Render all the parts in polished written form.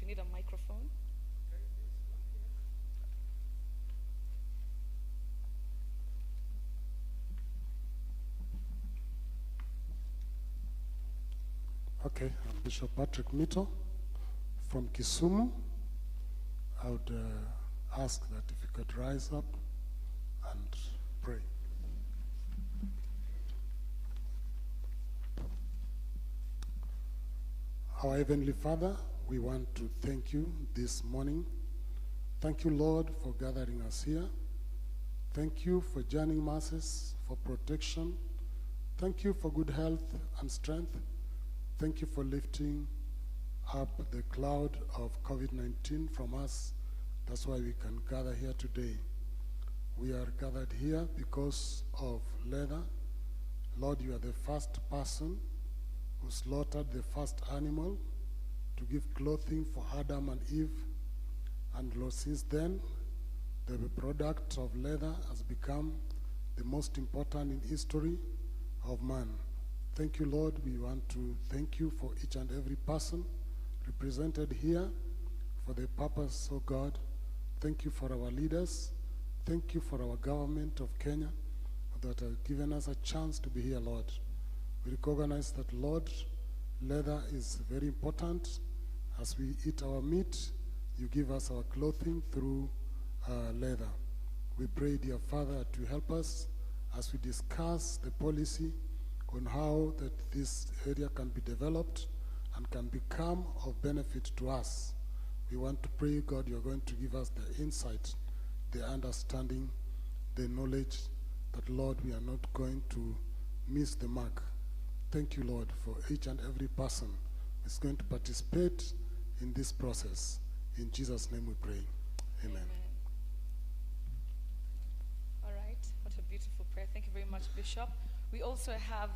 you need a microphone. Okay, I'm Bishop Patrick Mito from Kisumu. I would ask that if you could rise up and pray. Our Heavenly Father, we want to thank you this morning. Thank you, Lord, for gathering us here. Thank you for journeying masses, for protection. Thank you for good health and strength. Thank you for lifting up the cloud of COVID-19 from us. That's why we can gather here today. We are gathered here because of leather. Lord, you are the first person who slaughtered the first animal to give clothing for Adam and Eve. And Lord, since then, the product of leather has become the most important in history of man. Thank you, Lord. We want to thank you for each and every person represented here for the purpose of God. Thank you for our leaders. Thank you for our government of Kenya that have given us a chance to be here, Lord. We recognize that, Lord, leather is very important. As we eat our meat, you give us our clothing through leather. We pray, dear Father, to help us as we discuss the policy on how that this area can be developed and can become of benefit to us. We want to pray, God, you're going to give us the insight, the understanding, the knowledge that, Lord, we are not going to miss the mark. Thank you, Lord, for each and every person who is going to participate in this process. In Jesus' name we pray. Amen. All right, what a beautiful prayer. Thank you very much, Bishop. We also have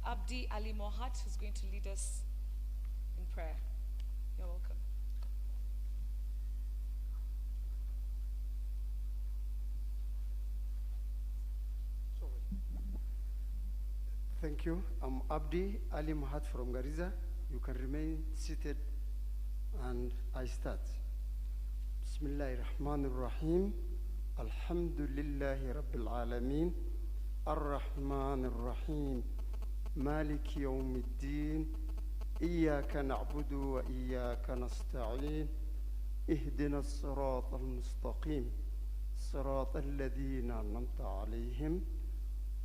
Abdi Ali Mohat, who's going to lead us in prayer. You're welcome. Thank you. I'm Abdi Ali Mohat from Garissa. You can remain seated and I start. Bismillahir Rahmanir Rahim. Alhamdulillahi Rabbil Alameen. Ar-Rahmanir Rahim. Maliki Yawmiddin. إياك نعبد وإياك نستعين اهدنا الصراط المستقيم صراط الذين أنعمت عليهم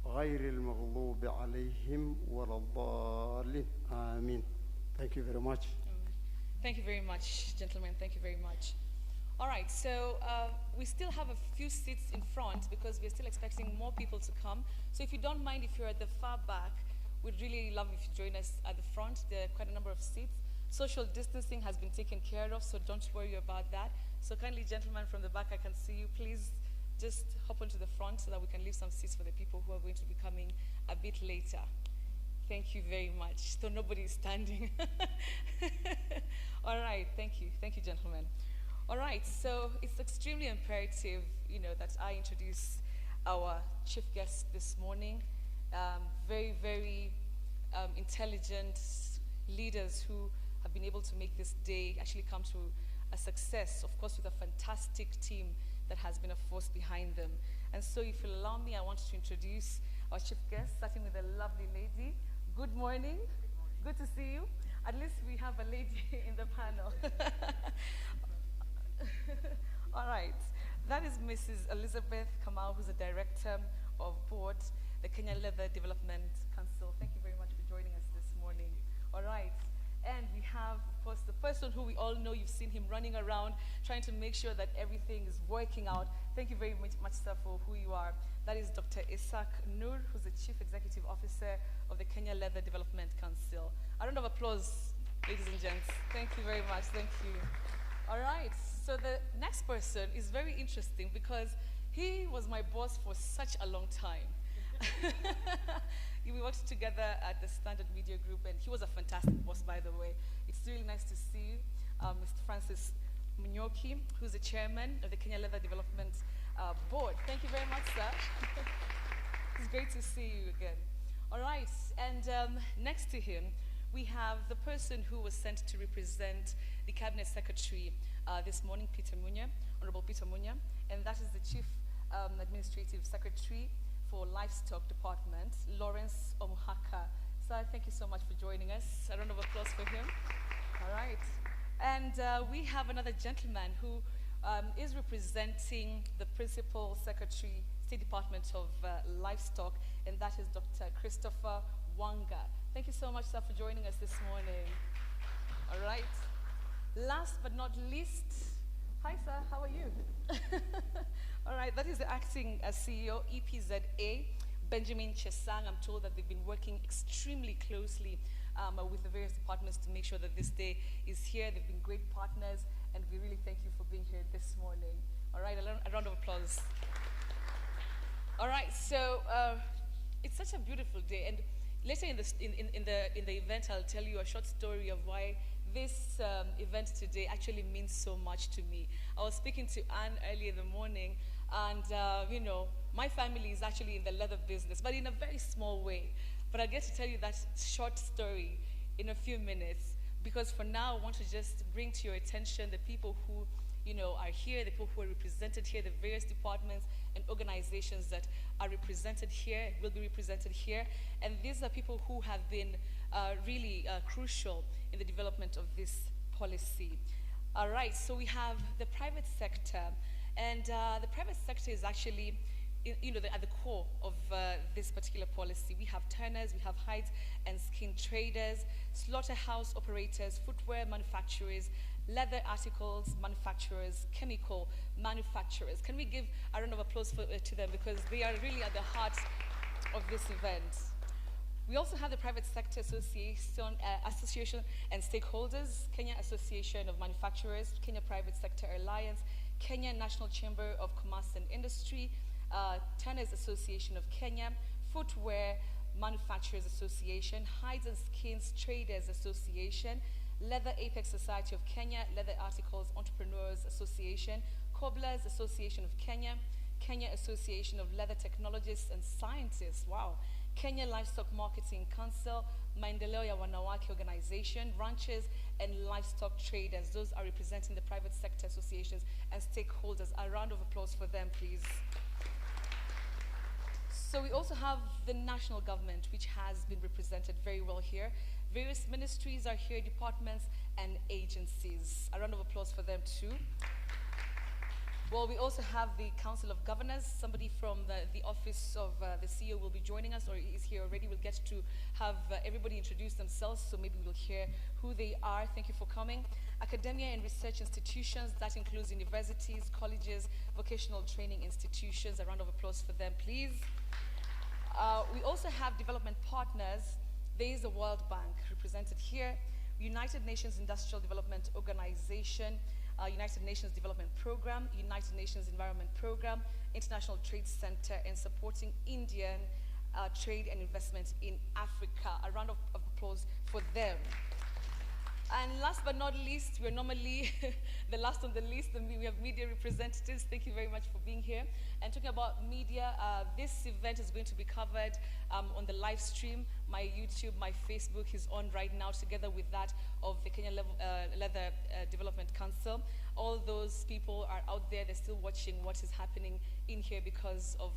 غير المغضوب عليهم ولا الضالين آمين. Thank you very much. Thank you very much, gentlemen. Thank you very much. All right, so we still have a few seats in front because we're still expecting more people to come. So if you don't mind, if you're at the far back, we'd really love if you join us at the front. There are quite a number of seats. Social distancing has been taken care of, so don't worry about that. So kindly, gentlemen from the back, I can see you. Please just hop onto the front so that we can leave some seats for the people who are going to be coming a bit later. Thank you very much. So nobody is standing. All right, thank you. Thank you, gentlemen. All right, so it's extremely imperative, that I introduce our chief guest this morning. Very, very intelligent leaders who have been able to make this day actually come to a success, of course, with a fantastic team that has been a force behind them. And so if you'll allow me, I want to introduce our chief guest, starting with a lovely lady. Good morning. Good to see you. At least we have a lady in the panel. All right. That is Mrs. Elizabeth Kamau, who's the director of board, the Kenya Leather Development Council. Thank you very much for joining us this morning. All right. And we have, of course, the person who we all know, you've seen him running around, trying to make sure that everything is working out. Thank you very much, sir, for who you are. That is Dr. Isaac Nur, who's the Chief Executive Officer of the Kenya Leather Development Council. A round of applause, ladies and gents. Thank you very much. Thank you. All right. So the next person is very interesting because he was my boss for such a long time. We worked together at the Standard Media Group, and he was a fantastic boss, by the way. It's really nice to see you, Mr. Francis Munyoki, who's the chairman of the Kenya Leather Development Board. Thank you very much, sir. It's great to see you again. All right, and next to him, we have the person who was sent to represent the Cabinet Secretary this morning, Peter Munya, Honorable Peter Munya, and that is the Chief Administrative Secretary for Livestock Department, Lawrence Omuhaka. Sir, thank you so much for joining us. A round of applause for him. All right. And we have another gentleman who is representing the Principal Secretary, State Department of Livestock, and that is Dr. Christopher Wanga. Thank you so much, sir, for joining us this morning. All right. Last but not least, hi, sir, how are you? All right, that is the acting CEO, EPZA, Benjamin Chesang. I'm told that they've been working extremely closely with the various departments to make sure that this day is here. They've been great partners, and we really thank you for being here this morning. All right, a round of applause. All right, so it's such a beautiful day, and later in the event, I'll tell you a short story of why this event today actually means so much to me. I was speaking to Anne early in the morning, and you know, my family is actually in the leather business, but in a very small way. But I get to tell you that short story in a few minutes, because for now, I want to just bring to your attention the people who, you know, are here, the people who are represented here, the various departments and organizations that are represented here, will be represented here. And these are people who have been really crucial in the development of this policy. All right, so we have the private sector, and the private sector is actually, you know, at the core of this particular policy. We have turners, we have hides and skin traders, slaughterhouse operators, footwear manufacturers, leather articles manufacturers, chemical manufacturers. Can we give a round of applause to them, because they are really at the heart of this event. We also have the Private Sector Association and Stakeholders, Kenya Association of Manufacturers, Kenya Private Sector Alliance, Kenya National Chamber of Commerce and Industry, Turners Association of Kenya, Footwear Manufacturers Association, Hides and Skins Traders Association, Leather Apex Society of Kenya, Leather Articles Entrepreneurs Association, Cobblers Association of Kenya, Kenya Association of Leather Technologists and Scientists, wow, Kenya Livestock Marketing Council, Maendeleo ya Wanawake Organization, Ranchers and Livestock Traders. Those are representing the private sector associations and stakeholders. A round of applause for them, please. So we also have the national government, which has been represented very well here. Various ministries are here, departments and agencies. A round of applause for them too. Well, we also have the Council of Governors. Somebody from the office of the CEO will be joining us, or is here already. We'll get to have everybody introduce themselves, so maybe we'll hear who they are. Thank you for coming. Academia and research institutions, that includes universities, colleges, vocational training institutions. A round of applause for them, please. We also have development partners. There is the World Bank represented here, United Nations Industrial Development Organization, United Nations Development Program, United Nations Environment Program, International Trade Center, and supporting Indian trade and investment in Africa. A round of applause for them. And last but not least, we're normally the last on the list, and we have media representatives. Thank you very much for being here. And talking about media, this event is going to be covered on the live stream. My YouTube, my Facebook is on right now, together with that of the Kenya Leather Development Council. All those people are out there, they're still watching what is happening in here because of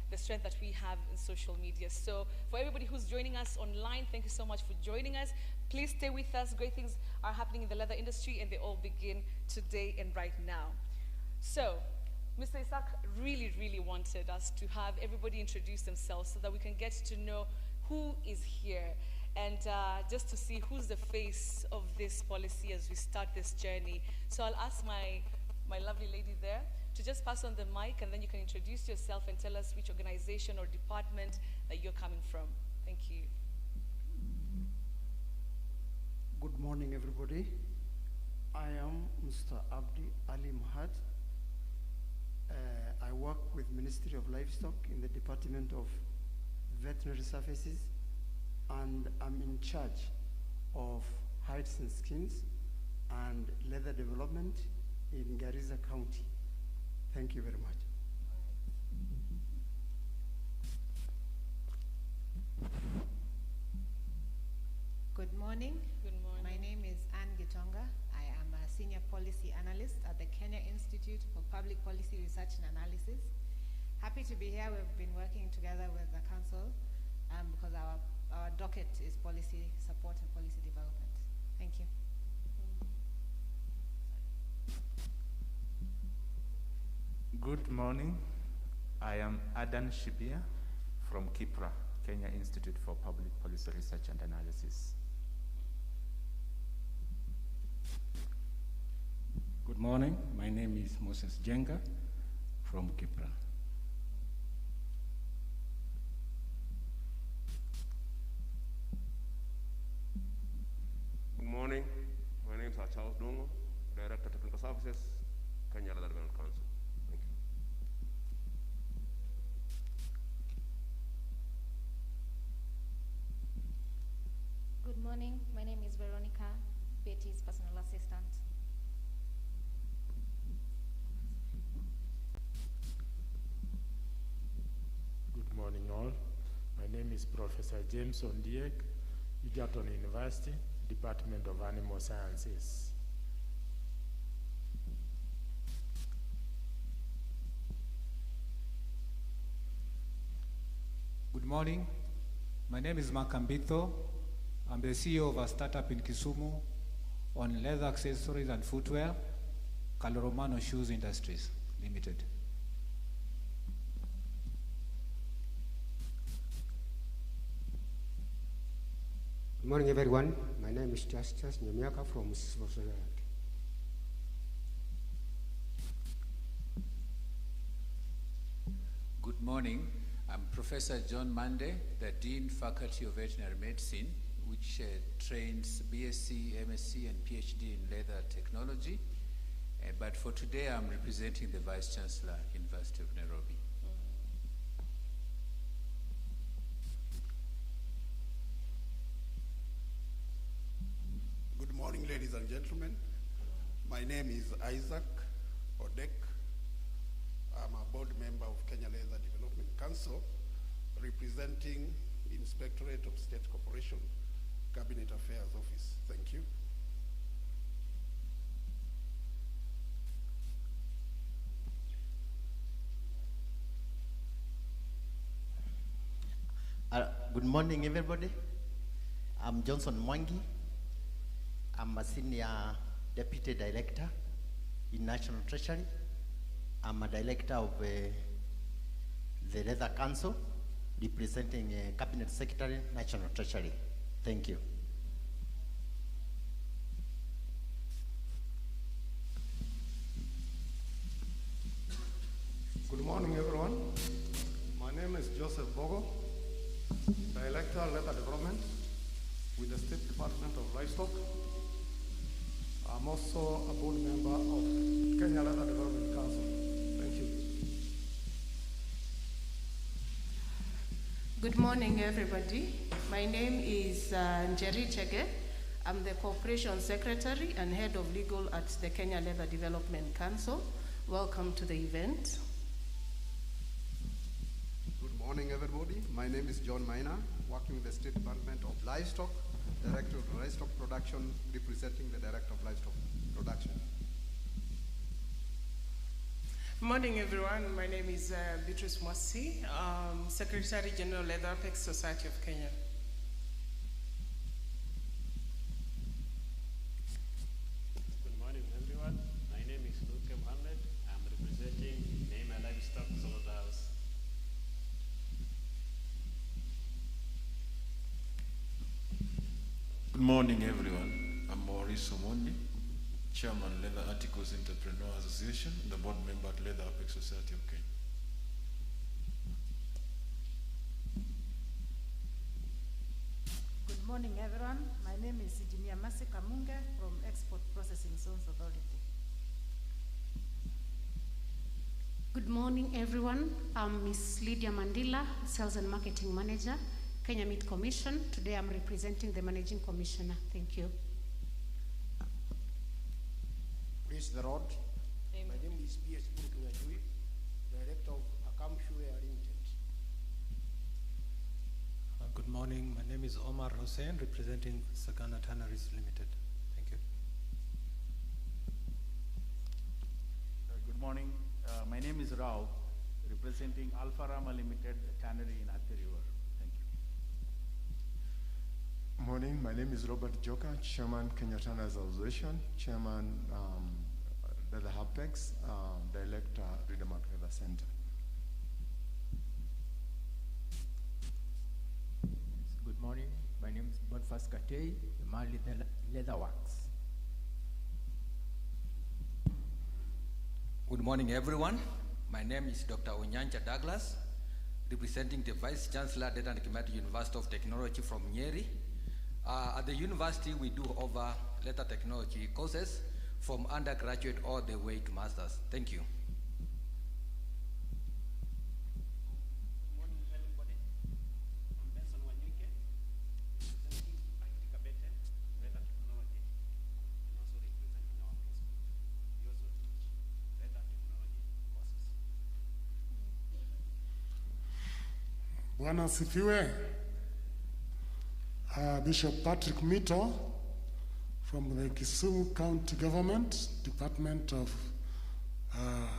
the strength that we have in social media. So for everybody who's joining us online, thank you so much for joining us. Please stay with us. Great things are happening in the leather industry, and they all begin today and right now. So, Mr. Isaac really wanted us to have everybody introduce themselves so that we can get to know who is here, and just to see who's the face of this policy as we start this journey. So I'll ask my lovely lady there to just pass on the mic, and then you can introduce yourself and tell us which organization or department that you're coming from. Thank you. Good morning, everybody. I am Mr. Abdi Ali Muhammad. I work with Ministry of Livestock in the Department of Veterinary Services, and I'm in charge of hides and skins and leather development in Garissa County. Thank you very much. Good morning. Good morning. My name is Anne Gitonga. I am a senior policy analyst at the Kenya Institute for Public Policy Research and Analysis. Happy to be here. We've been working together with the council because our docket is policy support and policy development. Thank you. Good morning. I am Adan Shibia from KIPRA, Kenya Institute for Public Policy Research and Analysis. Good morning. My name is Moses Jenga from KIPRA. Good morning. My name is Charles Dongo, Director of Technical Services, Kenya Leather Development Council. Thank you. Good morning. My name is Veronica, Betty's personal assistant. Good morning all. My name is Professor James Ondiek, Egerton University, Department of Animal Sciences. Good morning. My name is Mark Ambitho. I'm the CEO of a startup in Kisumu on leather accessories and footwear, Caloromano Shoes Industries Limited. Good morning, everyone. My name is Justus Nyamiaka from Switzerland. Good morning. I'm Professor John Mande, the Dean Faculty of Veterinary Medicine, which trains BSc, MSc, and PhD in leather technology. But for today, I'm representing the Vice Chancellor, University of Nairobi. Good morning, ladies and gentlemen. My name is Isaac Odek. I'm a board member of Kenya Leather Development Council, representing Inspectorate of State Corporation, Cabinet Affairs Office. Thank you. Good morning, everybody. I'm Johnson Mwangi. I'm a senior deputy director in National Treasury. I'm a director of the Leather Council, representing Cabinet Secretary, National Treasury. Thank you. Good morning, everyone. My name is Joseph Bogo, Director, Leather Development with the State Department of Livestock. I'm also a board member of Kenya Leather Development Council. Thank you. Good morning, everybody. My name is Njeri Chege. I'm the Corporation Secretary and Head of Legal at the Kenya Leather Development Council. Welcome to the event. Good morning, everybody. My name is John Maina, working with the State Department of Livestock, Director of Livestock Production, representing the Director of Livestock Production. Morning, everyone. My name is Beatrice Mwasi, Secretary General Leather Apex Society of Kenya. Good morning, everyone. My name is Luke Mohammed. I'm representing Neema Livestock Slaughterhouse. Good morning, everyone. I'm Maurice Omondi, Chairman, Leather Articles Entrepreneur Association, and the board member at Leather Apex Society of Kenya. Good morning, everyone. My name is Engineer Masi Kamunge from Export Processing Zones Authority. Good morning, everyone. I'm Ms. Lydia Mandila, Sales and Marketing Manager, Kenya Meat Commission. Today I'm representing the Managing Commissioner. Thank you. Praise the Lord. Amen. My name is P.S. Burkingajui, Director of Akam Shoe Limited. Good morning. My name is Omar Hussein, representing Sagana Tanneries Limited. Thank you. Good morning. My name is Rao, representing Alpha Rama Limited Tannery in Athi River. Thank you. Morning. My name is Robert Joka, Chairman Kenya Tanners Association, Chairman Leather Apex, Director Redemark Leather Center. Good morning. My name is Boniface Katei, Mali Leather Works. Good morning, everyone. My name is Dr. Onyancha Douglas, representing the Vice Chancellor, Data and Kimathi University of Technology from Nyeri. At the university, we do over leather technology courses from undergraduate all the way to masters. Thank you. Bwana asifiwe. Bishop Patrick Mito from the Kisumu County Government, Department of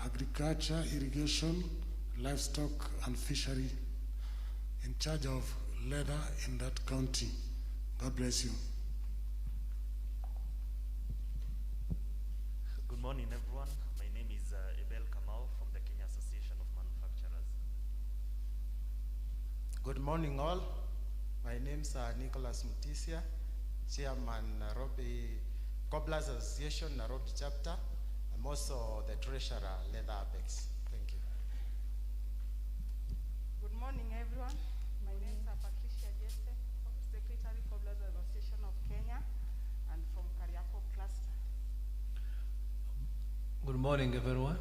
Agriculture, Irrigation, Livestock and Fishery, in charge of leather in that county. God bless you. Good morning, everyone. My name is Abel Kamau from the Kenya Association of Manufacturers. Good morning, all. My name is Nicholas Mutisia, Chairman Nairobi Cobblers Association, Nairobi chapter. I'm also the Treasurer, Leather Apex. Thank you. Good morning, everyone. My name is Patricia Jesse, Secretary, Cobblers Association of Kenya, and from Kariako Cluster. Good morning, everyone.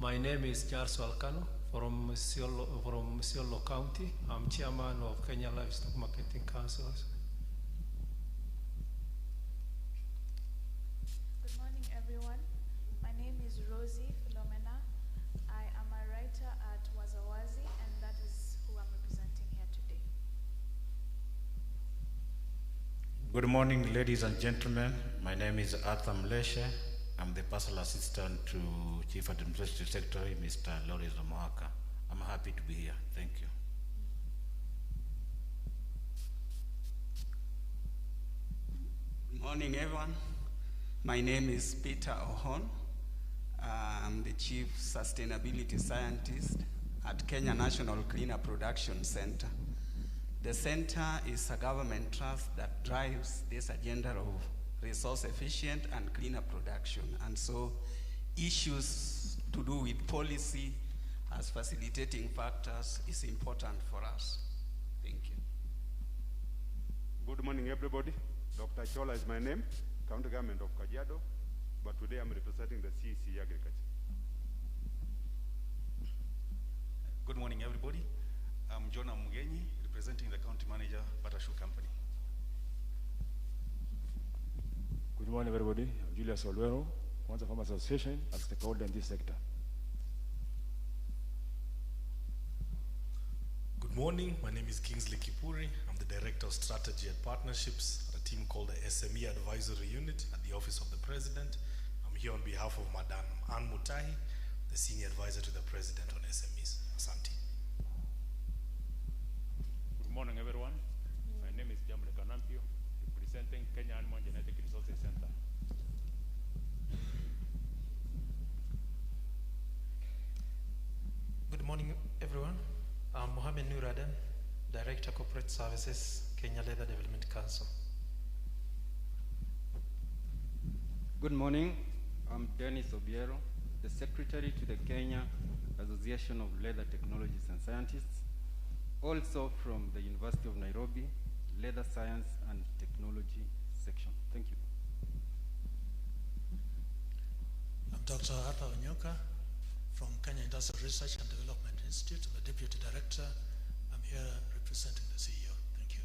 My name is Charles Walcano from Isiolo County. I'm chairman of Kenya Livestock Marketing Council. Good morning, everyone. My name is Rosie Philomena. I am a writer at Wazawazi, and that is who I'm representing here today. Good morning, ladies and gentlemen. My name is Arthur Mleshe. I'm the personal assistant to Chief Administrative Secretary, Mr. Lawrence Omoaka. I'm happy to be here. Thank you. Good morning, everyone. My name is Peter Ohon. I'm the Chief Sustainability Scientist at Kenya National Cleaner Production Center. The center is a government trust that drives this agenda of resource efficient and cleaner production. And so issues to do with policy as facilitating factors is important for us. Thank you. Good morning, everybody. Dr. Chola is my name, County Government of Kajiado, but today I'm representing the CEC Agriculture. Good morning, everybody. I'm Jonah Mugenyi, representing the County Manager, Batashu Company. Good morning, everybody. I'm Julius Olwero, Kwanza Farmers Association, as stakeholder in this sector. Good morning. My name is Kingsley Kipuri. I'm the Director of Strategy and Partnerships at a team called the SME Advisory Unit at the Office of the President. I'm here on behalf of Madam Ann Mutahi, the Senior Advisor to the President on SMEs. Asante. Good morning, everyone. My name is Jamre Kanampio, representing Kenya Animal Genetic Resources Center. Good morning, everyone. I'm Mohamed Nuraden, Director Corporate Services, Kenya Leather Development Council. Good morning. I'm Dennis Obiero, the Secretary to the Kenya Association of Leather Technologists and Scientists, also from the University of Nairobi, Leather Science and Technology section. Thank you. I'm Dr. Arthur Onyoka from Kenya Industrial Research and Development Institute, the Deputy Director. I'm here representing the CEO. Thank you.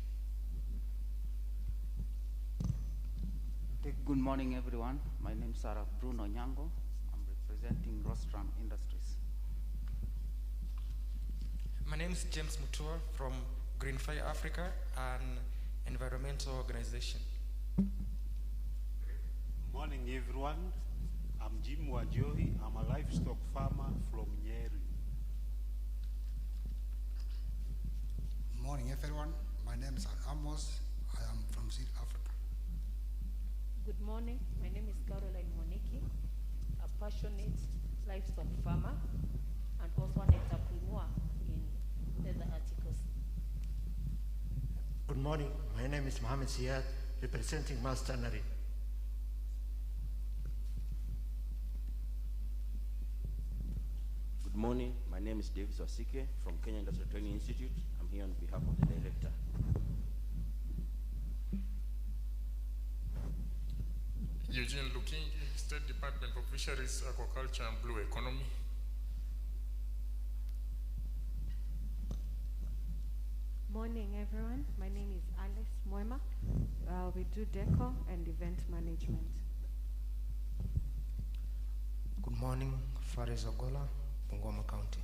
Okay, good morning, everyone. My name is Sarah Bruno Nyango. I'm representing Rostrum Industries. My name is James Mutua from Greenify Africa, an environmental organization. Morning, everyone. I'm Jim Wanjohi. I'm a livestock farmer from Nyeri. Morning, everyone. My name is Amos. I am from South Africa. Good morning. My name is Caroline Moniki, a passionate livestock farmer and also an entrepreneur in leather articles. Good morning. My name is Mohamed Siad, representing Mas Tannery. Good morning. My name is Davis Wasike from Kenya Industrial Training Institute. I'm here on behalf of the director. Eugene Lukingi, State Department of Fisheries, Aquaculture and Blue Economy. Morning, everyone. My name is Alice Moema. We do decor and event management. Good morning, Faris Ogola, Bungoma County.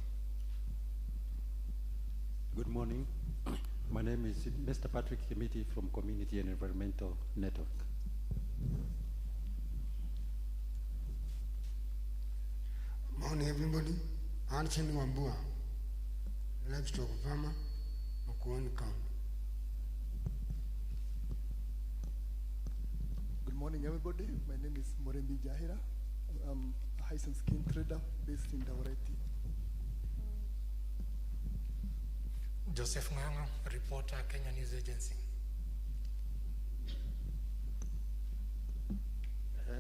Good morning. My name is Mr. Patrick Kimiti from Community and Environmental Network. Morning, everybody. Anthony Wambua, livestock farmer, Makuani County. Good morning, everybody. My name is Morembi Jahira. I'm a high-sense skin trader based in Daureti. Joseph Nganga, reporter, Kenya News Agency.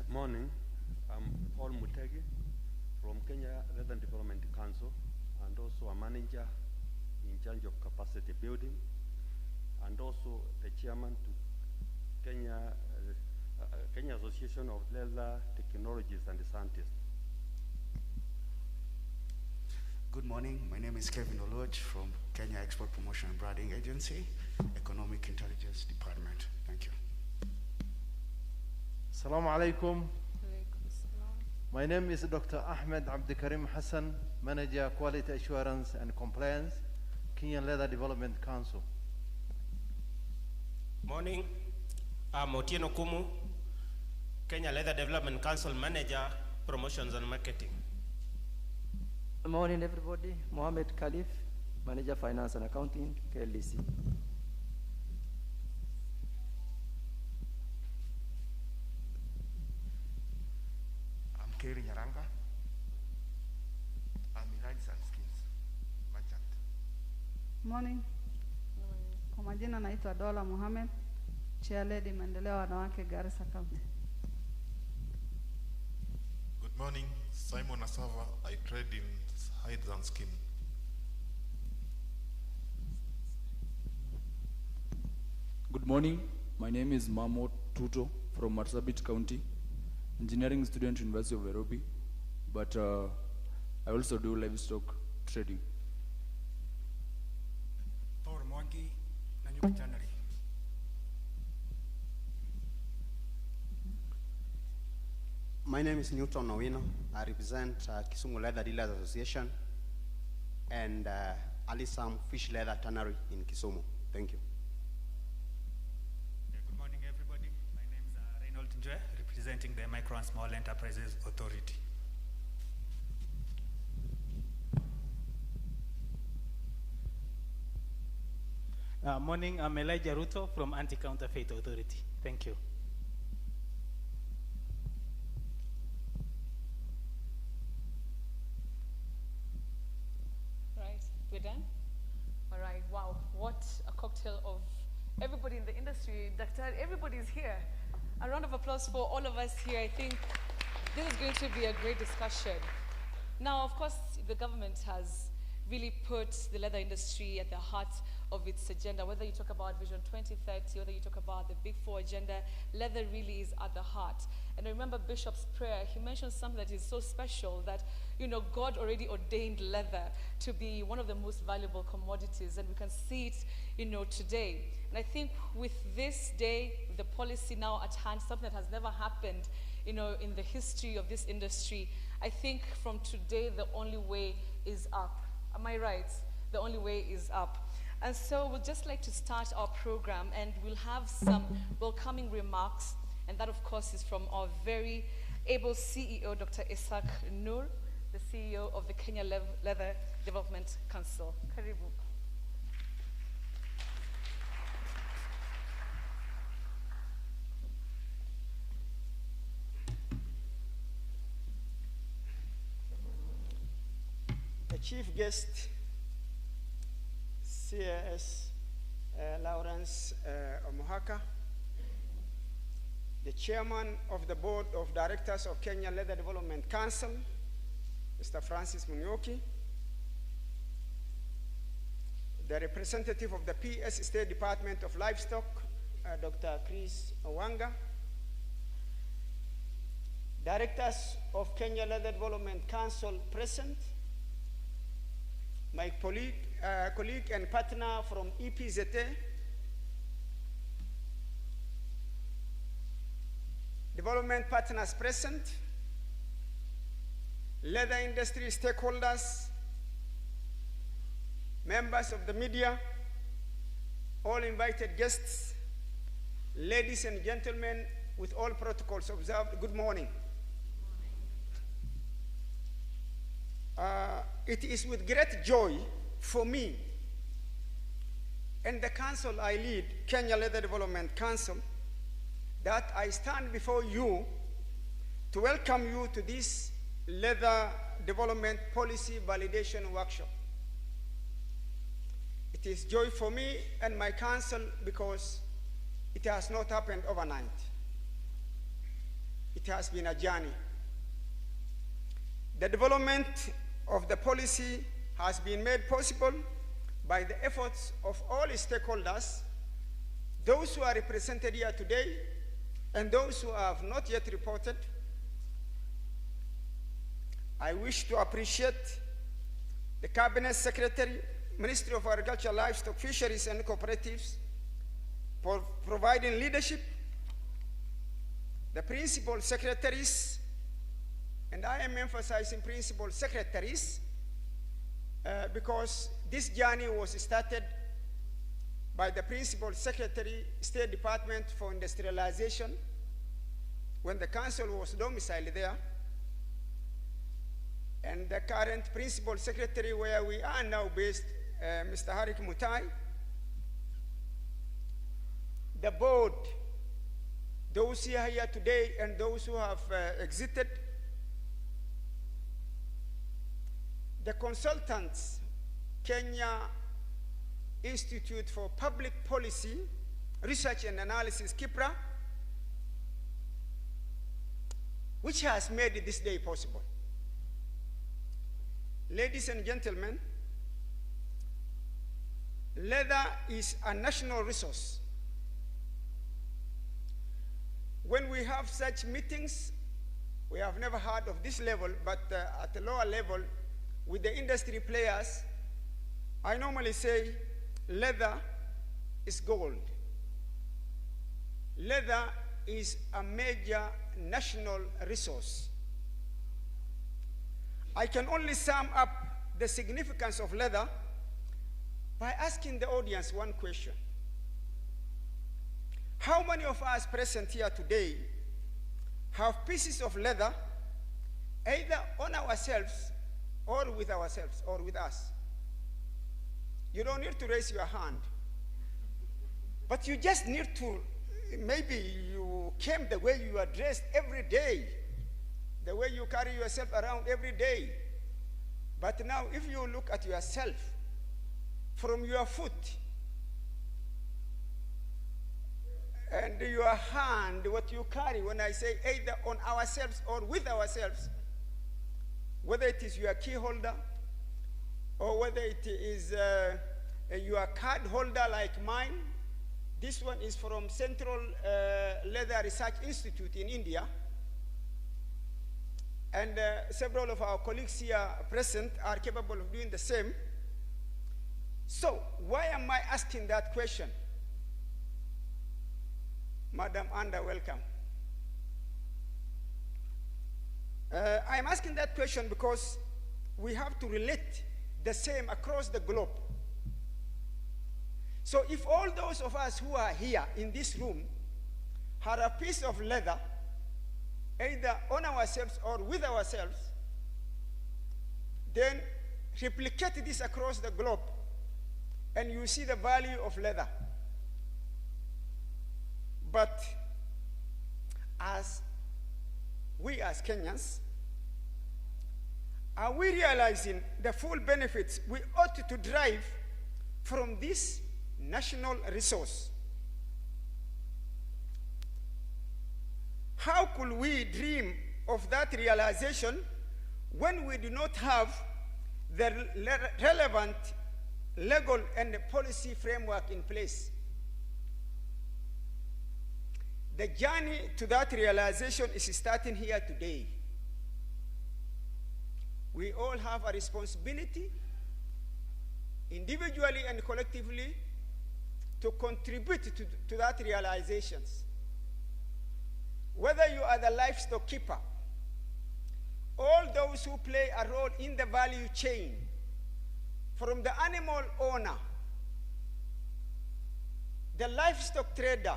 Morning. I'm Paul Mutegi from Kenya Leather Development Council and also a manager in charge of capacity building and also the chairman to Kenya Association of Leather Technologies and Scientists. Good morning. My name is Kevin Oloch from Kenya Export Promotion and Branding Agency, Economic Intelligence Department. Thank you. Assalamu alaikum. My name is Dr. Ahmed Abdikarim Hassan, Manager Quality Assurance and Compliance, Kenyan Leather Development Council. Morning. I'm Otieno Kumu, Kenya Leather Development Council Manager, Promotions and Marketing. Good morning, everybody. Mohamed Khalif, Manager Finance and Accounting, KLDC. I'm Kerry Nyaranga. I'm in Hides and Skins, merchant. Morning. Kwa majina naitwa Dola Mohamed, Chair Lady Maendeleo Wanawake Garissa County. Good morning. Simon Asava. I trade in hides and skin. Good morning. My name is Mamo Tuto from Marsabit County, engineering student, University of Nairobi, but I also do livestock trading. Thor Mwangi, Nanyuki Tannery. My name is Newton Owino. I represent Kisumu Leather Dealers Association and Alisam Fish Leather Tannery in Kisumu. Thank you. Good morning, everybody. My name is Reynold Njwe, representing the Micro and Small Enterprises Authority. Morning, I'm Elijah Ruto from Anti-Counterfeit Authority. Thank you. We're done? All right, wow, what a cocktail of everybody in the industry. Dr. Everybody's here. A round of applause for all of us here. I think this is going to be a great discussion. Now, of course, the government has really put the leather industry at the heart of its agenda. Whether you talk about Vision 2030, whether you talk about the Big Four agenda, leather really is at the heart. And I remember Bishop's prayer, he mentioned something that is so special that, you know, God already ordained leather to be one of the most valuable commodities, and we can see it, you know, today. And I think with this day, the policy now at hand, something that has never happened, you know, in the history of this industry, I think from today, the only way is up. Am I right? The only way is up. And so we'd just like to start our program, and we'll have some welcoming remarks, and that of course is from our very able CEO, Dr. Isaac Nur, the CEO of the Kenya Leather Development Council. Karibu. The chief guest, CAS Lawrence Omohaka, the chairman of the board of directors of Kenya Leather Development Council, Mr. Francis Munyoki, the representative of the PS State Department of Livestock, Dr. Chris Owanga, directors of Kenya Leather Development Council present, my colleague and partner from EPZA, development partners present, leather industry stakeholders, members of the media, all invited guests, ladies and gentlemen, with all protocols observed, good morning. It is with great joy for me and the council I lead, Kenya Leather Development Council, that I stand before you to welcome you to this Leather Development Policy Validation Workshop. It is joy for me and my council because it has not happened overnight. It has been a journey. The development of the policy has been made possible by the efforts of all stakeholders, those who are represented here today and those who have not yet reported. I wish to appreciate the Cabinet Secretary, Ministry of Agriculture, Livestock, Fisheries and Cooperatives for providing leadership, the principal secretaries, and I am emphasizing principal secretaries because this journey was started by the principal secretary, State Department for Industrialization, when the council was domiciled there, and the current principal secretary where we are now based, Mr. Harik Mutai, the board, those here today and those who have exited, the consultants, Kenya Institute for Public Policy, Research and Analysis, KIPRA, which has made this day possible. Ladies and gentlemen, leather is a national resource. When we have such meetings, we have never heard of this level, but at a lower level, with the industry players, I normally say leather is gold. Leather is a major national resource. I can only sum up the significance of leather by asking the audience one question. How many of us present here today have pieces of leather either on ourselves or with us? You don't need to raise your hand, but you just need to, maybe you came the way you are dressed every day, the way you carry yourself around every day. But now if you look at yourself from your foot and your hand, what you carry, when I say either on ourselves or with ourselves, whether it is your key holder or whether it is your card holder like mine. This one is from Central Leather Research Institute in India. And several of our colleagues here present are capable of doing the same. So why am I asking that question? Madam Anda, welcome. I'm asking that question because we have to relate the same across the globe. So if all those of us who are here in this room had a piece of leather, either on ourselves or with ourselves, then replicate this across the globe, and you see the value of leather. But as we as Kenyans, are we realizing the full benefits we ought to derive from this national resource? How could we dream of that realization when we do not have the relevant legal and policy framework in place? The journey to that realization is starting here today. We all have a responsibility, individually and collectively, to contribute to that realizations. Whether you are the livestock keeper, all those who play a role in the value chain, from the animal owner, the livestock trader,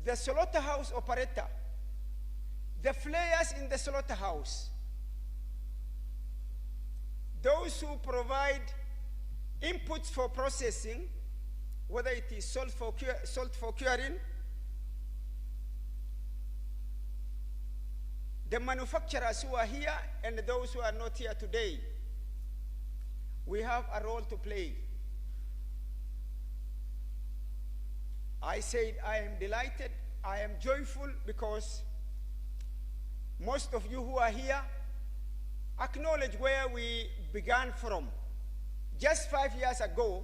the slaughterhouse operator, the flayers in the slaughterhouse, those who provide inputs for processing, whether it is salt for curing, the manufacturers who are here and those who are not here today, we have a role to play. I said I am delighted, I am joyful, because most of you who are here acknowledge where we began from. Just 5 years ago,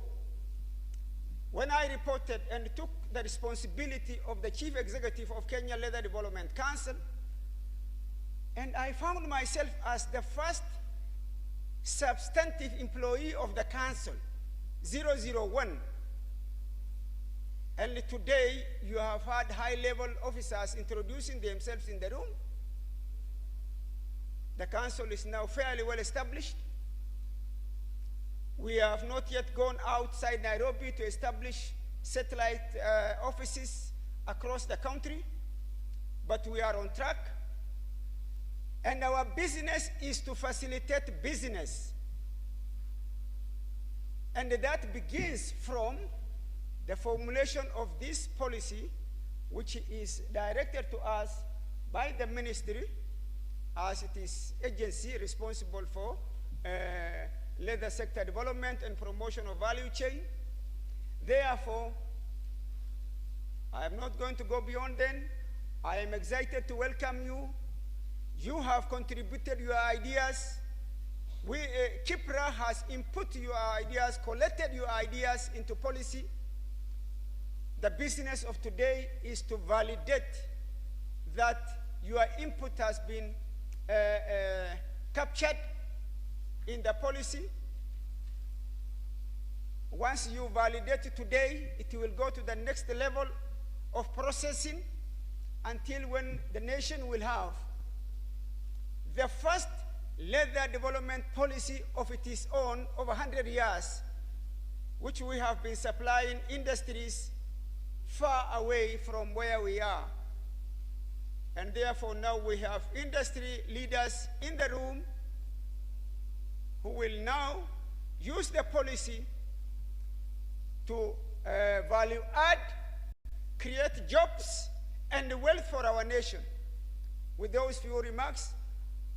when I reported and took the responsibility of the Chief Executive of Kenya Leather Development Council, and I found myself as the first substantive employee of the council, 001. And today, you have had high-level officers introducing themselves in the room. The council is now fairly well established. We have not yet gone outside Nairobi to establish satellite offices across the country, but we are on track. And our business is to facilitate business. And that begins from the formulation of this policy, which is directed to us by the ministry, as it is agency responsible for leather sector development and promotion of value chain. Therefore, I am not going to go beyond then. I am excited to welcome you. You have contributed your ideas. Kipra has input your ideas, collected your ideas into policy. The business of today is to validate that your input has been captured in the policy. Once you validate it today, it will go to the next level of processing until when the nation will have the first leather development policy of its own over 100 years, which we have been supplying industries far away from where we are. And therefore now we have industry leaders in the room who will now use the policy to value add, create jobs and wealth for our nation. With those few remarks,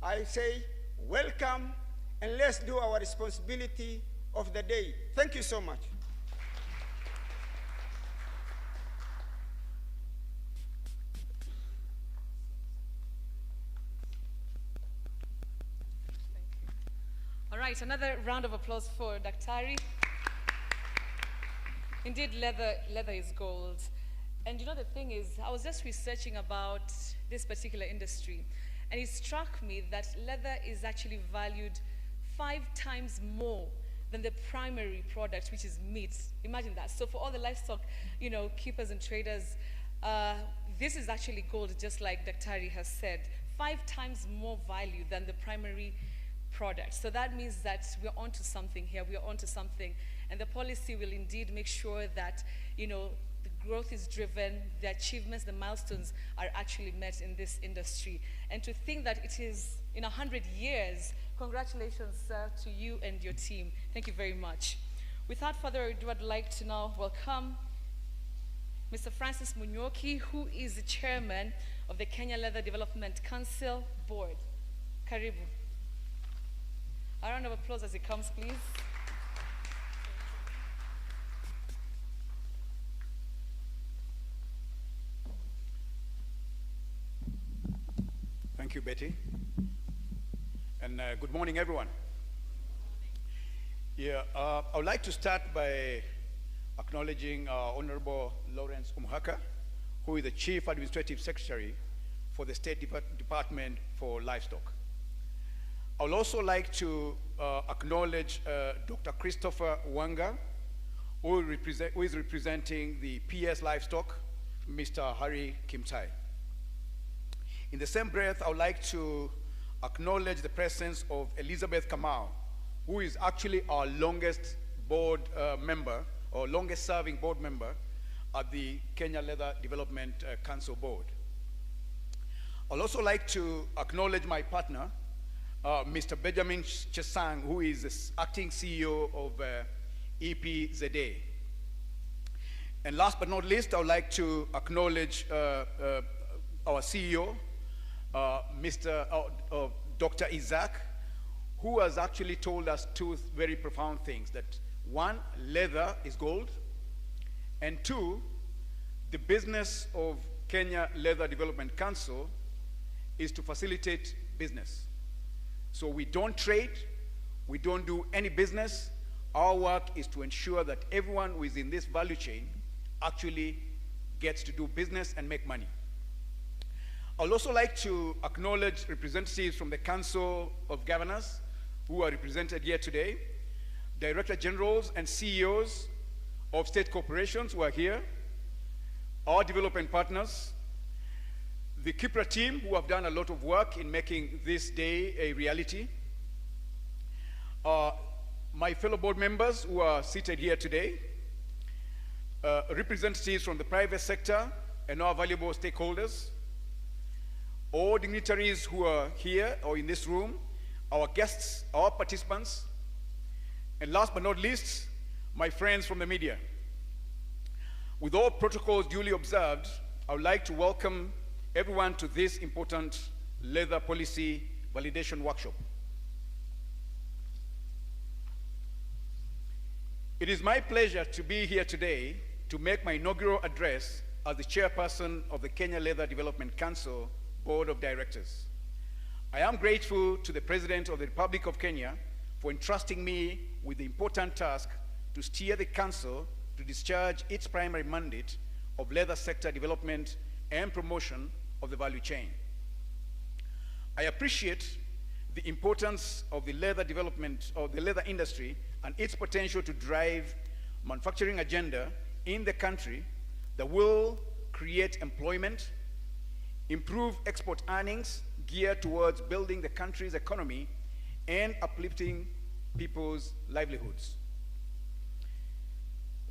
I say welcome, and let's do our responsibility of the day. Thank you so much. All right, another round of applause for Daktari. Indeed, leather is gold. And you know, the thing is, I was just researching about this particular industry, and it struck me that leather is actually valued 5 times more than the primary product, which is meat. Imagine that. So for all the livestock, you know, keepers and traders, this is actually gold, just like Daktari has said. 5 times more value than the primary products. So that means that we're onto something here, we're onto something. And the policy will indeed make sure that, the growth is driven, the achievements, the milestones are actually met in this industry. And to think that it is in 100 years, congratulations, sir, to you and your team. Thank you very much. Without further ado, I'd like to now welcome Mr. Francis Munyoki, who is the chairman of the Kenya Leather Development Council Board. Karibu. A round of applause as he comes, please. Thank you, Betty. And good morning, everyone. Yeah, I would like to start by acknowledging Honorable Lawrence Umhaka, who is the Chief Administrative Secretary for the State Department for Livestock. I would also like to acknowledge Dr. Christopher Wanga, who is representing the PS Livestock, Mr. Harry Kimtai. In the same breath, I would like to acknowledge the presence of Elizabeth Kamau, who is actually our longest board member, or longest serving board member at the Kenya Leather Development Council Board. I'd also like to acknowledge my partner, Mr. Benjamin Chesang, who is the acting CEO of EPZA. And last but not least, I would like to acknowledge our CEO, Dr. Isaac, who has actually told us two very profound things, that one, leather is gold, and two, the business of Kenya Leather Development Council is to facilitate business. So we don't trade, we don't do any business. Our work is to ensure that everyone who is in this value chain actually gets to do business and make money. I'd also like to acknowledge representatives from the Council of Governors who are represented here today, Director Generals and CEOs of state corporations who are here, our development partners, the KIPRA team who have done a lot of work in making this day a reality, my fellow board members who are seated here today, representatives from the private sector and our valuable stakeholders, all dignitaries who are here or in this room, our guests, our participants, and last but not least, my friends from the media. With all protocols duly observed, I would like to welcome everyone to this important leather policy validation workshop. It is my pleasure to be here today to make my inaugural address as the chairperson of the Kenya Leather Development Council Board of Directors. I am grateful to the President of the Republic of Kenya for entrusting me with the important task to steer the Council to discharge its primary mandate of leather sector development and promotion of the value chain. I appreciate the importance of the leather development of the leather industry and its potential to drive manufacturing agenda in the country that will create employment, improve export earnings geared towards building the country's economy and uplifting people's livelihoods.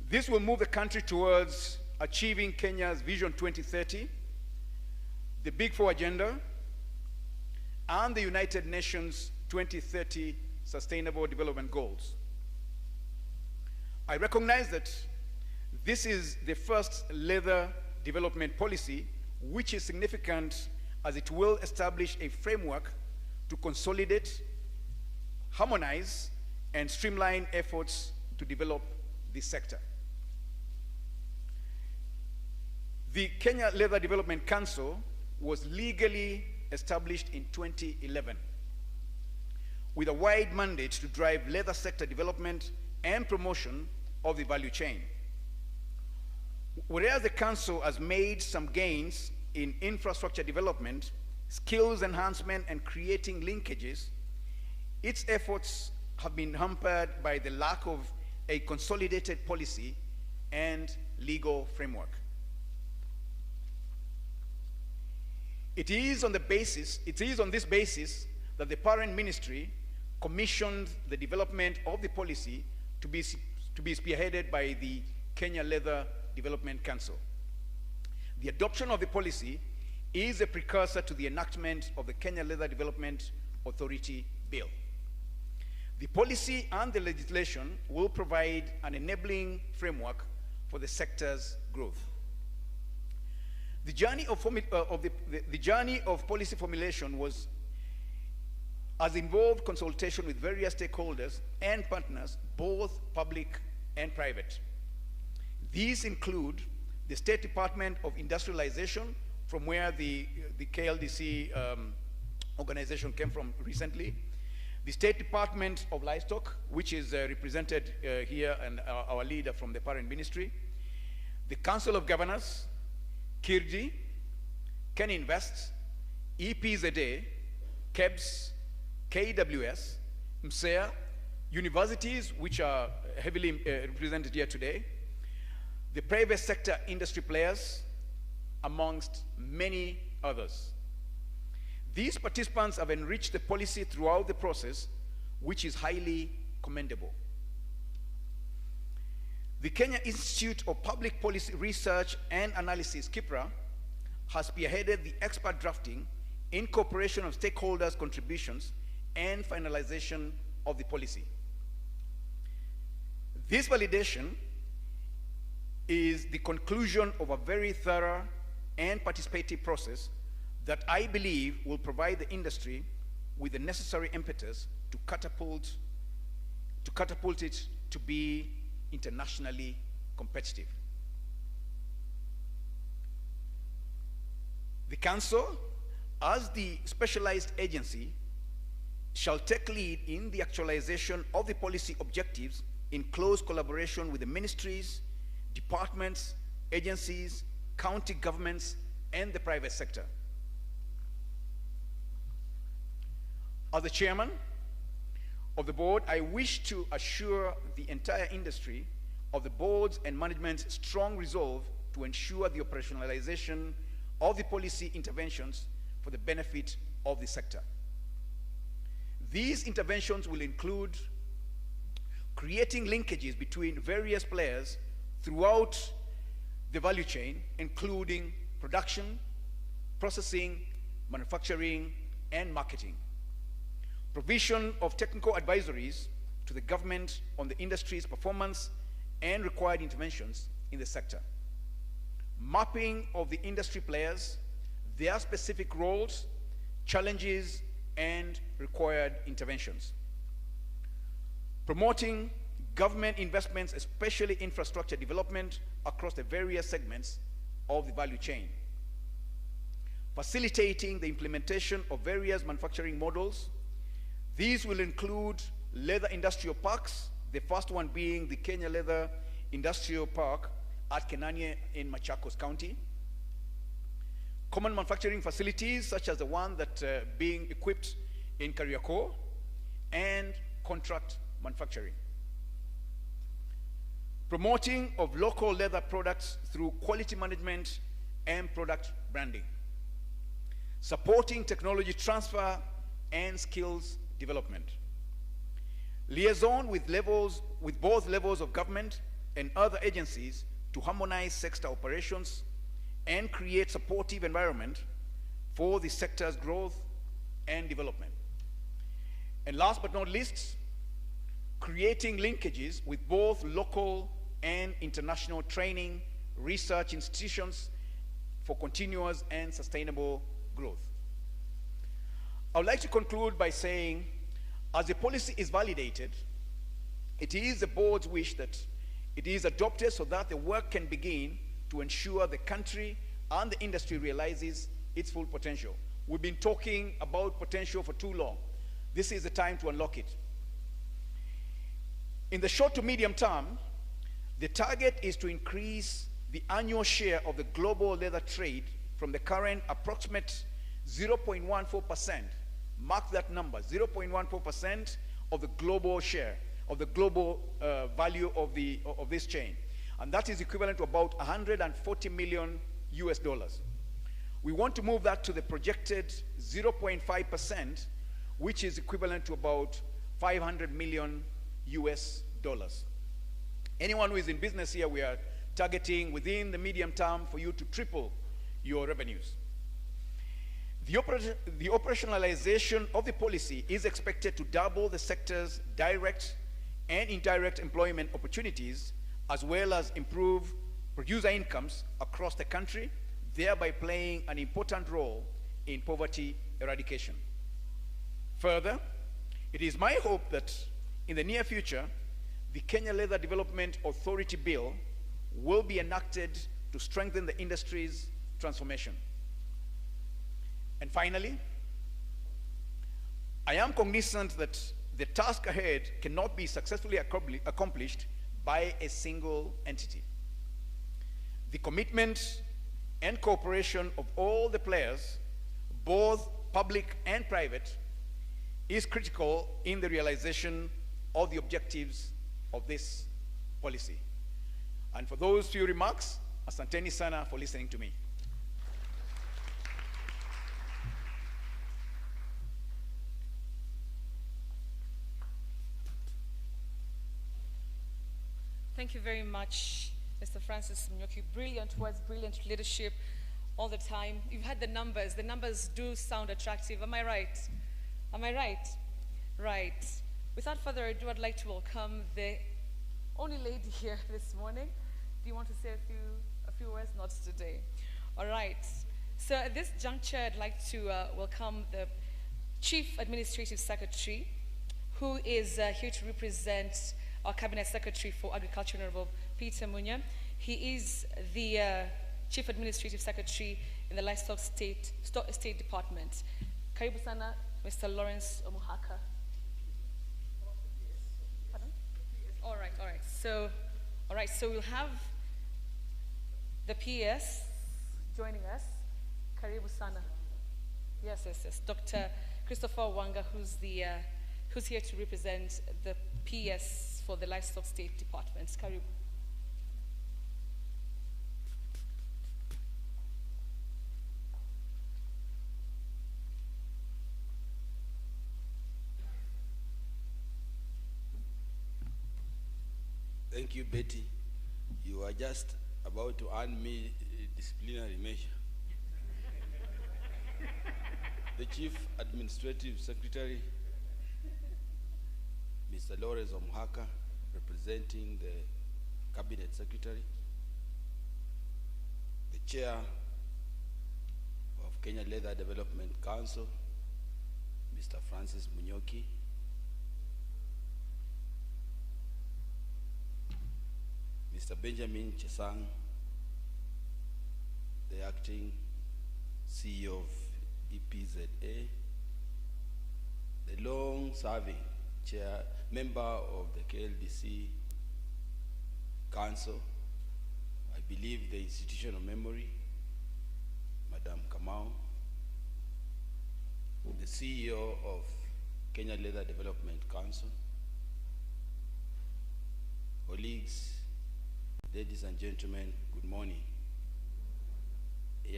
This will move the country towards achieving Kenya's Vision 2030, the Big Four Agenda, and the United Nations 2030 Sustainable Development Goals. I recognize that this is the first leather development policy which is significant as it will establish a framework to consolidate, harmonize, and streamline efforts to develop this sector. The Kenya Leather Development Council was legally established in 2011 with a wide mandate to drive leather sector development and promotion of the value chain. Whereas the Council has made some gains in infrastructure development, skills enhancement, and creating linkages, its efforts have been hampered by the lack of a consolidated policy and legal framework. It is on this basis that the parent ministry, commissioned the development of the policy to be spearheaded by the Kenya Leather Development Council. The adoption of the policy is a precursor to the enactment of the Kenya Leather Development Authority Bill. The policy and the legislation will provide an enabling framework for the sector's growth. The journey of policy formulation has involved consultation with various stakeholders and partners, both public and private. These include the State Department of Industrialization, from where the KLDC organization came from recently, the State Department of Livestock, which is represented here, and our leader from the parent ministry, the Council of Governors, KIRDI, KenInvest, EPZA, KEBS, KWS, MSEA, universities, which are heavily represented here today, the private sector industry players, amongst many others. These participants have enriched the policy throughout the process, which is highly commendable. The Kenya Institute of Public Policy Research and Analysis, KIPRA, has spearheaded the expert drafting, incorporation of stakeholders' contributions, and finalization of the policy. This validation is the conclusion of a very thorough and participative process that I believe will provide the industry with the necessary impetus to catapult it to be internationally competitive. The Council, as the specialized agency, shall take lead in the actualization of the policy objectives in close collaboration with the ministries, departments, agencies, county governments, and the private sector. As the chairman of the board, I wish to assure the entire industry of the board's and management's strong resolve to ensure the operationalization of the policy interventions for the benefit of the sector. These interventions will include creating linkages between various players throughout the value chain, including production, processing, manufacturing, and marketing. Provision of technical advisories to the government on the industry's performance and required interventions in the sector. Mapping of the industry players, their specific roles, challenges, and required interventions. Promoting government investments, especially infrastructure development across the various segments of the value chain. Facilitating the implementation of various manufacturing models. These will include leather industrial parks, the first one being the Kenya Leather Industrial Park at Kenania in Machakos County. Common manufacturing facilities, such as the one that being equipped in Kariakor, and contract manufacturing. Promoting of local leather products through quality management and product branding. Supporting technology transfer and skills development. Liaison with both levels of government and other agencies to harmonize sector operations and create supportive environment for the sector's growth and development. And last but not least, creating linkages with both local and international training, research institutions for continuous and sustainable growth. I would like to conclude by saying, as the policy is validated, it is the board's wish that it is adopted so that the work can begin to ensure the country and the industry realizes its full potential. We've been talking about potential for too long. This is the time to unlock it. In the short to medium term, the target is to increase the annual share of the global leather trade from the current approximate 0.14%, mark that number, 0.14% of the global share, of the global value of this chain. And that is equivalent to about $140 million US. We want to move that to the projected 0.5%, which is equivalent to about 500 million US dollars. Anyone who is in business here, we are targeting within the medium term for you to triple your revenues. The operationalization of the policy is expected to double the sector's direct and indirect employment opportunities, as well as improve producer incomes across the country, thereby playing an important role in poverty eradication. Further, it is my hope that in the near future, the Kenya Leather Development Authority Bill will be enacted to strengthen the industry's transformation. And finally, I am cognizant that the task ahead cannot be successfully accomplished by a single entity. The commitment and cooperation of all the players, both public and private, is critical in the realization of the objectives of this policy. And for those few remarks, asanteni sana for listening to me. Thank you very much, Mr. Francis Munyoki. Brilliant words, brilliant leadership all the time. You've had the numbers. The numbers do sound attractive. Am I right? Am I right? Right. Without further ado, I'd like to welcome the only lady here this morning. Do you want to say a few words? Not today. All right. So at this juncture, I'd like to welcome the Chief Administrative Secretary, who is here to represent our Cabinet Secretary for Agriculture, Honorable Peter Munya. He is the Chief Administrative Secretary in the Livestock State Department. Karibu sana, Mr. Lawrence Omuhaka. Pardon? All right. So we'll have the PS joining us. Karibu sana. Yes. Dr. Christopher Wanga, who's here to represent the PS for the Livestock State Department. Karibu. Thank you, Betty. You are just about to earn me a disciplinary measure. The Chief Administrative Secretary, Mr. Lawrence Omuhaka, representing the Cabinet Secretary, the Chair of Kenya Leather Development Council, Mr. Francis Munyoki, Mr. Benjamin Chesang, the Acting CEO of EPZA, the long-serving member of the KLDC Council, I believe the Institutional Memory, Madam Kamau, the CEO of Kenya Leather Development Council, colleagues, ladies and gentlemen, good morning.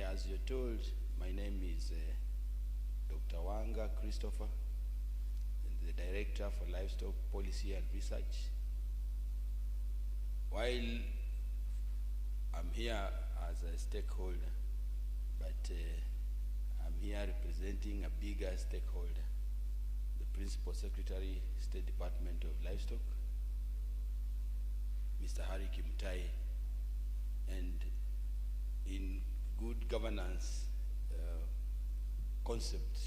As you're told, my name is Dr. Wanga Christopher, the Director for Livestock Policy and Research. While I'm here as a stakeholder, but I'm here representing a bigger stakeholder, the Principal Secretary, State Department of Livestock, Mr. Harry Kimutai, and in good governance concept,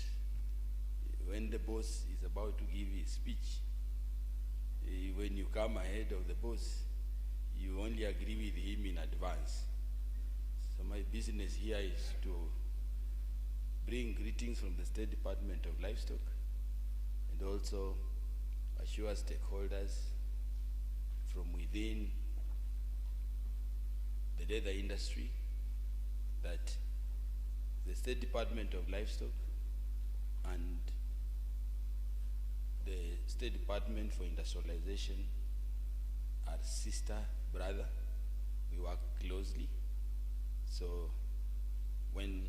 when the boss is about to give his speech, when you come ahead of the boss, you only agree with him in advance. So my business here is to bring greetings from the State Department of Livestock and also assure stakeholders from within the leather industry that the State Department of Livestock and the State Department for Industrialization are sister, brother. We work closely. So when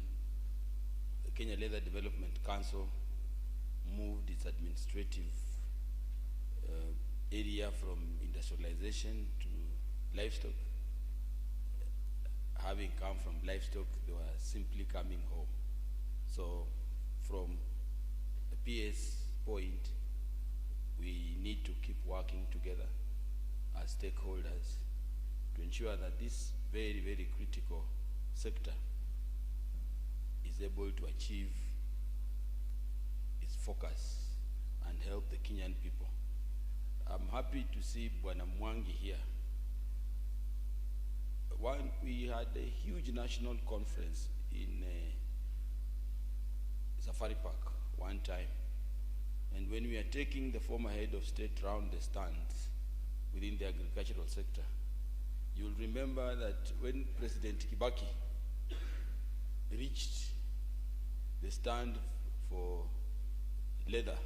the Kenya Leather Development Council moved its administrative area from industrialization to livestock. Having come from livestock, they were simply coming home. So from the PS point, we need to keep working together as stakeholders to ensure that this very, very critical sector is able to achieve its focus and help the Kenyan people. I'm happy to see Bwana Mwangi here. We had a huge national conference in Safari Park one time. And when we are taking the former head of state round the stands within the agricultural sector, you'll remember that when President Kibaki reached the stand for leather,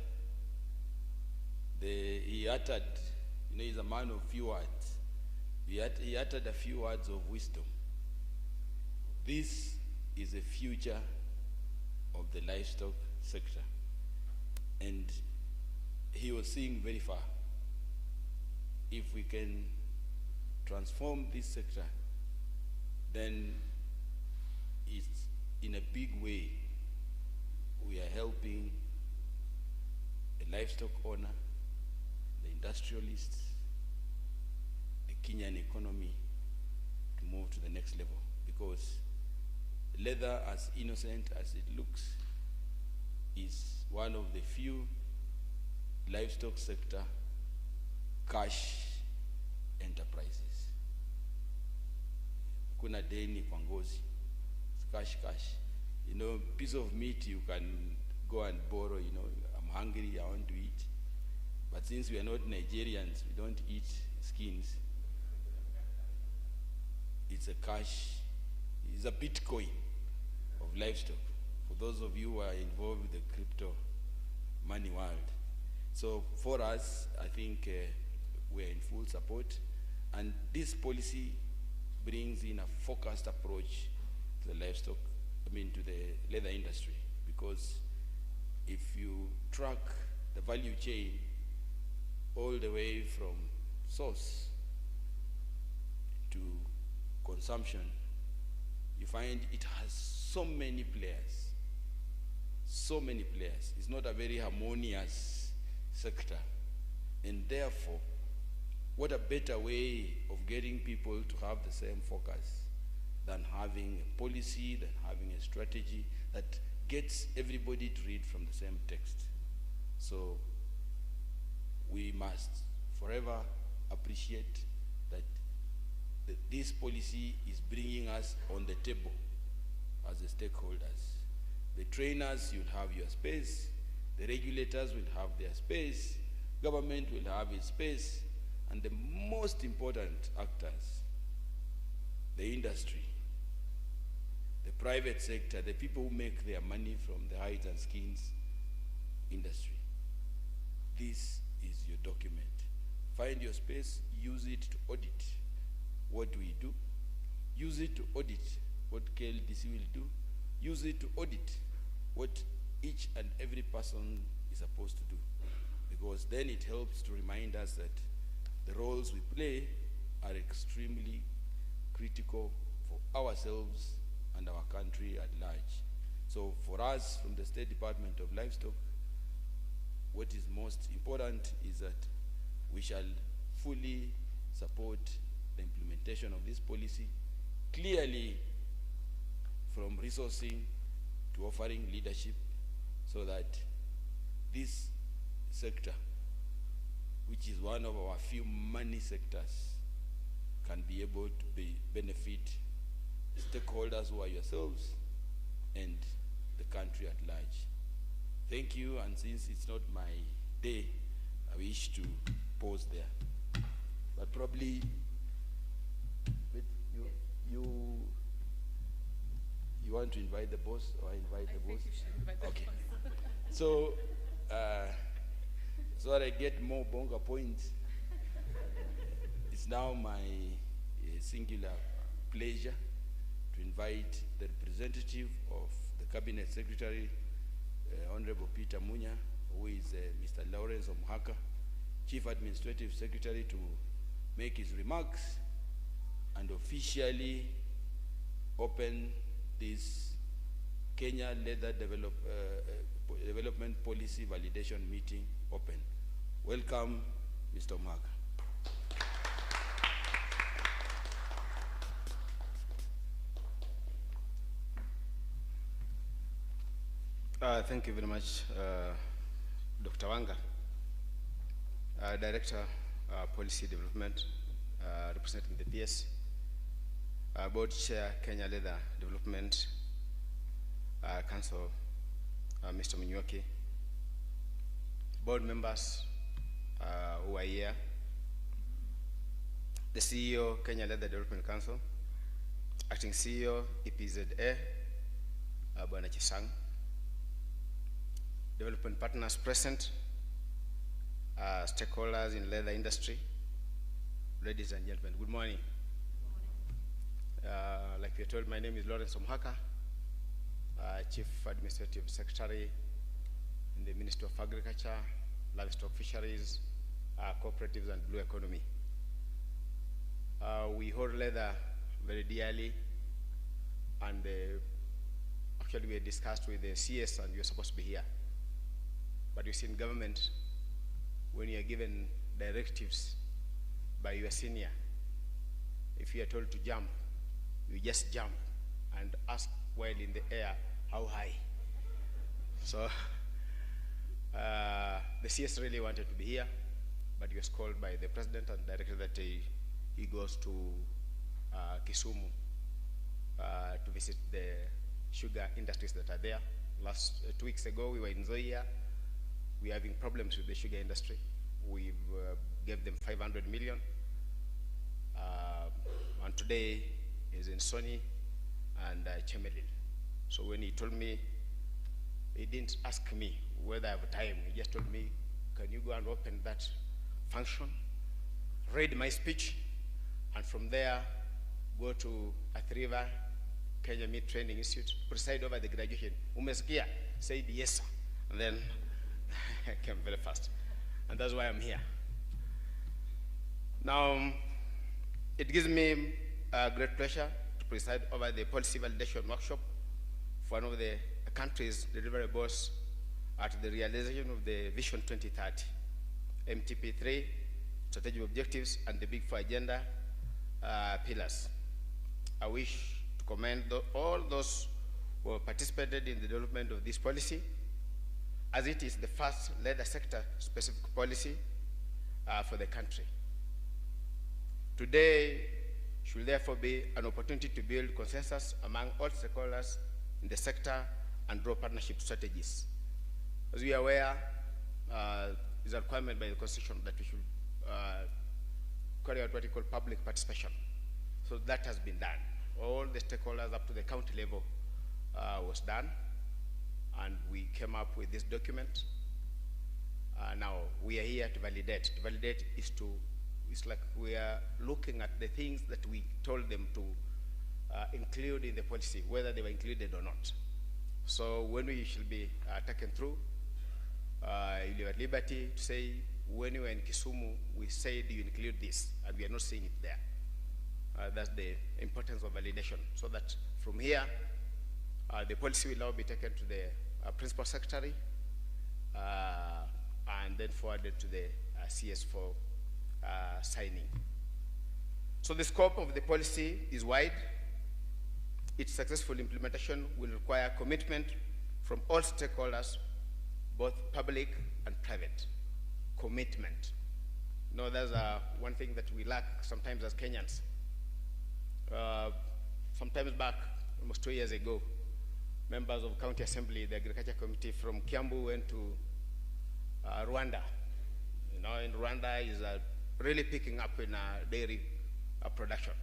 he uttered, you know, he's a man of few words. He uttered a few words of wisdom. This is the future of the livestock sector. And he was seeing very far. If we can transform this sector, then it's in a big way we are helping the livestock owner, the industrialists, the Kenyan economy to move to the next level. Because leather, as innocent as it looks, is one of the few livestock sector cash enterprises. Kuna deni kwa ngozi. It's cash. You know, piece of meat you can go and borrow, you know, I'm hungry, I want to eat. But since we are not Nigerians, we don't eat skins. It's a cash, it's a Bitcoin of livestock. For those of you who are involved with the crypto money world. So for us, I think we're in full support. And this policy brings in a focused approach to the livestock, to the leather industry. Because if you track the value chain all the way from source to consumption, you find it has so many players. So many players. It's not a very harmonious sector. And therefore, what a better way of getting people to have the same focus than having a policy, than having a strategy that gets everybody to read from the same text. So we must forever appreciate that this policy is bringing us on the table as the stakeholders. The trainers, you'll have your space. The regulators will have their space. Government will have its space. And the most important actors, the industry, the private sector, the people who make their money from the hides and skins industry. This is your document. Find your space, use it to audit what we do. Use it to audit what KLDC will do. Use it to audit what each and every person is supposed to do. Because then it helps to remind us that the roles we play are extremely critical for ourselves and our country at large. So for us, from the State Department of Livestock, what is most important is that we shall fully support the implementation of this policy, clearly from resourcing to offering leadership, so that this sector, which is one of our few money sectors, can be able to benefit stakeholders who are yourselves and the country at large. Thank you, and since it's not my day, I wish to pause there. But probably, you want to invite the boss, or invite the boss? I think you should invite the okay. boss. So, so that I get more bonga points, it's now my singular pleasure to invite the representative of the Cabinet Secretary, Honorable Peter Munya, who is Mr. Lawrence Omuhaka, Chief Administrative Secretary to make his remarks and officially open this Kenya Leather Development Policy Validation Meeting open. Welcome, Mr. Omhaka. Thank you very much, Dr. Wanga, Director, Policy Development, representing the PS, Board Chair, Kenya Leather Development Council, Mr. Munyuki, board members who are here, the CEO, Kenya Leather Development Council, Acting CEO, EPZA, Bwana Chisang, development partners present, stakeholders in leather industry, ladies and gentlemen, good morning. Like we are told, my name is Lawrence Omhaka, Chief Administrative Secretary in the Ministry of Agriculture, Livestock Fisheries, Cooperatives and Blue Economy. We hold leather very dearly, and actually we had discussed with the CS and you're supposed to be here. But you see, in government, when you are given directives by your senior, if you are told to jump, you just jump and ask while in the air how high. So the CS really wanted to be here, but he was called by the president and directed that he goes to Kisumu to visit the sugar industries that are there. 2 weeks ago, we were in Nzoia. We are having problems with the sugar industry. We've gave them 500 million. And today is in Sony and Chemelil. So when he told me, he didn't ask me whether I have time. He just told me, can you go and open that function, read my speech, and from there go to Athi River, Kenya Meat Training Institute, preside over the graduation. Umesikia? Said yes, sir. And then I came very fast. And that's why I'm here. Now, it gives me great pleasure to preside over the policy validation workshop for one of the country's deliverables at the realization of the Vision 2030, MTP3, strategic objectives, and the Big Four agenda pillars. I wish to commend all those who have participated in the development of this policy, as it is the first leather sector specific policy for the country. Today should therefore be an opportunity to build consensus among all stakeholders in the sector and draw partnership strategies. As we are aware, is a requirement by the Constitution that we should carry out what we call public participation. So that has been done. All the stakeholders up to the county level was done, and we came up with this document. Now we are here to validate. To validate is to, it's like we are looking at the things that we told them to include in the policy, whether they were included or not. So when we shall be taken through, you are at liberty to say, when you were in Kisumu, we said you include this, and we are not seeing it there. That's the importance of validation, so that from here, the policy will now be taken to the Principal Secretary and then forwarded to the CS for signing. So the scope of the policy is wide. Its successful implementation will require commitment from all stakeholders, both public and private. Commitment. You know, there's one thing that we lack sometimes as Kenyans. Sometimes back, almost 2 years ago, members of County Assembly, the Agriculture Committee from Kiambu went to Rwanda. You know, in Rwanda is really picking up in dairy production.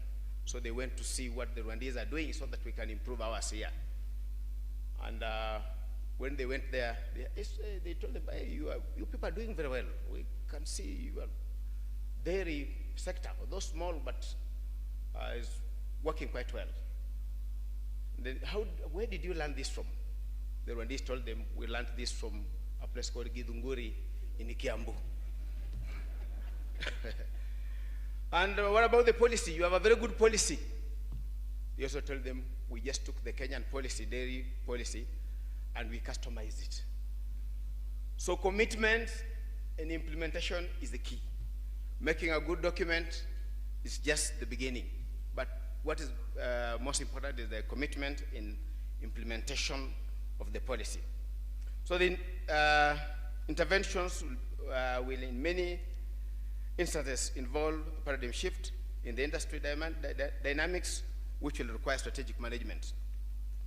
So they went to see what the Rwandese are doing so that we can improve ours here. And when they went there, they told them, hey, you people are doing very well. We can see your dairy sector, although small, but is working quite well. Then where did you learn this from? The Rwandese told them, we learned this from a place called Githunguri in Kiambu. And what about the policy? You have a very good policy. You also tell them, we just took the Kenyan policy, dairy policy, and we customized it. So commitment and implementation is the key. Making a good document is just the beginning. But what is most important is the commitment in implementation of the policy. So the interventions will in many instances involve a paradigm shift in the industry dynamics, which will require strategic management.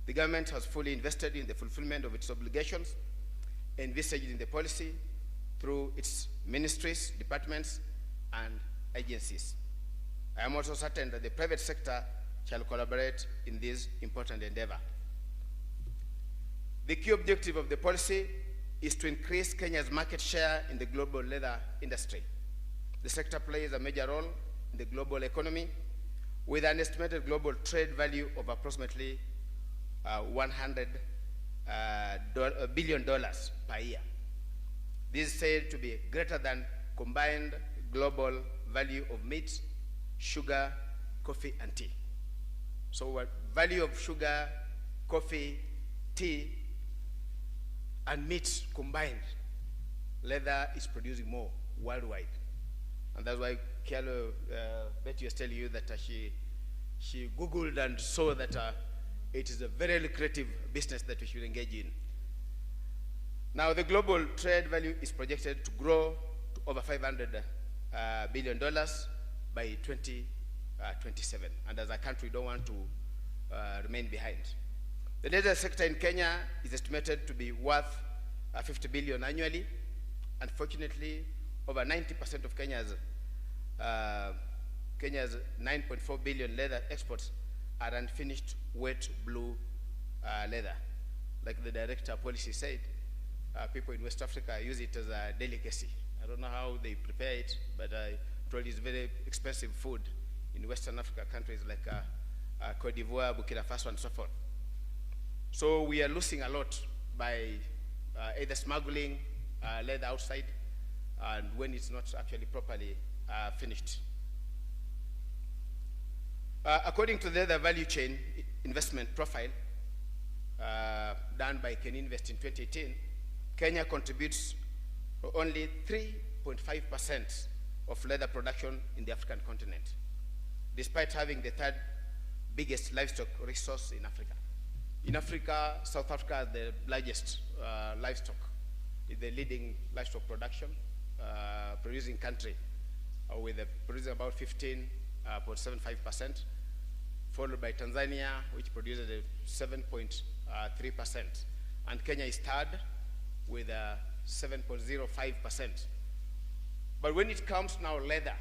The government has fully invested in the fulfillment of its obligations envisaged in the policy through its ministries, departments, and agencies. I am also certain that the private sector shall collaborate in this important endeavor. The key objective of the policy is to increase Kenya's market share in the global leather industry. The sector plays a major role in the global economy with an estimated global trade value of approximately $100 billion per year. This is said to be greater than combined global value of meat, sugar, coffee, and tea. So what value of sugar, coffee, tea, and meat combined, leather is producing more worldwide. And that's why Betty was telling you that she Googled and saw that it is a very lucrative business that we should engage in. Now, the global trade value is projected to grow to over $500 billion by 2027. And as a country, we don't want to remain behind. The leather sector in Kenya is estimated to be worth $50 billion annually. Unfortunately, over 90% of Kenya's 9.4 billion leather exports are unfinished wet blue leather. Like the director of policy said, people in West Africa use it as a delicacy. I don't know how they prepare it, but I told it's very expensive food in Western Africa countries like Cote d'Ivoire, Burkina Faso, and so forth. So we are losing a lot by either smuggling leather outside and when it's not actually properly finished. According to the leather value chain investment profile done by KenInvest in 2018, Kenya contributes only 3.5% of leather production in the African continent, despite having the third biggest livestock resource in Africa. In Africa, South Africa is the largest livestock, the leading livestock production, producing country, with producing about 15.75%, followed by Tanzania, which produces 7.3%, and Kenya is third with 7.05%. But when it comes now leather,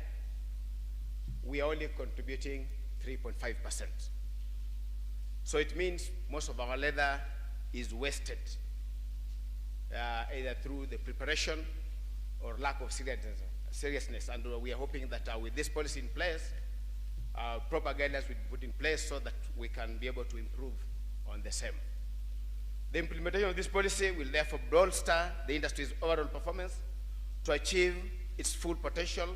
we are only contributing 3.5%. So it means most of our leather is wasted, either through the preparation or lack of seriousness. And we are hoping that with this policy in place, proper guidelines will be put in place so that we can be able to improve on the same. The implementation of this policy will therefore bolster the industry's overall performance to achieve its full potential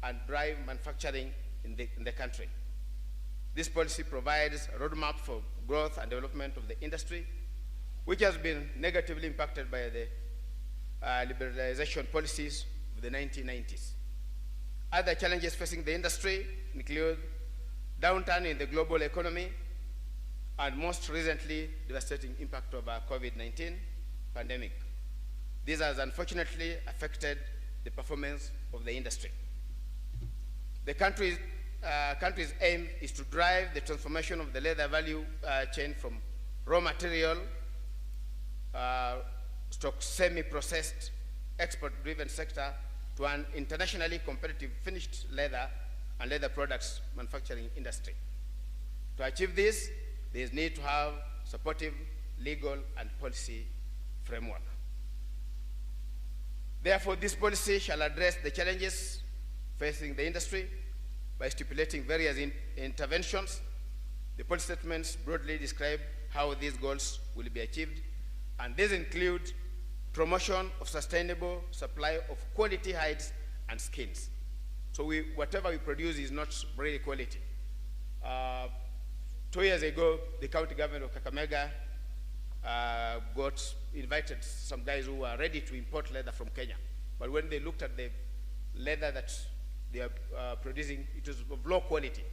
and drive manufacturing in the country. This policy provides a roadmap for growth and development of the industry, which has been negatively impacted by the liberalization policies of the 1990s. Other challenges facing the industry include downturn in the global economy and most recently, devastating impact of COVID-19 pandemic. This has unfortunately affected the performance of the industry. The country's aim is to drive the transformation of the leather value chain from raw material, semi-processed, export-driven sector to an internationally competitive finished leather and leather products manufacturing industry. To achieve this, there is need to have supportive legal and policy framework. Therefore, this policy shall address the challenges facing the industry by stipulating various interventions. The policy statements broadly describe how these goals will be achieved, and these include promotion of sustainable supply of quality hides and skins, So whatever we produce is not really quality. 2 years ago, the county government of Kakamega invited some guys who were ready to import leather from Kenya. But when they looked at the leather that they are producing, it was of low quality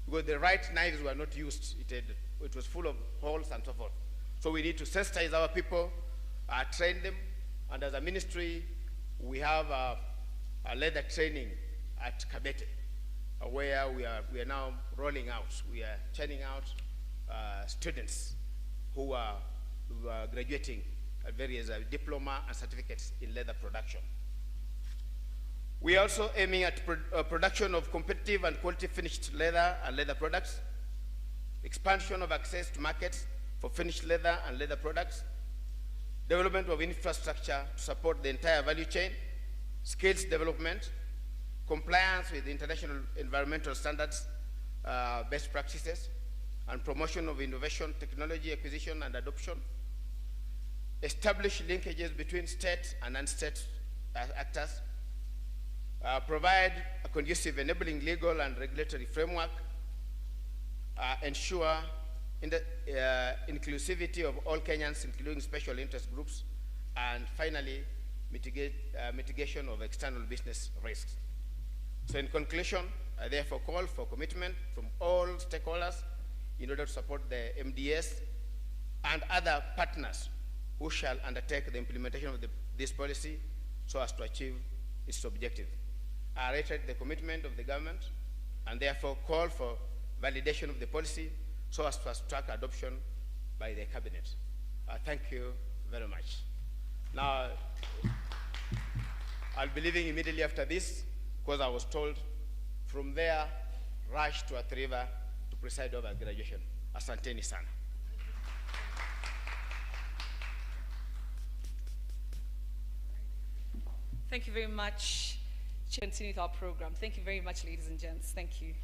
because the right knives were not used. It was full of holes and so forth. So we need to sensitize our people, train them, and as a ministry, we have a leather training at Kabete, where we are now rolling out. We are churning out students who are graduating at various diploma and certificates in leather production. We are also aiming at production of competitive and quality finished leather and leather products, expansion of access to markets for finished leather and leather products, development of infrastructure to support the entire value chain, skills development, compliance with international environmental standards, best practices, and promotion of innovation, technology acquisition and adoption, establish linkages between state and non-state actors, provide a conducive enabling legal and regulatory framework, ensure inclusivity of all Kenyans, including special interest groups, and finally, mitigation of external business risks. So in conclusion, I therefore call for commitment from all stakeholders in order to support the MDS and other partners who shall undertake the implementation of this policy so as to achieve its objective. I reiterate the commitment of the government and therefore call for validation of the policy so as to fast-track adoption by the cabinet. Thank you very much. Now, I'll be leaving immediately after this because I was told from there, rush to Athi River to preside over graduation. Asanteni sana. Thank you very much, continuing with our program. Thank you very much, ladies and gents. Thank you.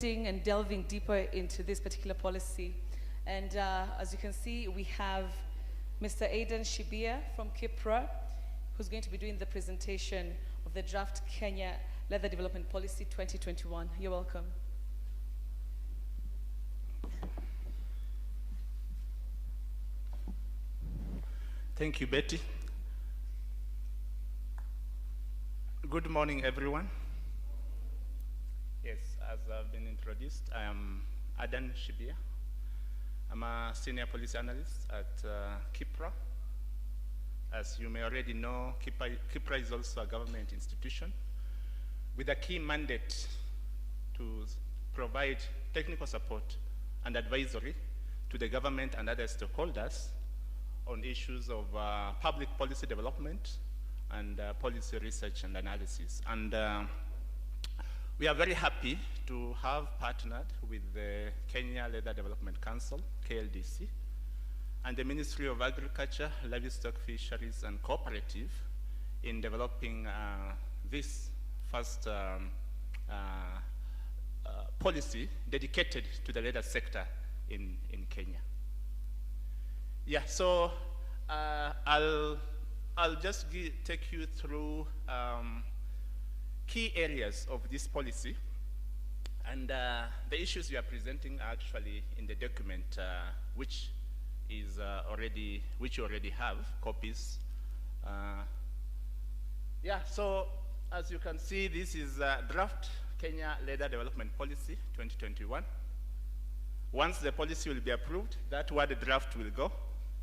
dissecting and delving deeper into this particular policy. And as you can see, we have Mr. Aidan Shibia from Kipra, who's going to be doing the presentation of the draft Kenya Leather Development Policy 2021. You're welcome. Thank you, Betty. Good morning, everyone. Yes, as I've been introduced, I am Adan Shibia. I'm a senior policy analyst at Kipra. As you may already know, Kipra is also a government institution with a key mandate to provide technical support and advisory to the government and other stakeholders on issues of public policy development and policy research and analysis. And we are very happy to have partnered with the Kenya Leather Development Council, KLDC, and the Ministry of Agriculture, Livestock, Fisheries, and Cooperative in developing this first policy dedicated to the leather sector in Kenya. Yeah, so I'll just take you through key areas of this policy, and the issues we are presenting are actually in the document which you already have copies. Yeah, so as you can see, this is draft Kenya Leather Development Policy 2021. Once the policy will be approved, that word draft will go.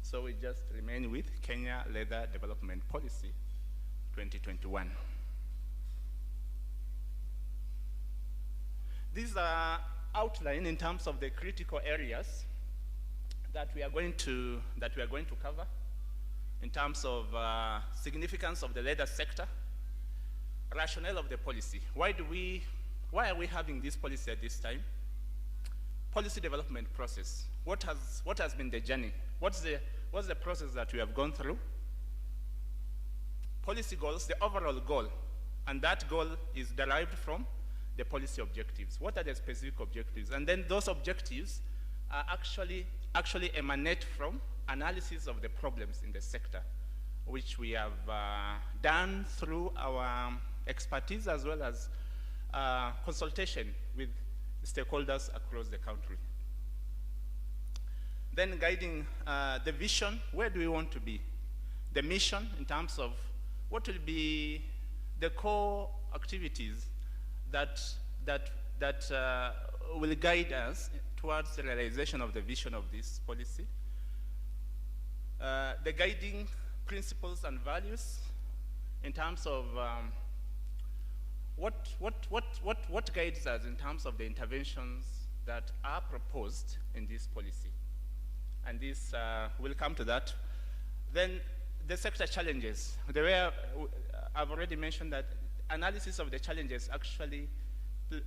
So we just remain with Kenya Leather Development Policy 2021. These are outlined in terms of the critical areas that we are going to cover in terms of significance of the leather sector, rationale of the policy. Why are we having this policy at this time? Policy development process. What has been the journey? What's the process that we have gone through? Policy goals, the overall goal, and that goal is derived from the policy objectives. What are the specific objectives? And then those objectives are actually emanate from analysis of the problems in the sector, which we have done through our expertise as well as consultation with stakeholders across the country. Then guiding the vision, where do we want to be? The mission in terms of what will be the core activities that will guide us towards the realization of the vision of this policy. The guiding principles and values in terms of what guides us in terms of the interventions that are proposed in this policy. And this, we'll come to that. Then the sector challenges. I've already mentioned that analysis of the challenges actually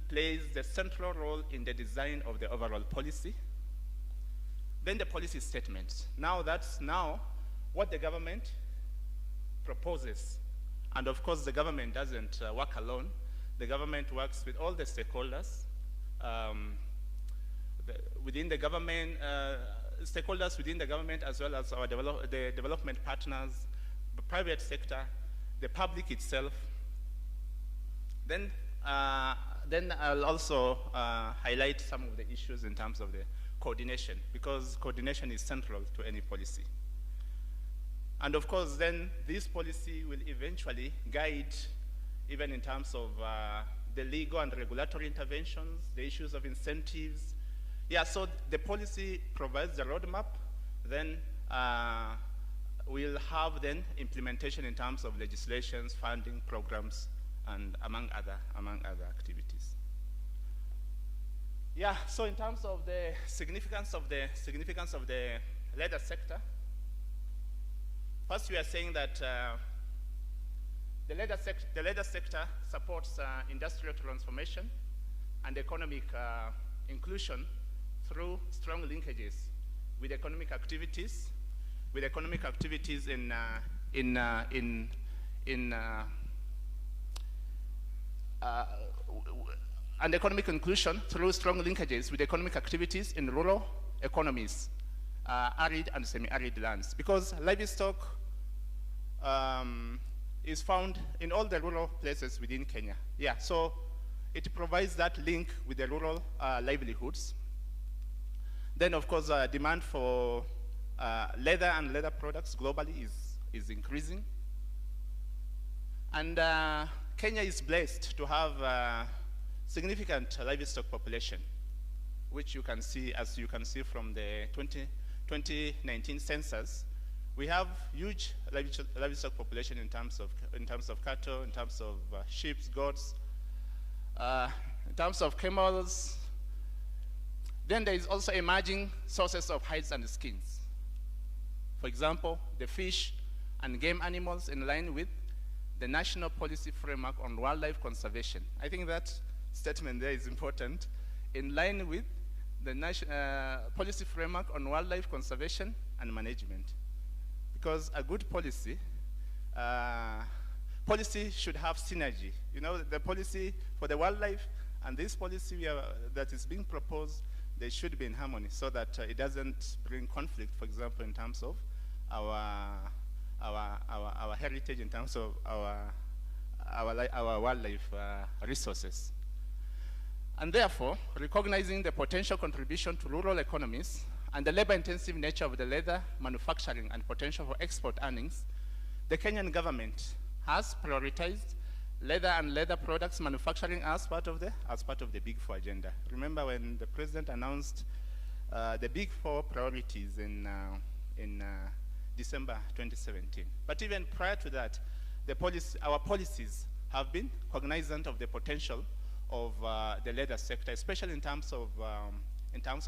plays the central role in the design of the overall policy. Then the policy statements. That's what the government proposes. And of course, the government doesn't work alone. The government works with all the stakeholders within the government, stakeholders within the government, as well as the development partners, the private sector, the public itself. Then I'll also highlight some of the issues in terms of the coordination, because coordination is central to any policy. And of course, then this policy will eventually guide, even in terms of the legal and regulatory interventions, the issues of incentives. Yeah, so the policy provides the roadmap, then we'll have then implementation in terms of legislations, funding, programs, and among other activities. Yeah, so in terms of the significance of the leather sector, first we are saying that the leather sector supports industrial transformation and economic inclusion through strong linkages with economic activities and economic inclusion through strong linkages with economic activities in rural economies, arid and semi-arid lands. Because livestock is found in all the rural places within Kenya. Yeah, so it provides that link with the rural livelihoods. Then, of course, demand for leather and leather products globally is increasing. And Kenya is blessed to have a significant livestock population, which you can see, as you can see from the 2019 census. We have huge livestock population in terms of cattle, in terms of sheep, goats, in terms of camels. Then there is also emerging sources of hides and skins. For example, the fish and game animals in line with the National Policy Framework on Wildlife Conservation. I think that statement there is important. In line with the Policy Framework on Wildlife Conservation and Management. Because a good policy should have synergy. You know, the policy for the wildlife and this policy that is being proposed, they should be in harmony so that it doesn't bring conflict, for example, in terms of our heritage, in terms of our wildlife resources. And therefore, recognizing the potential contribution to rural economies and the labor-intensive nature of the leather manufacturing and potential for export earnings, the Kenyan government has prioritized leather and leather products manufacturing as part of the Big Four agenda. Remember when the president announced the Big Four priorities in December 2017. But even prior to that, our policies have been cognizant of the potential of the leather sector, especially in terms of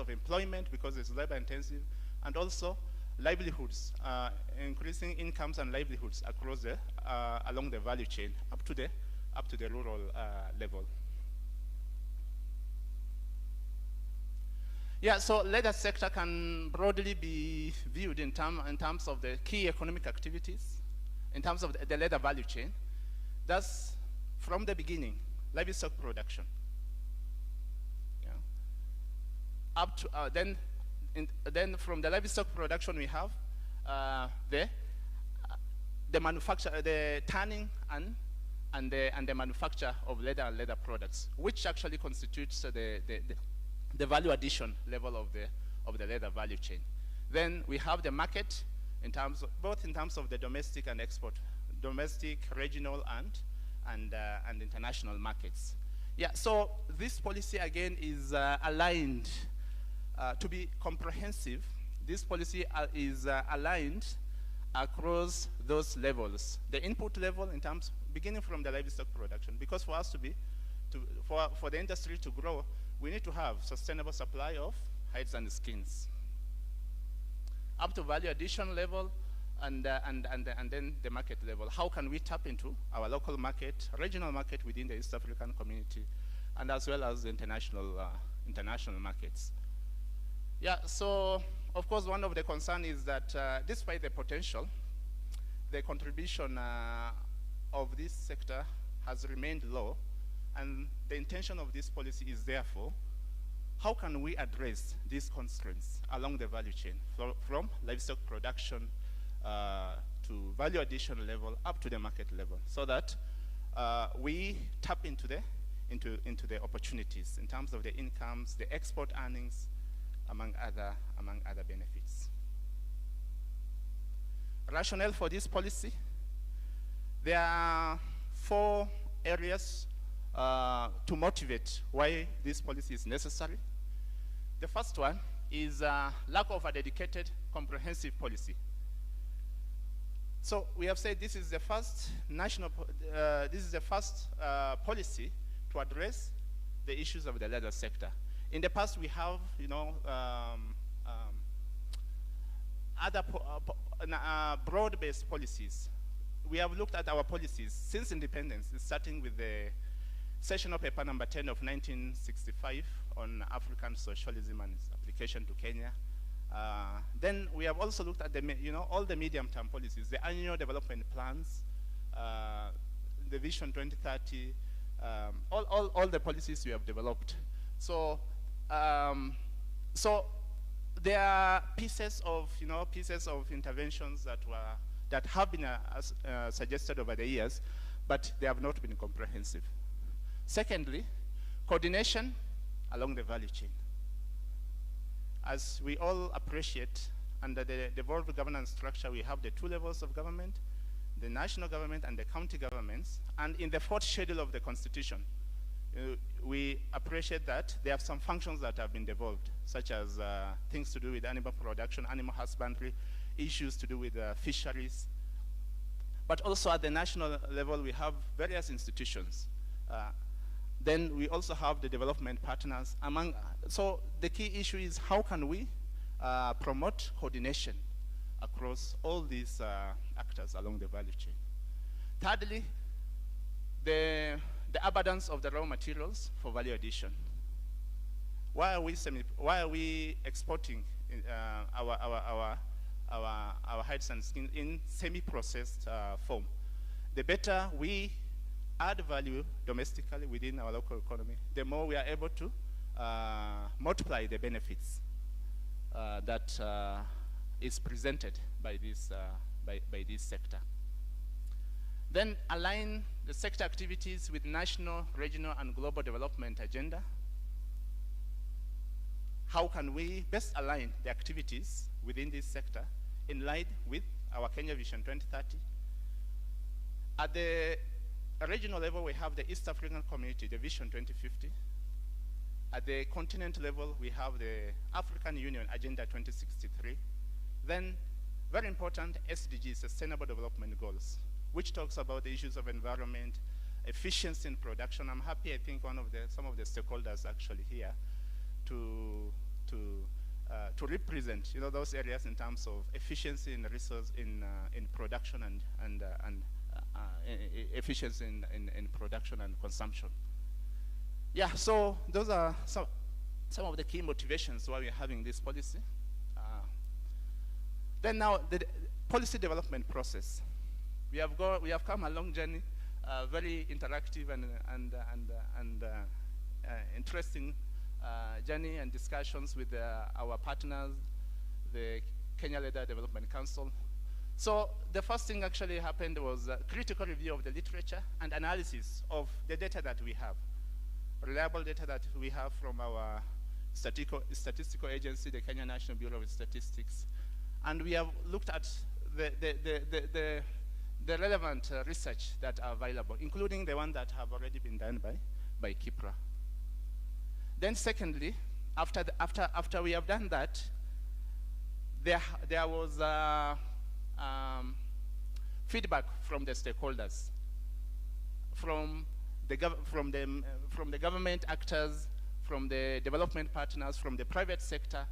employment, because it's labor intensive, and also livelihoods, increasing incomes and livelihoods across along the value chain up to the rural level. Yeah, so leather sector can broadly be viewed in terms of the key economic activities, in terms of the leather value chain. Thus, from the beginning, livestock production. Yeah. Up to then from the livestock production we have the manufacture, the tanning and the manufacture of leather and leather products, which actually constitutes the value addition level of the leather value chain. Then we have the market both in terms of the domestic and export, domestic, regional, and international markets. Yeah, so this policy again is aligned to be comprehensive. This policy is aligned across those levels. The input level in terms, beginning from the livestock production, because for us for the industry to grow, we need to have sustainable supply of hides and skins. Up to value addition level, and then the market level. How can we tap into our local market, regional market within the East African community, and as well as the international markets? Yeah, so of course one of the concerns is that despite the potential, the contribution of this sector has remained low, and the intention of this policy is therefore, how can we address these constraints along the value chain, from livestock production to value addition level up to the market level, so that we tap into the opportunities in terms of the incomes, the export earnings, among other benefits. Rationale for this policy: there are 4 areas to motivate why this policy is necessary. The first one is lack of a dedicated, comprehensive policy. So we have said this is the first policy to address the issues of the leather sector. In the past, we have, other broad-based policies. We have looked at our policies since independence, starting with the Sessional Paper number 10 of 1965 on African socialism and its application to Kenya. Then we have also looked at all the medium-term policies, the annual development plans, the Vision 2030, all the policies we have developed. So, so there are pieces of interventions that have been suggested over the years, but they have not been comprehensive. Secondly, coordination along the value chain. As we all appreciate, under the devolved governance structure, we have the two levels of government, the national government and the county governments. And in the fourth schedule of the Constitution, we appreciate that there are some functions that have been devolved, such as things to do with animal production, animal husbandry, issues to do with fisheries. But also at the national level, we have various institutions. Then we also have the development partners. So the key issue is how can we promote coordination across all these actors along the value chain. Thirdly, the abundance of the raw materials for value addition. Why are we exporting our hides and skin in semi-processed form? The better we add value domestically within our local economy, the more we are able to multiply the benefits that is presented by this sector. Then align the sector activities with national, regional, and global development agenda. How can we best align the activities within this sector in line with our Kenya Vision 2030? At the regional level, we have the East African Community, the Vision 2050. At the continent level, we have the African Union Agenda 2063. Then, very important, SDGs, Sustainable Development Goals, which talks about the issues of environment, efficiency in production. I'm happy, I think some of the stakeholders actually here to represent those areas in terms of efficiency in resource in production and efficiency in production and consumption. Yeah, so those are some of the key motivations why we're having this policy. Then now the policy development process. We have come a long journey, very interactive and interesting journey and discussions with our partners, the Kenya Leather Development Council. So the first thing actually happened was a critical review of the literature and analysis of the data that we have, reliable data that we have from our statistical agency, the Kenya National Bureau of Statistics. And we have looked at the relevant research that are available, including the one that have already been done by KIPRA. Then secondly, after we have done that, there was feedback from the stakeholders, from the government actors, from the development partners, from the private sector,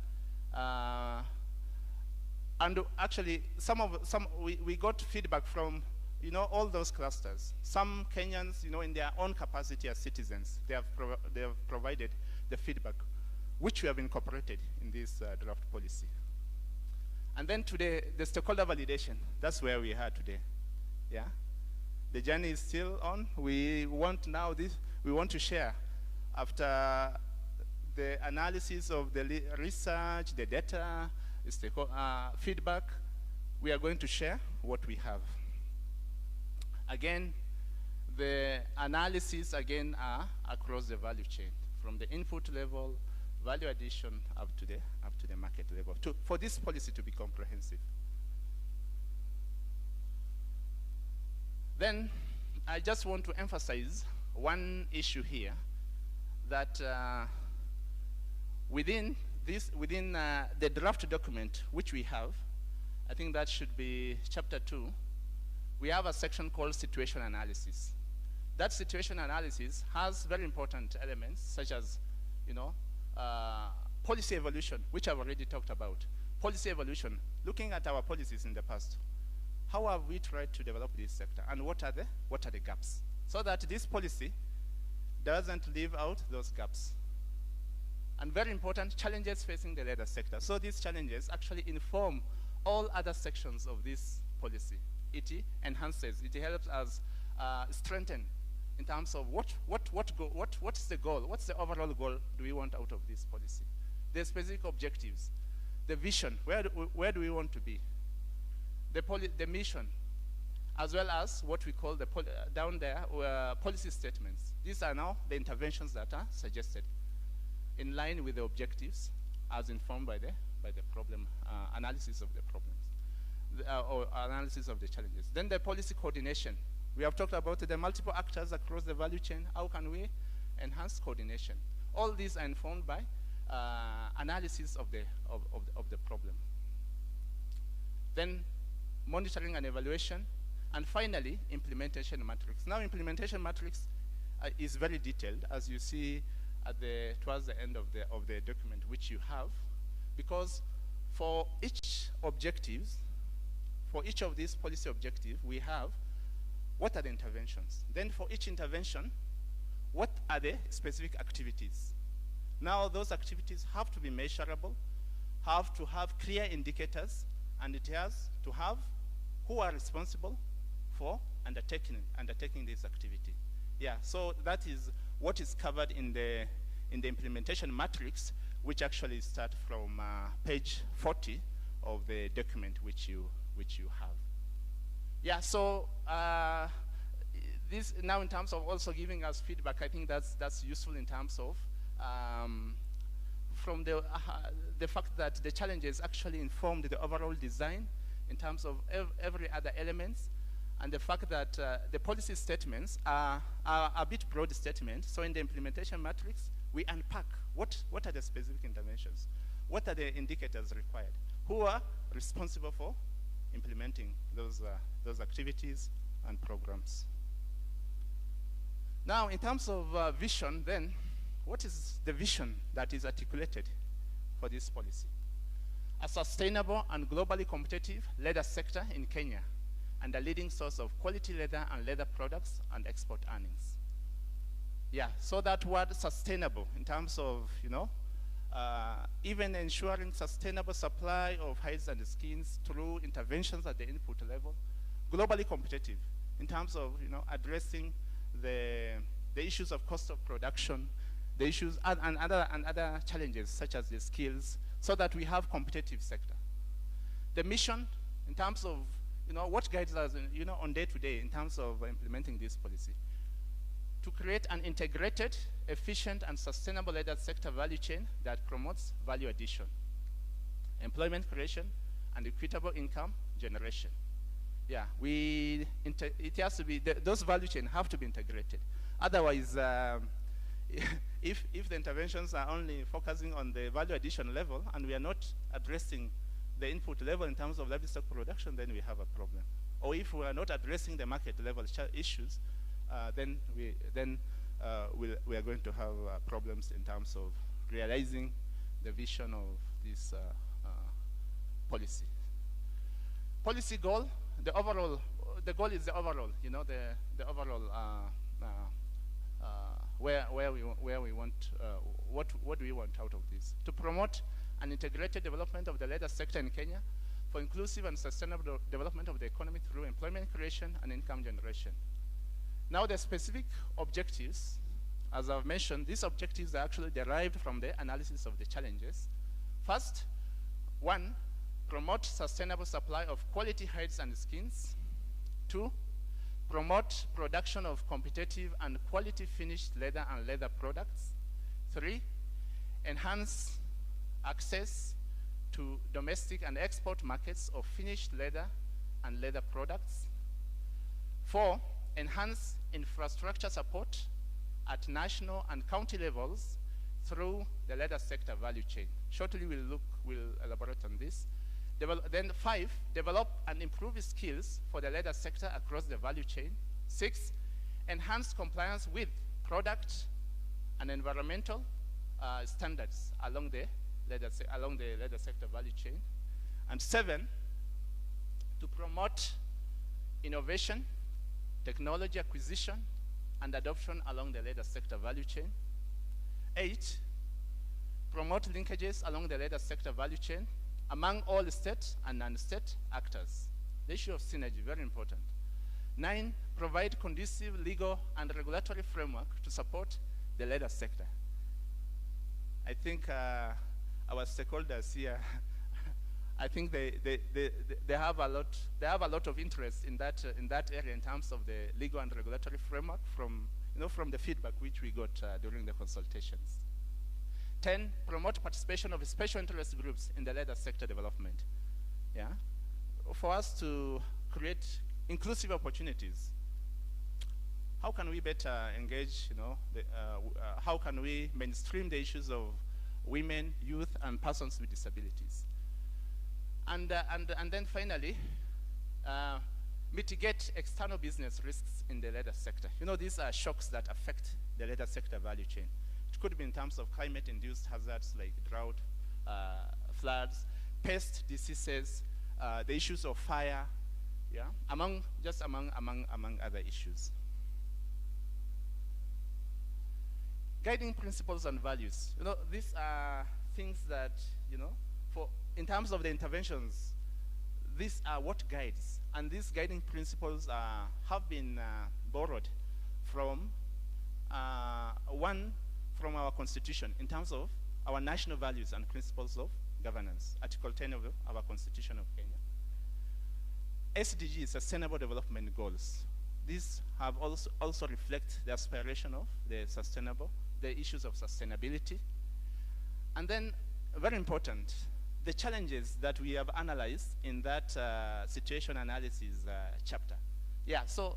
and actually we got feedback from all those clusters. Some Kenyans, in their own capacity as citizens, they have provided the feedback, which we have incorporated in this draft policy. And then today, the stakeholder validation, that's where we are today. Yeah? The journey is still on. We want to share, after the analysis of the research, the data, feedback, we are going to share what we have. Again, the analysis are across the value chain, from the input level, value addition, up to the market level, for this policy to be comprehensive. Then, I just want to emphasize one issue here, that within the draft document which we have, I think that should be chapter 2, we have a section called situation analysis. That situation analysis has very important elements, such as, policy evolution, which I've already talked about. Policy evolution, looking at our policies in the past. How have we tried to develop this sector, and what are the gaps? So that this policy doesn't leave out those gaps. And very important, challenges facing the leather sector. So these challenges actually inform all other sections of this policy. It enhances, it helps us strengthen in terms of what's the goal, what's the overall goal do we want out of this policy? The specific objectives, the vision, where do we want to be? The mission, as well as what we call down there, policy statements. These are now the interventions that are suggested in line with the objectives as informed by the problem, analysis of the problems, or analysis of the challenges. Then the policy coordination. We have talked about the multiple actors across the value chain. How can we enhance coordination? All these are informed by analysis of the problem. Then monitoring and evaluation, and finally implementation matrix. Now implementation matrix is very detailed, as you see at towards the end of the document which you have, because for each objectives, for each of these policy objectives, we have what are the interventions. Then for each intervention, what are the specific activities? Now those activities have to be measurable, have to have clear indicators, and it has to have who are responsible for undertaking this activity. Yeah, so that is what is covered in the implementation matrix, which actually start from page 40 of the document which you have. Yeah, so this now in terms of also giving us feedback, I think that's useful in terms of from the fact that the challenges actually informed the overall design in terms of every other elements, and the fact that the policy statements are a bit broad statements. So in the implementation matrix, we unpack what are the specific interventions, what are the indicators required, who are responsible for implementing those activities and programs. Now, in terms of vision, then, what is the vision that is articulated for this policy? A sustainable and globally competitive leather sector in Kenya, and a leading source of quality leather and leather products and export earnings. Yeah, so that word sustainable in terms of, even ensuring sustainable supply of hides and skins through interventions at the input level, globally competitive in terms of, addressing the issues of cost of production, the issues and other challenges such as the skills, so that we have competitive sector. The mission in terms of, what guides us, on day to day in terms of implementing this policy, to create an integrated, efficient, and sustainable leather sector value chain that promotes value addition, employment creation, and equitable income generation. Yeah, it has to be, those value chains have to be integrated. Otherwise, if the interventions are only focusing on the value addition level and we are not addressing the input level in terms of livestock production, then we have a problem. Or if we are not addressing the market level issues, then we are going to have problems in terms of realizing the vision of this policy. Policy goal, the goal is the overall, the overall where we want, what do we want out of this? To promote an integrated development of the leather sector in Kenya for inclusive and sustainable development of the economy through employment creation and income generation. Now the specific objectives, as I've mentioned, these objectives are actually derived from the analysis of the challenges. First, 1, promote sustainable supply of quality hides and skins. 2, promote production of competitive and quality finished leather and leather products. 3, enhance access to domestic and export markets of finished leather and leather products. 4, enhance infrastructure support at national and county levels through the leather sector value chain. Shortly we'll elaborate on this. Then 5, develop and improve skills for the leather sector across the value chain. 6, enhance compliance with product and environmental standards along the leather sector value chain. And 7, to promote innovation, technology acquisition, and adoption along the leather sector value chain. 8, promote linkages along the leather sector value chain among all state and non-state actors. The issue of synergy, very important. 9, provide conducive legal and regulatory framework to support the leather sector. I think our stakeholders here, I think they have a lot of interest in that area in terms of the legal and regulatory framework from the feedback which we got during the consultations. 10, promote participation of special interest groups in the leather sector development. Yeah, for us to create inclusive opportunities. How can we better engage, how can we mainstream the issues of women, youth, and persons with disabilities? And then finally, mitigate external business risks in the leather sector. These are shocks that affect the leather sector value chain. It could be in terms of climate-induced hazards like drought, floods, pest diseases, the issues of fire, yeah, among other issues. Guiding principles and values. These are things that, in terms of the interventions, these are what guides. And these guiding principles have been borrowed from from our constitution in terms of our national values and principles of governance, Article 10 of our Constitution of Kenya. SDGs, Sustainable Development Goals. These have also reflect the aspiration of the issues of sustainability. And then, very important, the challenges that we have analyzed in that situation analysis chapter. Yeah, so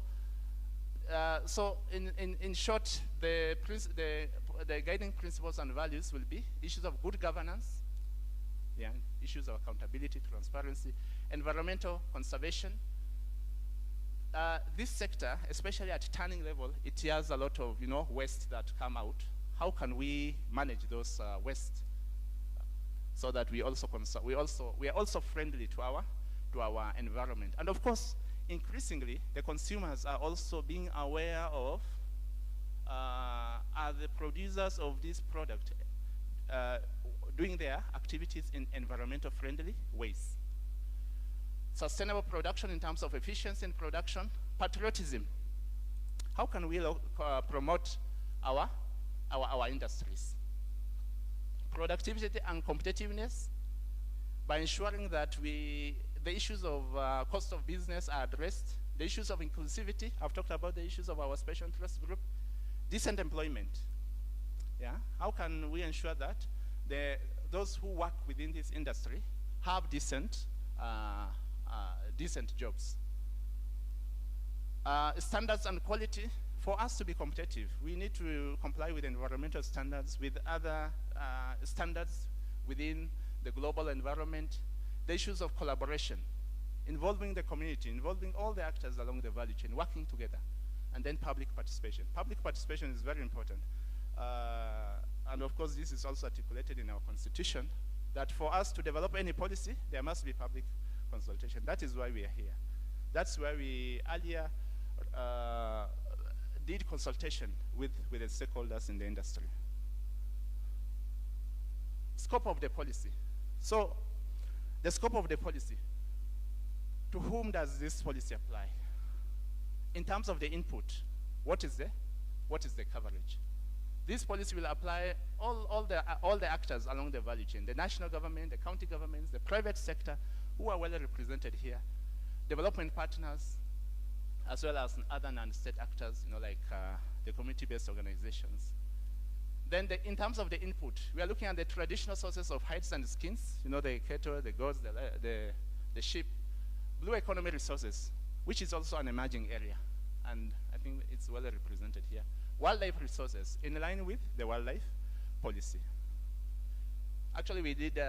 in short, the guiding principles and values will be issues of good governance, yeah, issues of accountability, transparency, environmental conservation. This sector, especially at turning level, it has a lot of waste that come out. How can we manage those waste so that we are also friendly to our environment? And of course, increasingly, the consumers are also being aware of are the producers of this product doing their activities in environmental friendly ways. Sustainable production in terms of efficiency in production, patriotism. How can we promote our industries? Productivity and competitiveness by ensuring that the issues of cost of business are addressed, the issues of inclusivity. I've talked about the issues of our special interest group. Decent employment. Yeah, how can we ensure that those who work within this industry have decent jobs? Standards and quality. For us to be competitive, we need to comply with environmental standards, with other standards within the global environment. The issues of collaboration, involving the community, involving all the actors along the value chain, working together. And then public participation. Public participation is very important. And of course, this is also articulated in our constitution, that for us to develop any policy, there must be public consultation. That is why we are here. That's why we earlier did consultation with the stakeholders in the industry. Scope of the policy. So, the scope of the policy. To whom does this policy apply? In terms of the input, what is the coverage? This policy will apply all the actors along the value chain, the national government, the county governments, the private sector, who are well represented here, development partners, as well as other non-state actors, like the community-based organizations. Then in terms of the input, we are looking at the traditional sources of hides and skins, the cattle, the goats, the sheep, blue economy resources, which is also an emerging area, and I think it's well represented here. Wildlife resources, in line with the wildlife policy. Actually, we did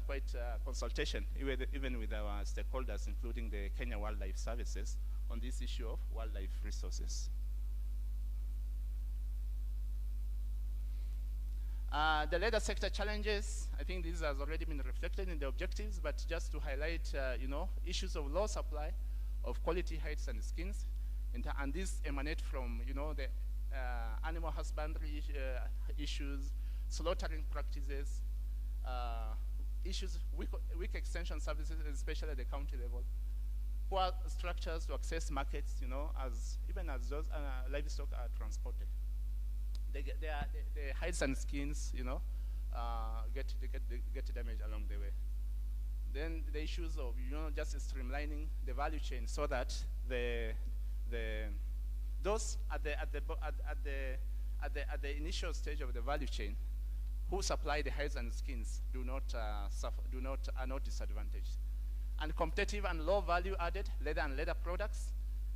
quite a consultation, even with our stakeholders, including the Kenya Wildlife Services, on this issue of wildlife resources. The leather sector challenges, I think this has already been reflected in the objectives, but just to highlight, issues of low supply of quality hides and skins, and these emanate from, the animal husbandry issues, slaughtering practices, issues, weak extension services, especially at the county level, poor structures to access markets, you know, even as those livestock are transported. The hides and skins, you know, get damaged along the way. Then the issues of, you know, just streamlining the value chain so that those at the initial stage of the value chain who supply the hides and skins are not disadvantaged. And competitive and low value added leather and leather products,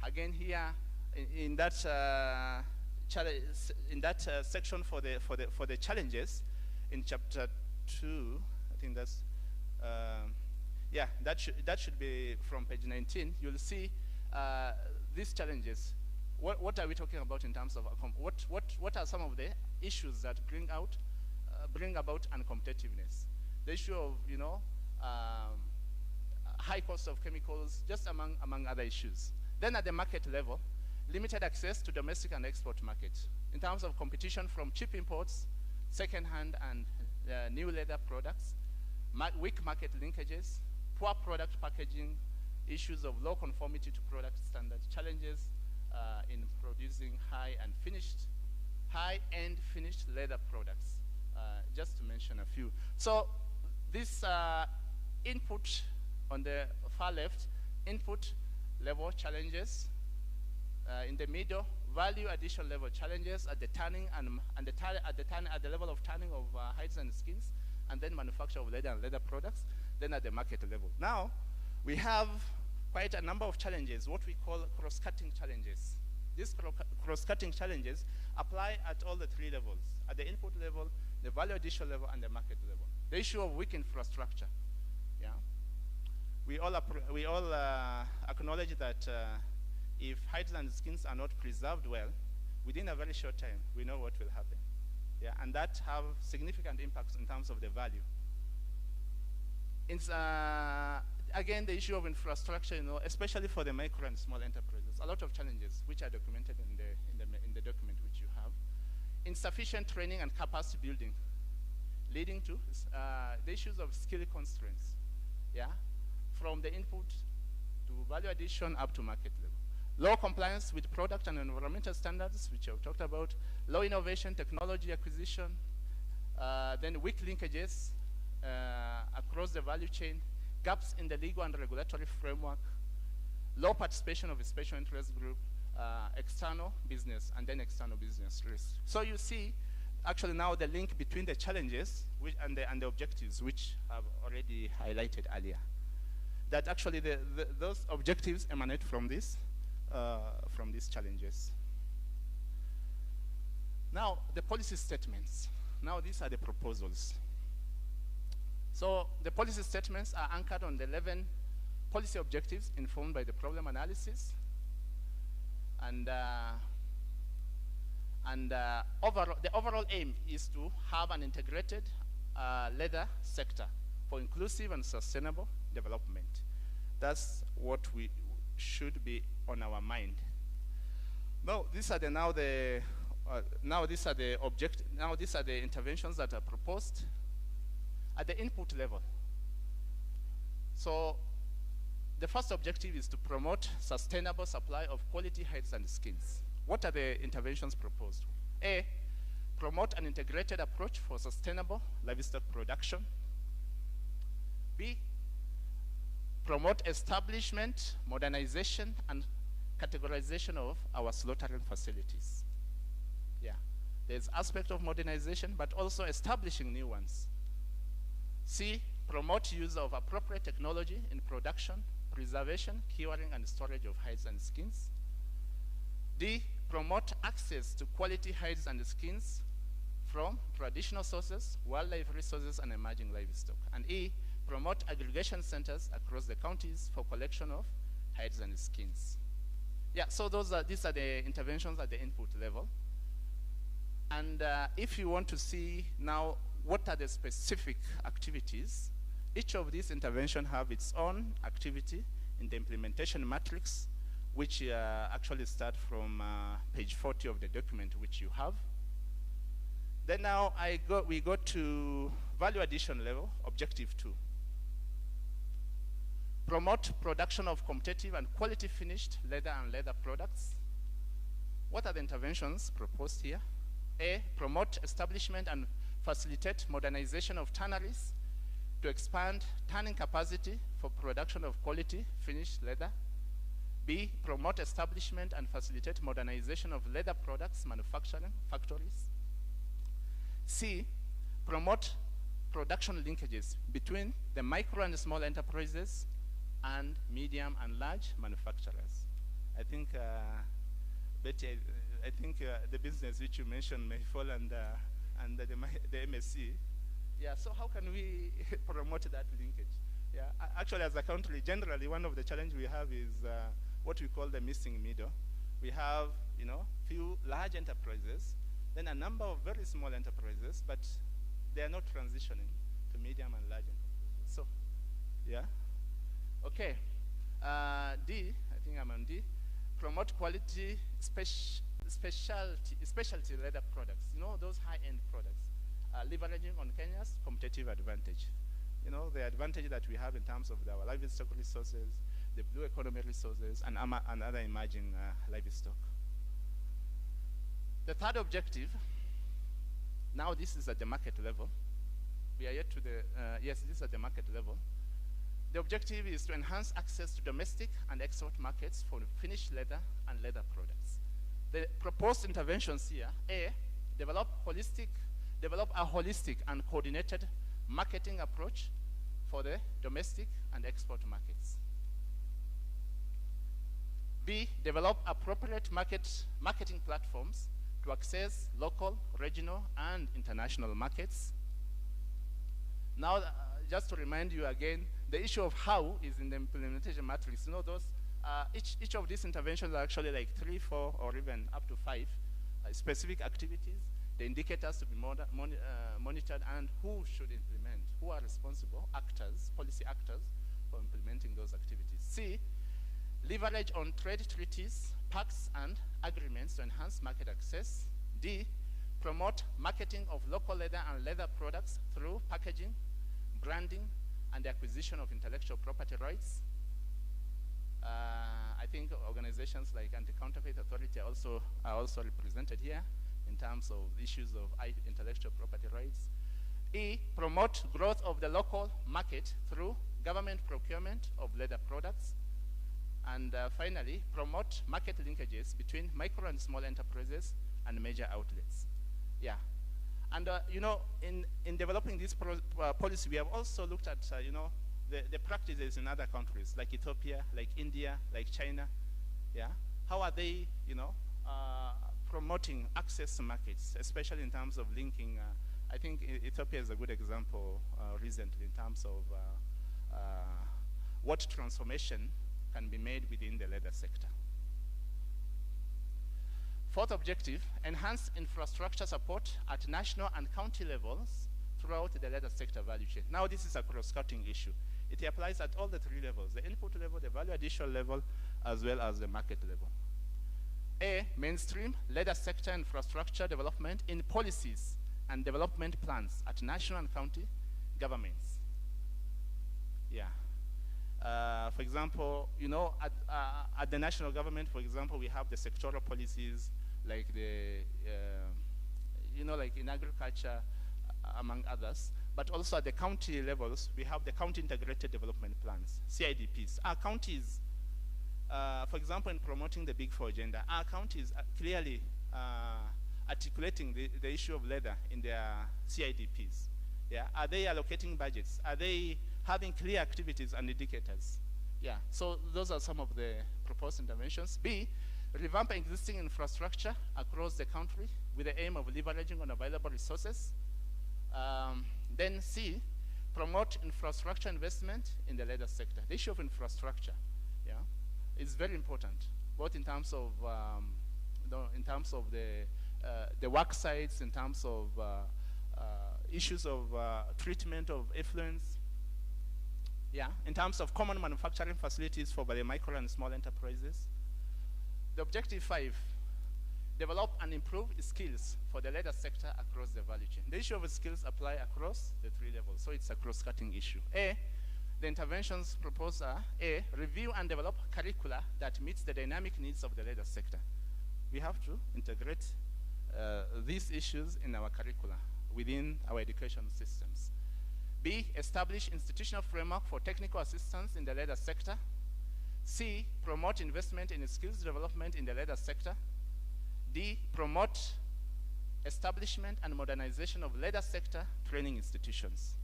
again here in that section for the challenges in chapter 2, I think that's that should be from page 19. You'll see these challenges. What are we talking about in terms of what are some of the issues that bring about uncompetitiveness? The issue of, you know, high cost of chemicals, just among other issues. Then at the market level, limited access to domestic and export markets in terms of competition from cheap imports, second-hand and new leather products, weak market linkages, poor product packaging, issues of low conformity to product standards, challenges in producing high-end finished leather products, just to mention a few. So this input on the far left, input level challenges, in the middle, value addition level challenges at the tanning at the level of tanning of hides and skins, and then manufacture of leather and leather products, then at the market level. Now, we have quite a number of challenges, what we call cross-cutting challenges. These cross-cutting challenges apply at all the three levels, at the input level, the value addition level, and the market level. The issue of weak infrastructure. Yeah, we all acknowledge that if hides and skins are not preserved well, within a very short time, we know what will happen. Yeah, and that have significant impacts in terms of the value. It's, again, the issue of infrastructure, you know, especially for the micro and small enterprises, a lot of challenges which are documented in the document which you have. Insufficient training and capacity building, leading to the issues of skill constraints. Yeah, from the input to value addition up to market level. Low compliance with product and environmental standards, which I've talked about. Low innovation, technology acquisition. Then weak linkages across the value chain. Gaps in the legal and regulatory framework. Low participation of a special interest group. External business, and then external business risk. So you see, actually now the link between the challenges and the objectives, which I've already highlighted earlier. That actually those objectives emanate from these challenges. Now, the policy statements. Now, these are the proposals. So, the policy statements are anchored on the 11 policy objectives informed by the problem analysis. And the overall aim is to have an integrated leather sector for inclusive and sustainable development. That's what we should be on our mind. Now, these are the interventions that are proposed at the input level. So, the first objective is to promote sustainable supply of quality hides and skins. What are the interventions proposed? A, promote an integrated approach for sustainable livestock production. B, promote establishment, modernization, and categorization of our slaughtering facilities. Yeah, there's aspect of modernization, but also establishing new ones. C, promote use of appropriate technology in production, preservation, curing, and storage of hides and skins. D, promote access to quality hides and skins from traditional sources, wildlife resources, and emerging livestock. And E, promote aggregation centers across the counties for collection of hides and skins. Yeah, so these are the interventions at the input level. And if you want to see now what are the specific activities, each of these interventions have its own activity in the implementation matrix, which actually start from page 40 of the document which you have. Then now we go to value addition level, objective 2. promote production of competitive and quality finished leather and leather products. What are the interventions proposed here? A, promote establishment and facilitate modernization of tanneries to expand tanning capacity for production of quality finished leather. B, promote establishment and facilitate modernization of leather products manufacturing factories. C, promote production linkages between the micro and small enterprises and medium and large manufacturers. I think, Betty, I think the business which you mentioned may fall under the MSC. Yeah, so how can we promote that linkage? Yeah, actually, as a country, generally, one of the challenges we have is what we call the missing middle. We have, few large enterprises, then a number of very small enterprises, but they are not transitioning to medium and large enterprises. So, yeah. Okay. D, I think I'm on D. Promote quality specialty leather products. Those high-end products. Leveraging on Kenya's competitive advantage. The advantage that we have in terms of our livestock resources, the blue economy resources, and other emerging livestock. The third objective, now this is at the market level. We are yet to the, yes, this is at the market level. The objective is to enhance access to domestic and export markets for finished leather and leather products. The proposed interventions here, A, develop a holistic and coordinated marketing approach for the domestic and export markets. B, develop appropriate marketing platforms to access local, regional, and international markets. Now, just to remind you again, the issue of how is in the implementation matrix. Each of these interventions are actually like 3, 4, or even up to 5 specific activities, the indicators to be monitored, and who should implement, who are responsible actors, policy actors, for implementing those activities. C, leverage on trade treaties, pacts, and agreements to enhance market access. D, promote marketing of local leather and leather products through packaging, branding, and the acquisition of intellectual property rights. I think organizations like Anti-Counterfeit Authority are also represented here in terms of issues of intellectual property rights. E, promote growth of the local market through government procurement of leather products. And finally, promote market linkages between micro and small enterprises and major outlets. Yeah. And, in developing this policy, we have also looked at, the practices in other countries, like Ethiopia, like India, like China. Yeah. How are they, promoting access to markets, especially in terms of linking? I think Ethiopia is a good example recently in terms of what transformation can be made within the leather sector. Fourth objective, enhance infrastructure support at national and county levels throughout the leather sector value chain. Now this is a cross-cutting issue. It applies at all the 3 levels, the input level, the value addition level, as well as the market level. A, mainstream leather sector infrastructure development in policies and development plans at national and county governments. Yeah. For example, at the national government, for example, we have the sectoral policies like like in agriculture, among others. But also at the county levels, we have the county integrated development plans, CIDPs. Our counties, for example, in promoting the Big Four agenda, our counties are clearly articulating the issue of leather in their CIDPs. Yeah, are they allocating budgets? Are they having clear activities and indicators? Yeah, so those are some of the proposed interventions. B, revamp existing infrastructure across the country with the aim of leveraging on available resources. Then C, promote infrastructure investment in the leather sector. The issue of infrastructure, yeah, is very important, both in terms of the work sites, in terms of issues of treatment of effluents, yeah, in terms of common manufacturing facilities for the micro and small enterprises. The objective 5, develop and improve skills for the leather sector across the value chain. The issue of skills apply across the 3 levels, so it's a cross-cutting issue. A, The interventions proposed are A, review and develop curricula that meets the dynamic needs of the leather sector. We have to integrate these issues in our curricula within our education systems. B, establish institutional framework for technical assistance in the leather sector. C, promote investment in skills development in the leather sector. D, promote establishment and modernization of leather sector training institutions.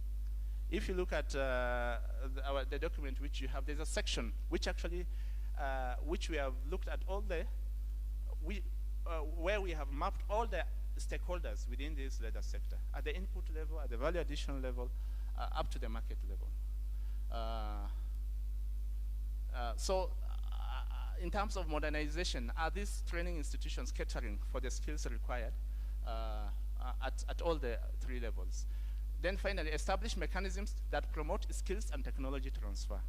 If you look at the document which you have, there's a section which actually, which we have looked at all the, where we have mapped all the stakeholders within this leather sector, at the input level, at the value addition level, up to the market level. In terms of modernization, are these training institutions catering for the skills required at all the three levels? Then finally, establish mechanisms that promote skills and technology transfer.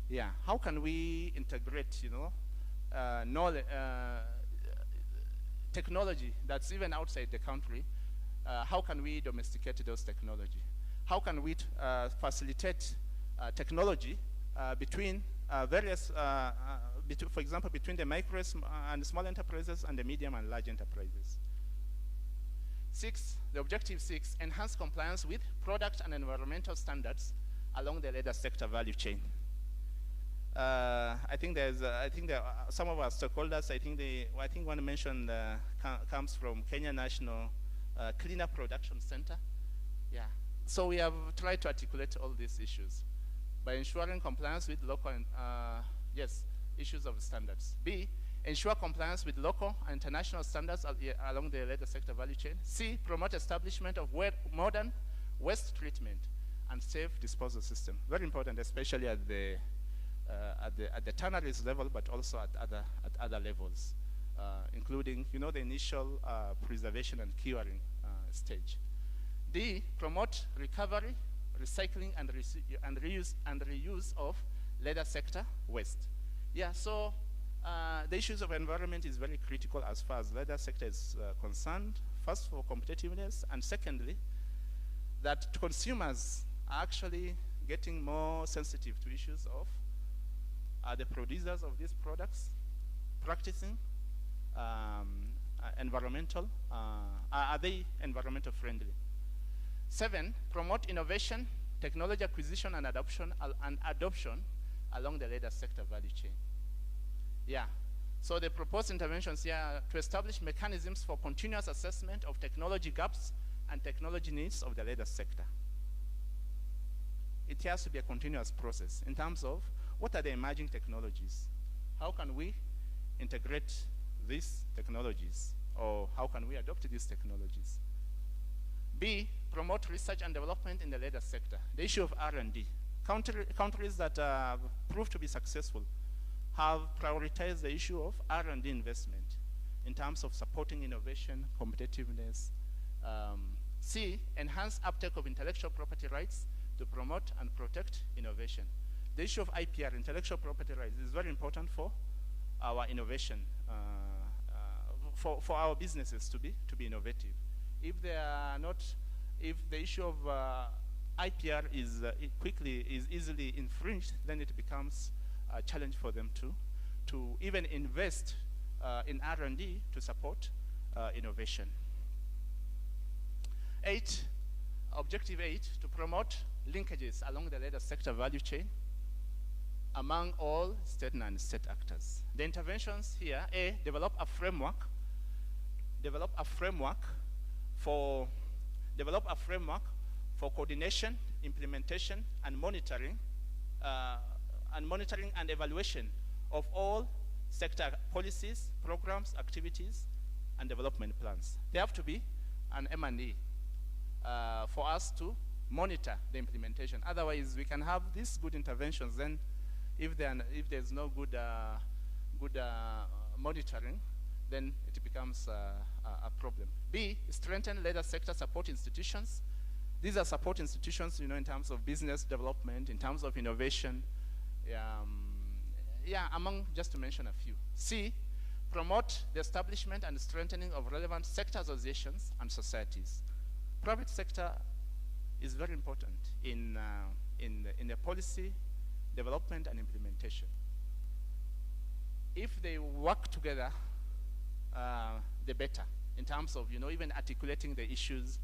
Yeah, how can we integrate, knowledge, technology that's even outside the country? How can we domesticate those technology? How can we facilitate technology between various, for example, between the micro and small enterprises and the medium and large enterprises? 6, the objective 6, enhance compliance with product and environmental standards along the leather sector value chain. I think there's, some of our stakeholders, I think one mentioned comes from Kenya National Cleaner Production Center. Yeah, so we have tried to articulate all these issues by ensuring compliance with local, issues of standards. B, ensure compliance with local and international standards along the leather sector value chain. C, promote establishment of modern waste treatment and safe disposal system. Very important, especially at the tanneries level, but also at other levels, including, the initial preservation and curing stage. D, promote recovery, recycling, and reuse of leather sector waste. Yeah, so the issues of environment is very critical as far as leather sector is concerned. First, for competitiveness, and secondly, that consumers are actually getting more sensitive to issues of the producers of these products practicing environmental, are they environmental friendly? 7, promote innovation, technology acquisition and adoption along the leather sector value chain. Yeah, so the proposed interventions here are to establish mechanisms for continuous assessment of technology gaps and technology needs of the leather sector. It has to be a continuous process in terms of what are the emerging technologies? How can we integrate these technologies, or how can we adopt these technologies? B, promote research and development in the leather sector. The issue of R&D. Countries that have proved to be successful have prioritized the issue of R&D investment in terms of supporting innovation, competitiveness. C, enhance uptake of intellectual property rights to promote and protect innovation. The issue of IPR, intellectual property rights, is very important for our innovation, for our businesses to be innovative. If they are not, if the issue of IPR is easily infringed, then it becomes a challenge for them to even invest in R&D to support innovation. 8, objective 8, to promote linkages along the leather sector value chain among all state and non-state actors. The interventions here: A, develop a framework for coordination, implementation, and monitoring and evaluation of all sector policies, programs, activities, and development plans. There have to be an M&E for us to monitor the implementation. Otherwise, we can have these good interventions. Then, if there's no good monitoring, then it becomes a problem. B, strengthen leather sector support institutions. These are support institutions, in terms of business development, in terms of innovation, among, just to mention a few. C, promote the establishment and strengthening of relevant sector associations and societies. Private sector is very important in in the policy development and implementation. If they work together, the better in terms of even articulating the issues,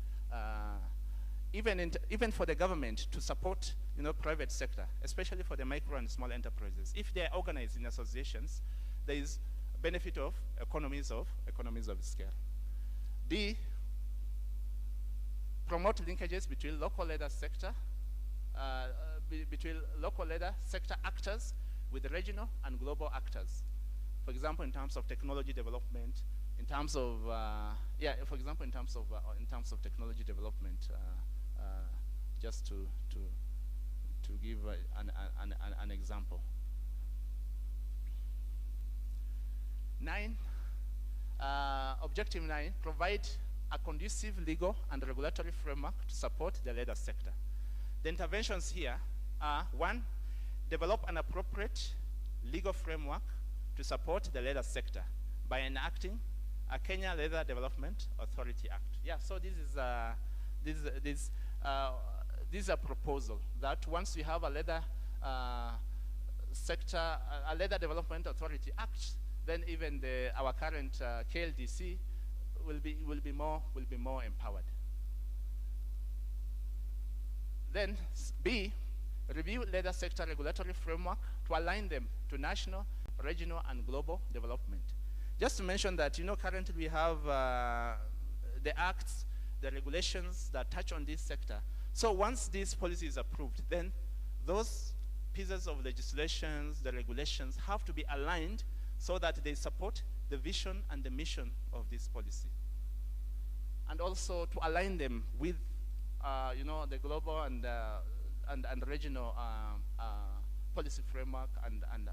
even for the government to support private sector, especially for the micro and small enterprises. If they are organized in associations, there is benefit of economies of scale. D, promote linkages between local leader sector, between local leader sector actors with regional and global actors. For example, in terms of technology development, in terms of for example, in terms of technology development, just to give an example. 9, objective 9, provide a conducive legal and regulatory framework to support the leader sector. The interventions here are: 1, develop an appropriate legal framework to support the leather sector by enacting a Kenya Leather Development Authority Act. Yeah, so this is a proposal that once we have a leather sector, a Leather Development Authority Act, then even our current KLDC will be more empowered. Then B, review leather sector regulatory framework to align them to national, regional, and global development. Just to mention that, currently we have the acts, the regulations that touch on this sector. So once this policy is approved, then those pieces of legislations, the regulations, have to be aligned so that they support the vision and the mission of this policy. And also to align them with, the global and regional policy framework and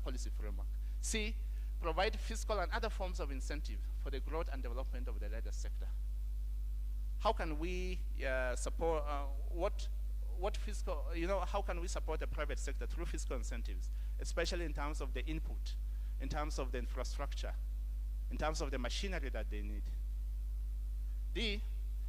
policy framework. C, provide fiscal and other forms of incentive for the growth and development of the leather sector. How can we support, what fiscal, how can we support the private sector through fiscal incentives, especially in terms of the input, in terms of the infrastructure, in terms of the machinery that they need. D,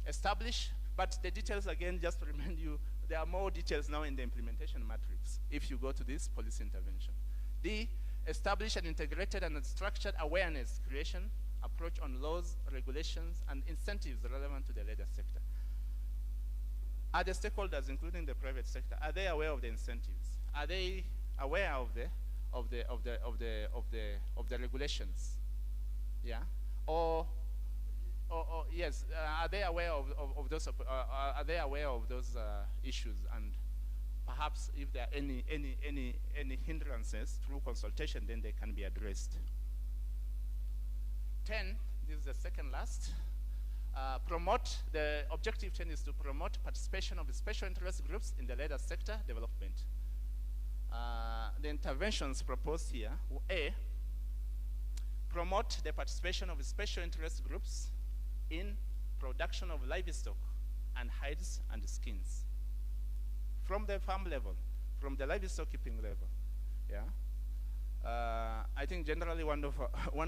establish, but the details again, just to remind you, there are more details now in the implementation matrix if you go to this policy intervention. D, establish an integrated and structured awareness creation approach on laws, regulations, and incentives relevant to the leather sector. Are the stakeholders, including the private sector, are they aware of the incentives? Are they aware of the regulations? Yeah, or yes, are they aware of those? Are they aware of those issues? And perhaps if there are any hindrances through consultation, then they can be addressed. 10, this is the second last. Promote, the objective 10 is to promote participation of the special interest groups in the leather sector development. The interventions proposed here: A, promote the participation of the special interest groups in production of livestock and hides and skins from the farm level, from the livestock keeping level. Yeah. I think generally one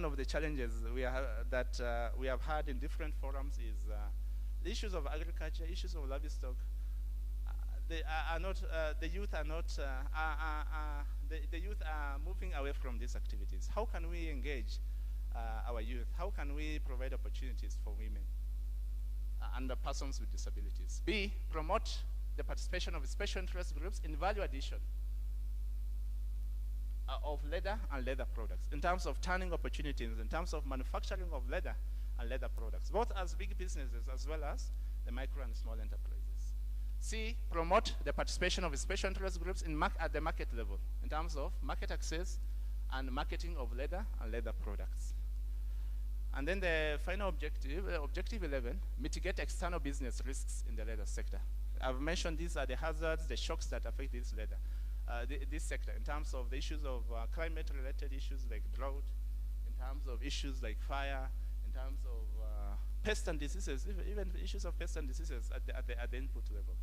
of the challenges we have had in different forums is the issues of agriculture, issues of livestock. The youth are moving away from these activities. How can we engage our youth? How can we provide opportunities for women and persons with disabilities? B, promote the participation of special interest groups in value addition of leather and leather products, in terms of turning opportunities, in terms of manufacturing of leather and leather products, both as big businesses as well as the micro and small enterprises. C, promote the participation of special interest groups at the market level, in terms of market access and marketing of leather and leather products. And then the final objective, objective 11, mitigate external business risks in the leather sector. I've mentioned these are the hazards, the shocks that affect this leather. This sector, in terms of the issues of climate-related issues like drought, in terms of issues like fire, in terms of pests and diseases, even issues of pests and diseases at the input level.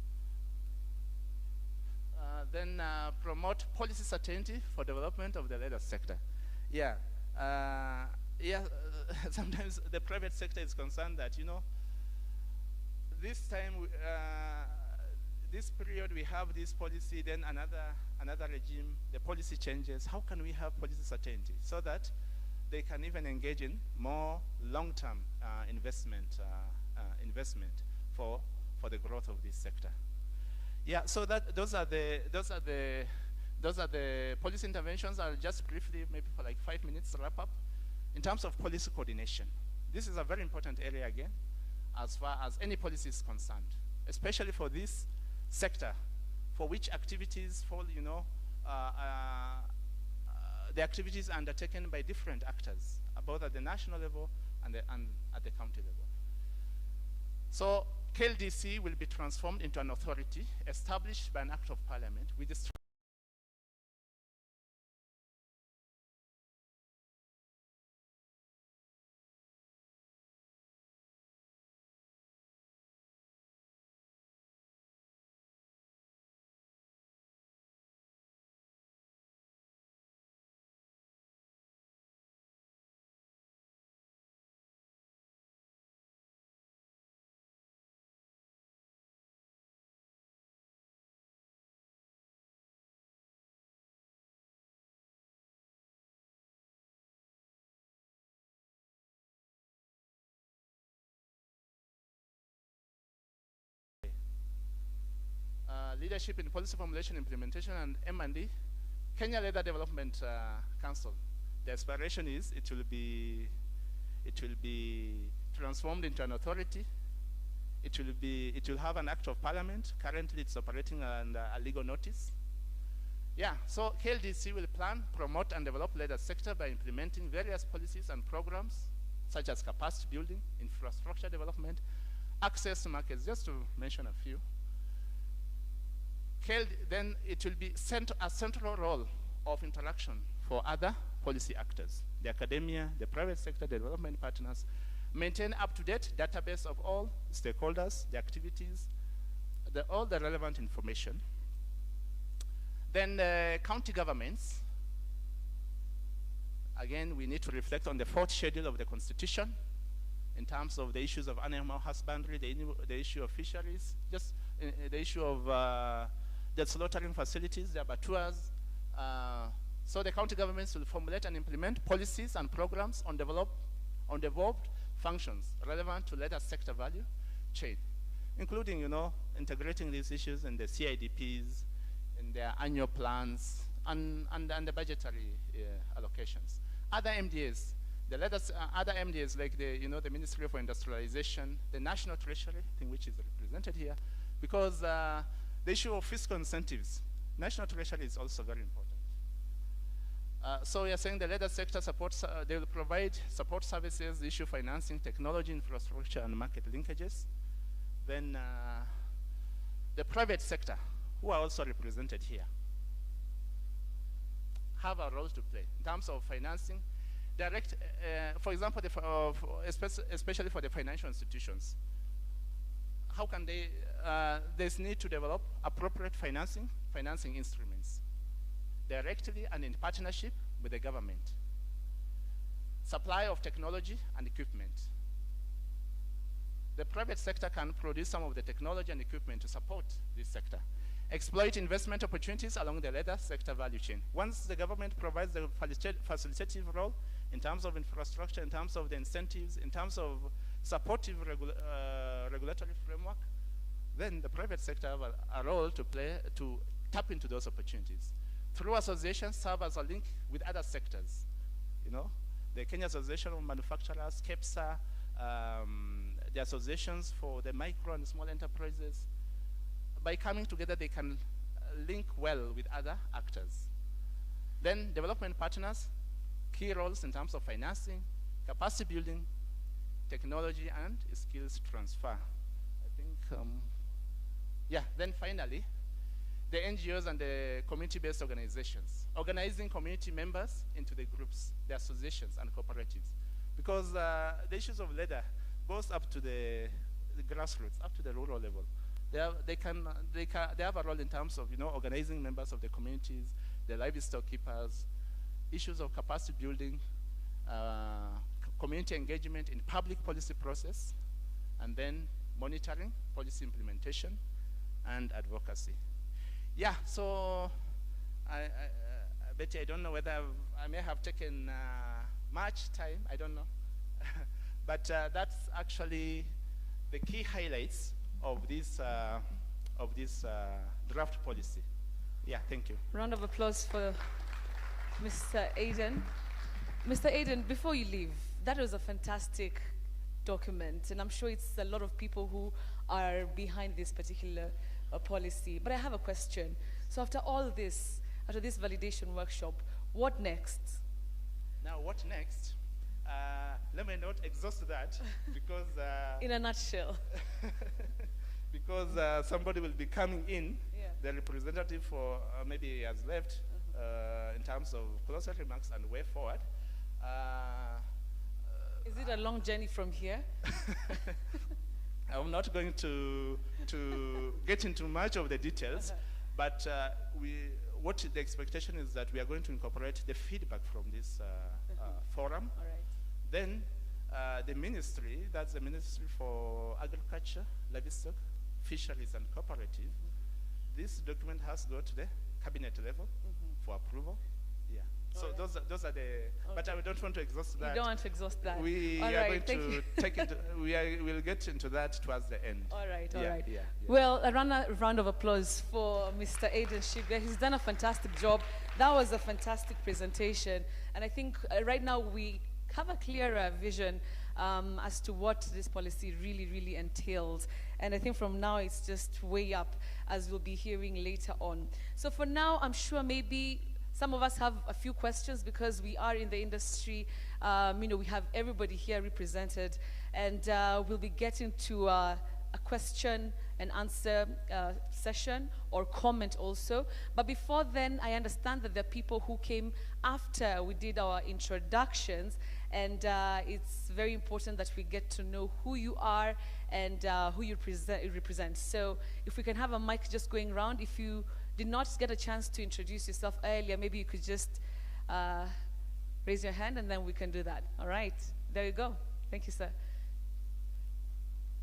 Then promote policy certainty for development of the leather sector. Yeah, sometimes the private sector is concerned that, this time, this period we have this policy, then another regime, the policy changes. How can we have policy certainty so that they can even engage in more long-term investment for the growth of this sector? Yeah, so those are the policy interventions. I'll just briefly, maybe for like 5 minutes, wrap up. In terms of policy coordination, this is a very important area again, as far as any policy is concerned, especially for this sector, for which activities fall, the activities are undertaken by different actors, both at the national level and at the county level. So KLDC will be transformed into an authority established by an act of parliament with the leadership in policy formulation, implementation, and M&D, Kenya Leather Development Council. The aspiration is it will be transformed into an authority. It will have an act of parliament. Currently, it's operating under a legal notice. Yeah, so KLDC will plan, promote, and develop leather sector by implementing various policies and programs, such as capacity building, infrastructure development, access to markets, just to mention a few. Then it will be a central role of interaction for other policy actors, the academia, the private sector, the development partners, maintain up-to-date database of all stakeholders, the activities, all the relevant information. Then county governments, again, we need to reflect on the fourth schedule of the Constitution in terms of the issues of animal husbandry, the issue of fisheries, just the issue of the slaughtering facilities, the abattoirs. So the county governments will formulate and implement policies and programs on devolved functions relevant to leather sector value chain, including, integrating these issues in the CIDPs, in their annual plans, and the budgetary allocations. Other MDAs, other MDAs like the Ministry for Industrialization, the National Treasury, I think, which is represented here, because the issue of fiscal incentives, National Treasury is also very important. So we are saying the leather sector supports, they will provide support services, issue financing, technology, infrastructure, and market linkages. Then the private sector, who are also represented here, have a role to play in terms of financing. Direct, for example, especially for the financial institutions, how can they, there's need to develop appropriate financing instruments directly and in partnership with the government. Supply of technology and equipment. The private sector can produce some of the technology and equipment to support this sector. Exploit investment opportunities along the leather sector value chain. Once the government provides the facilitative role in terms of infrastructure, in terms of the incentives, in terms of supportive regulatory framework, then the private sector have a role to play to tap into those opportunities. Through associations, serve as a link with other sectors. The Kenya Association of Manufacturers, KEPSA, the associations for the micro and small enterprises. By coming together, they can link well with other actors. Then development partners, key roles in terms of financing, capacity building, technology, and skills transfer. I think, yeah, then finally, the NGOs and the community-based organizations, organizing community members into the groups, the associations and cooperatives. Because the issues of leather goes up to the grassroots, up to the rural level. They have a role in terms of organizing members of the communities, the livestock keepers, issues of capacity building, community engagement in public policy process, and then monitoring policy implementation, and advocacy. Yeah, so Betty, I don't know whether I may have taken much time, I don't know. But that's actually the key highlights of this draft policy. Yeah, thank you. Round of applause for Mr. Aiden. Mr. Aiden, before you leave, that was a fantastic document, and I'm sure it's a lot of people who are behind this particular policy. But I have a question. So after all this, after this validation workshop, what next? Now, what next? Let me not exhaust that because... in a nutshell. Because somebody will be coming in, the representative for maybe has left in terms of closer remarks and way forward. Is it a long journey from here? I'm not going to get into much of the details, but what the expectation is that we are going to incorporate the feedback from this forum. All right. Then the ministry, that's the Ministry for Agriculture, Livestock, Fisheries and Cooperative. This document has to go to the cabinet level for approval. Yeah. So those are the. But I don't want to exhaust that. You don't want to exhaust that. We are going to take it. We'll get into that towards the end. All right. All right. Yeah. Well, a round of applause for Mr. Aiden Shibga. He's done a fantastic job. That was a fantastic presentation, and I think right now we have a clearer vision as to what this policy really entails. And I think from now it's just way up, as we'll be hearing later on. So for now, I'm sure maybe some of us have a few questions because we are in the industry. We have everybody here represented, and we'll be getting to a question and answer session or comment also. But before then, I understand that there are people who came after we did our introductions, and it's very important that we get to know who you are and who you represent. So if we can have a mic just going around, if you did not get a chance to introduce yourself earlier, maybe you could just raise your hand and then we can do that. All right, there you go. Thank you, sir.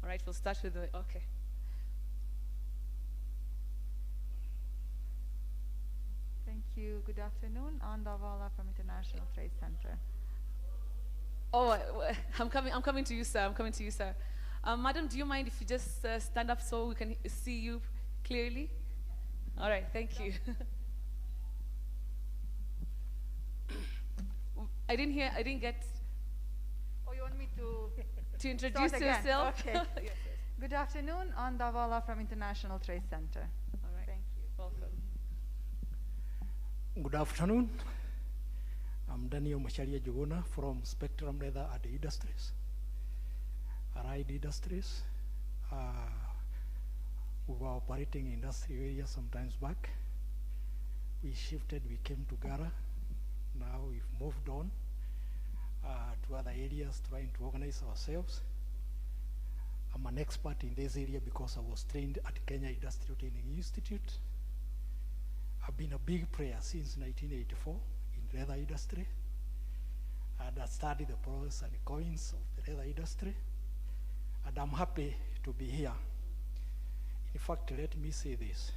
All right, we'll start with the, okay. Thank you. Good afternoon. Andavala from International Trade Center. Oh, I'm coming to you, sir. I'm coming to you, sir. Madam, do you mind if you just stand up so we can see you clearly? All right, thank you. I didn't get. Oh, you want me to introduce yourself? Okay. Yes. Good afternoon. Andavala from International Trade Center. All right. Thank you. Welcome. Good afternoon. I'm Daniel Macharia Juguna from Spectrum Leather at the Industries. Allied Industries. We were operating in industry area sometimes back. We shifted, we came to Gara. Now we've moved on to other areas trying to organize ourselves. I'm an expert in this area because I was trained at Kenya Industrial Training Institute. I've been a big player since 1984 in leather industry. And I studied the pros and cons of the leather industry. And I'm happy to be here. In fact, let me say this,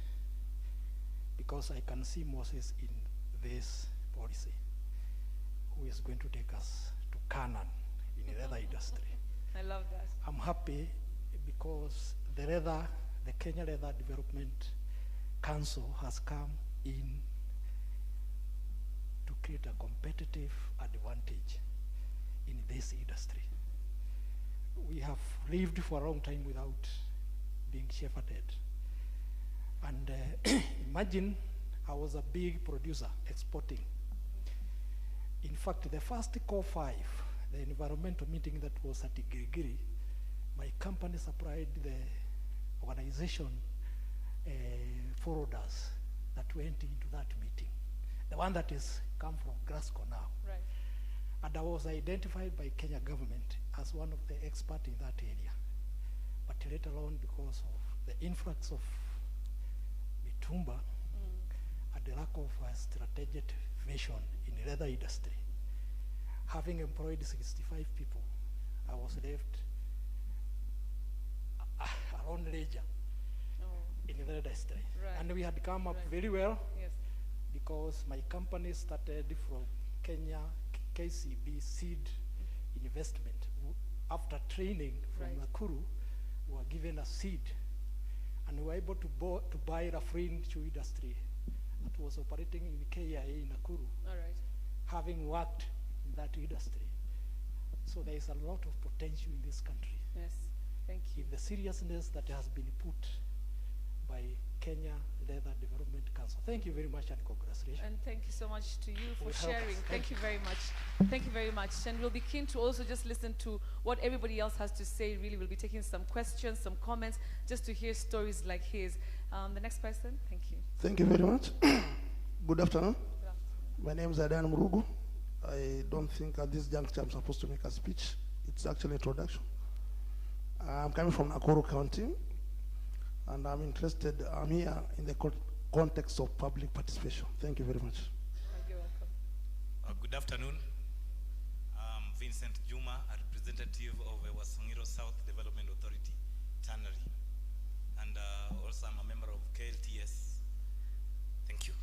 because I can see Moses in this policy, who is going to take us to Canaan in the leather industry. I love that. I'm happy because the Kenya Leather Development Council has come in to create a competitive advantage in this industry. We have lived for a long time without being shepherded. And imagine I was a big producer exporting. In fact, the first COP5, the environmental meeting that was at Girigiri, my company supplied the organization forwarders that went into that meeting. The one that is come from Glasgow now. Right. And I was identified by Kenya government as one of the experts in that area. But later on, because of the influx of Mitumba and the lack of strategic vision in the leather industry, having employed 65 people, I was left a lone ledger in the industry. Right. And we had come up very well Yes. because my company started from Kenya KCB Seed Investment. After training from Right. Nakuru, we were given a seed and we were able to buy Rafrin Shoe Industry that was operating in KIA in Nakuru, All right. having worked in that industry. So there is a lot of potential in this country. Yes. Thank you. If the seriousness that has been put by Kenya Leather Development Council. Thank you very much and congratulations. And thank you so much to you for Will help sharing. us. Thank you very much. Thank you very much. And we'll be keen to also just listen to what everybody else has to say. Really, we'll be taking some questions, some comments, just to hear stories like his. The next person, thank you. Thank you very much. Good afternoon. My name is Adan Murugu. I don't think at this juncture I'm supposed to make a speech. It's actually introduction. I'm coming from Nakuru County, and I'm here in the context of public participation. Thank you very much. You're welcome. Good afternoon. I'm Vincent Juma, a representative of Wasongiro South Development Authority, Tannery. And also I'm a member of KLTS. Thank you.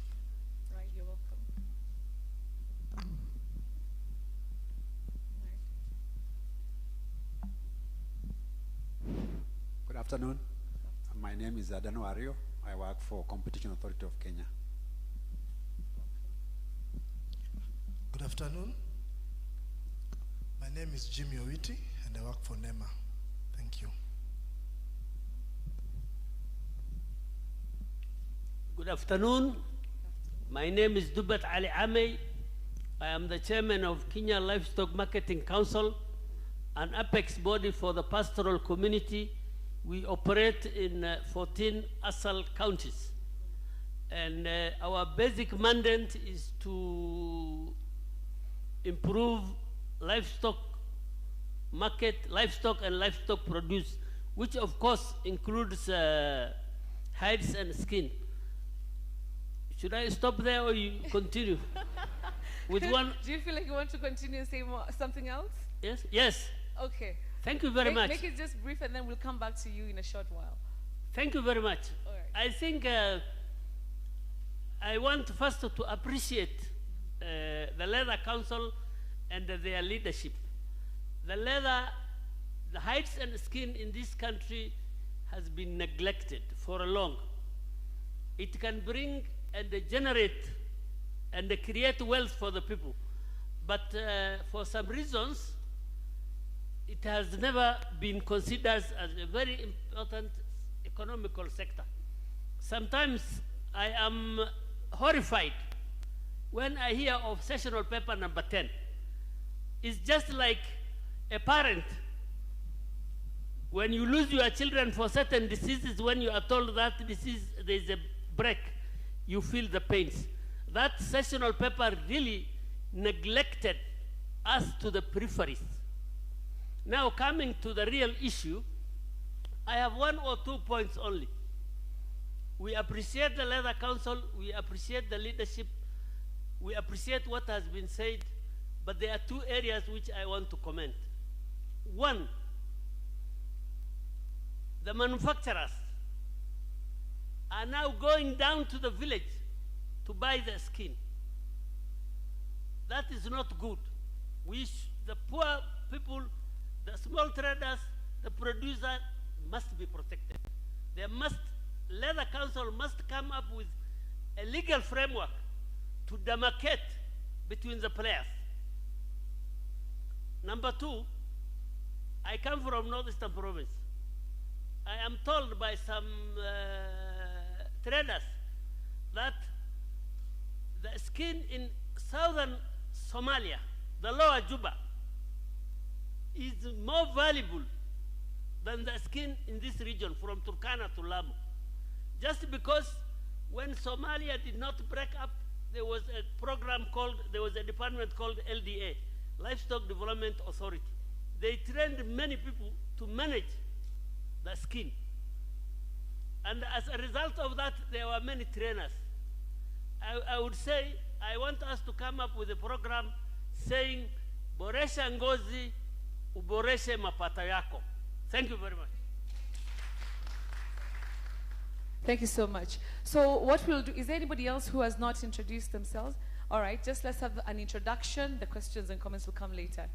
Right, you're welcome. Good afternoon. My name is Adano Ario. I work for Competition Authority of Kenya. Good afternoon. My name is Jimmy Owiti, and I work for NEMA. Thank you. Good afternoon. My name is Dubat Ali Amey. I am the chairman of Kenya Livestock Marketing Council, an apex body for the pastoral community. We operate in 14 ASAL counties. And our basic mandate is to improve livestock market, livestock and livestock produce, which of course includes hides and skin. Should I stop there or you continue? With one. Do you feel like you want to continue and say something else? Yes? Yes. Okay. Thank you very much. Make it just brief and then we'll come back to you in a short while. Thank you very much. All right. I think I want first to appreciate the Leather Council and their leadership. The leather, the hides and skin in this country has been neglected for a long. It can bring and generate and create wealth for the people. But for some reasons, it has never been considered as a very important economical sector. Sometimes I am horrified when I hear of sessional paper number 10. It's just like a parent. When you lose your children for certain diseases, when you are told that disease, there is a break, you feel the pains. That sessional paper really neglected us to the peripheries. Now coming to the real issue, I have 1 or 2 points only. We appreciate the Leather Council, we appreciate the leadership, we appreciate what has been said, but there are 2 areas which I want to comment. One, the manufacturers are now going down to the village to buy the skin. That is not good. The poor people, the small traders, the producer must be protected. Leather Council must come up with a legal framework to demarcate between the players. Number 2, I come from Northeastern Province. I am told by some traders that the skin in southern Somalia, the lower Juba, is more valuable than the skin in this region from Turkana to Lamu. Just because when Somalia did not break up, there was a department called LDA, Livestock Development Authority. They trained many people to manage the skin. And as a result of that, there were many trainers. I would say, I want us to come up with a program saying, boresha ngozi, uboreshe mapato yako. Thank you very much. Thank you so much. So what we'll do, is there anybody else who has not introduced themselves? All right, just let's have an introduction. The questions and comments will come later.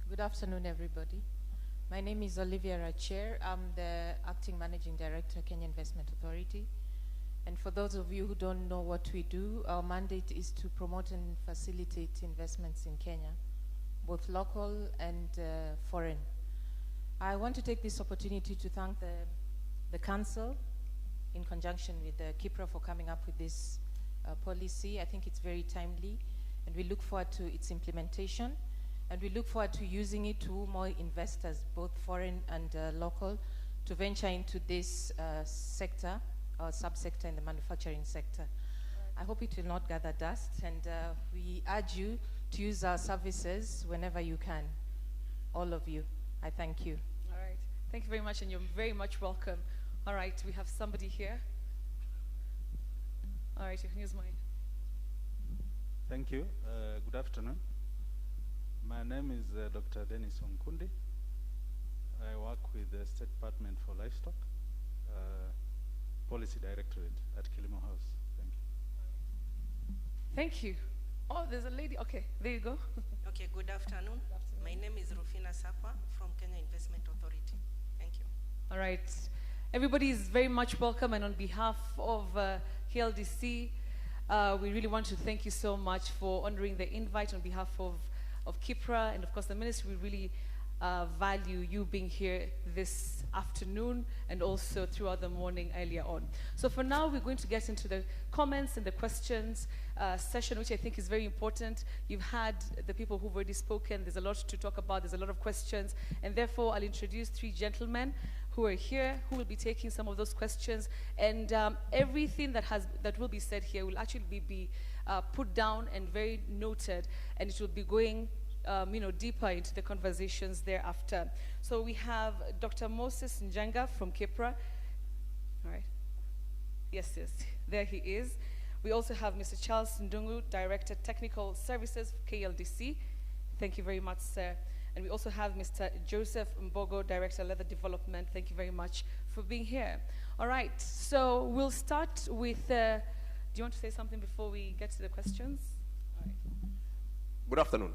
Good afternoon, everybody. My name is Olivia Racher. I'm the Acting Managing Director, Kenya Investment Authority. And for those of you who don't know what we do, our mandate is to promote and facilitate investments in Kenya, both local and foreign. I want to take this opportunity to thank the Council in conjunction with KIPRA for coming up with this policy. I think it's very timely, and we look forward to its implementation, and we look forward to using it to more investors, both foreign and local, to venture into this sector, or subsector in the manufacturing sector. I hope it will not gather dust, and we urge you to use our services whenever you can, all of you. I thank you. All right, thank you very much, and you're very much welcome. All right, we have somebody here. All right, you can use mine. Thank you. Good afternoon. My name is Dr. Dennis Onkundi. I work with the State Department for Livestock, Policy Directorate at Kilimo House. Thank you. Thank you. Oh, there's a lady. Okay, there you go. Okay, good afternoon. My name is Rufina Sakwa from Kenya Investment Authority. Thank you. All right. Everybody is very much welcome, and on behalf of KLDC, we really want to thank you so much for honoring the invite on behalf of KIPRA and of course the ministry. We really value you being here this afternoon and also throughout the morning earlier on. So for now, we're going to get into the comments and the questions session, which I think is very important. You've had the people who've already spoken. There's a lot to talk about. There's a lot of questions. And therefore, I'll introduce three gentlemen who are here, who will be taking some of those questions. And everything that will be said here will actually be put down and very noted, and it will be going deeper into the conversations thereafter. So we have Dr. Moses Njenga from KIPRA. All right. Yes, there he is. We also have Mr. Charles Ndungu, Director, Technical Services, KLDC. Thank you very much, sir. And we also have Mr. Joseph Mbogo, Director, Leather Development. Thank you very much for being here. All right, so we'll start with, do you want to say something before we get to the questions? All right. Good afternoon.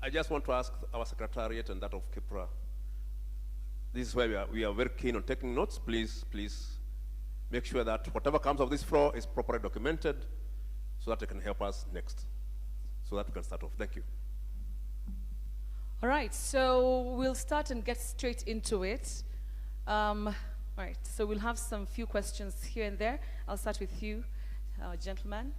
I just want to ask our Secretariat and that of KIPRA, this is where we are very keen on taking notes. Please make sure that whatever comes of this floor is properly documented so that it can help us next, so that we can start off. Thank you. All right, so we'll start and get straight into it. All right, so we'll have some few questions here and there. I'll start with you, gentlemen.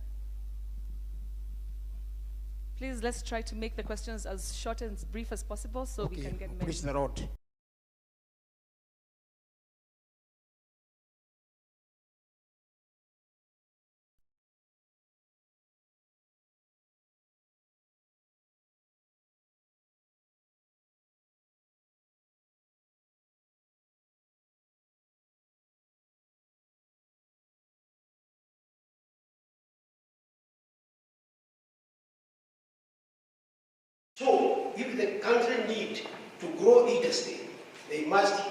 Please, let's try to make the questions as short and brief as possible so we can get many. Please, the road. So, if the country need to grow industry, they must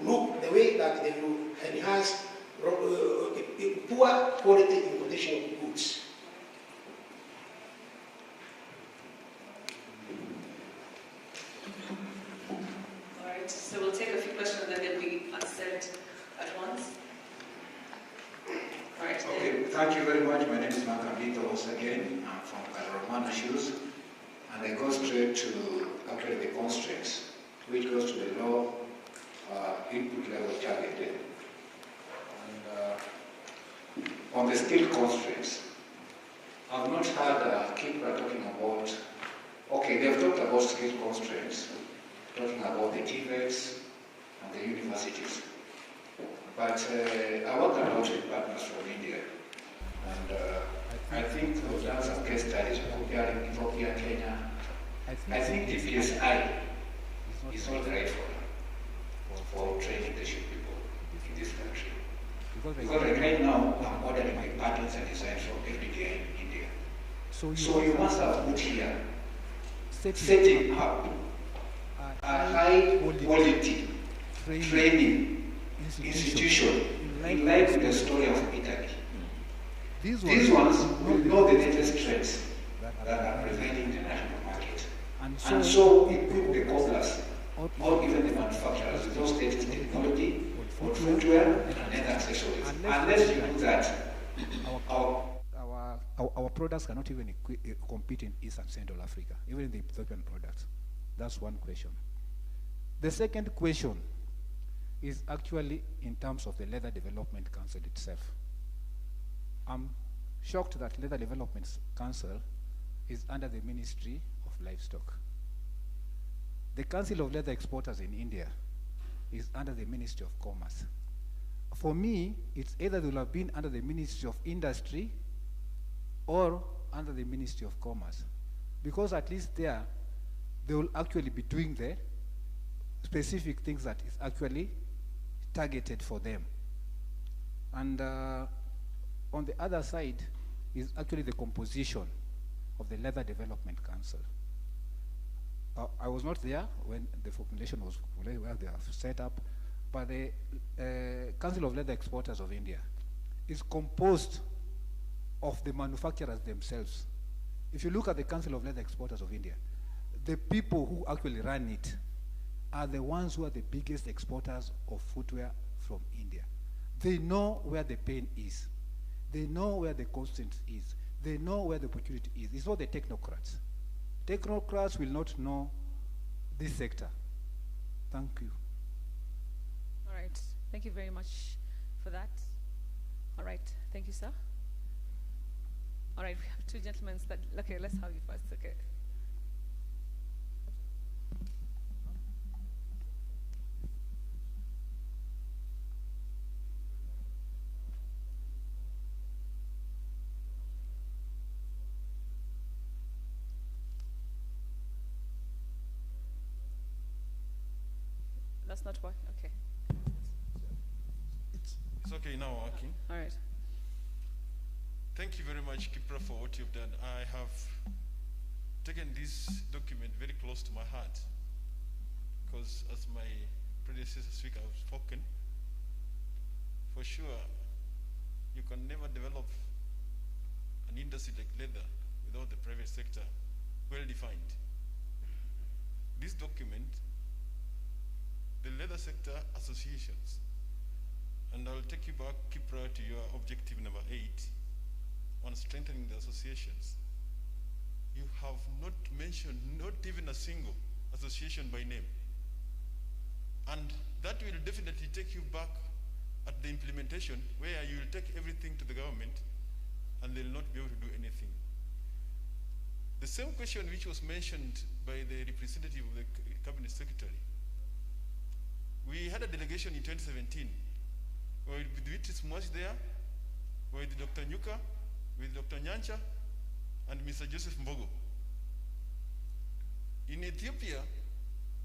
look the way that they will enhance poor quality importation of goods. All right, so we'll take a few questions and then they'll be answered at once. All right. Okay, thank you very much. My name is Makambito once again. I'm from Karamana Shoes. And I go straight to actually the constraints, which goes to the low input level targeted. And on the skill constraints, I've not heard KIPRA talking about, okay, they've talked about skill constraints, talking about the TVETs and the universities. But I work a lot with partners from India. And I think we've done some case studies comparing Ethiopia, Kenya. I think the PSI is not the right for training the sheep people in this country. Because right now, I'm ordering my patterns and designs from FDDI in India. So you must have put here, setting up a high quality training institution in line with the story of Italy. These ones will know the latest trends that are prevailing in the national market. And so equip the cobblers or even the manufacturers with those latest technology for footwear and leather accessories. Unless you do that, our products cannot even compete in East and Central Africa, even in the Ethiopian products. That's one question. The second question is actually in terms of the Leather Development Council itself. I'm shocked that Leather Development Council is under the Ministry of Livestock. The Council of Leather Exporters in India is under the Ministry of Commerce. For me, it's either they will have been under the Ministry of Industry or under the Ministry of Commerce, because at least there, they will actually be doing the specific things that is actually targeted for them. And on the other side is actually the composition of the Leather Development Council. I was not there when the formulation was where they are set up, but the Council of Leather Exporters of India is composed of the manufacturers themselves. If you look at the Council of Leather Exporters of India, the people who actually run it are the ones who are the biggest exporters of footwear from India. They know where the pain is. They know where the constant is. They know where the opportunity is. It's not the technocrats. Technocrats will not know this sector. Thank you. All right. Thank you very much for that. All right. Thank you, sir. All right. We have two gentlemen. Okay, let's have you first. Okay. That's not working. Okay. It's okay now working. All right. Thank you very much, Kipra, for what you've done. I have taken this document very close to my heart because, as my predecessor speaker have spoken, for sure, you can never develop an industry like leather without the private sector well defined. This document, the leather sector associations, and I'll take you back, Kipra, to your objective number 8 on strengthening the associations. You have not mentioned not even a single association by name. And that will definitely take you back at the implementation where you will take everything to the government and they'll not be able to do anything. The same question which was mentioned by the representative of the cabinet secretary. We had a delegation in 2017 with Beatrice Mwash there, with Dr. Nyuka, with Dr. Nyancha, and Mr. Joseph Mbogo. In Ethiopia,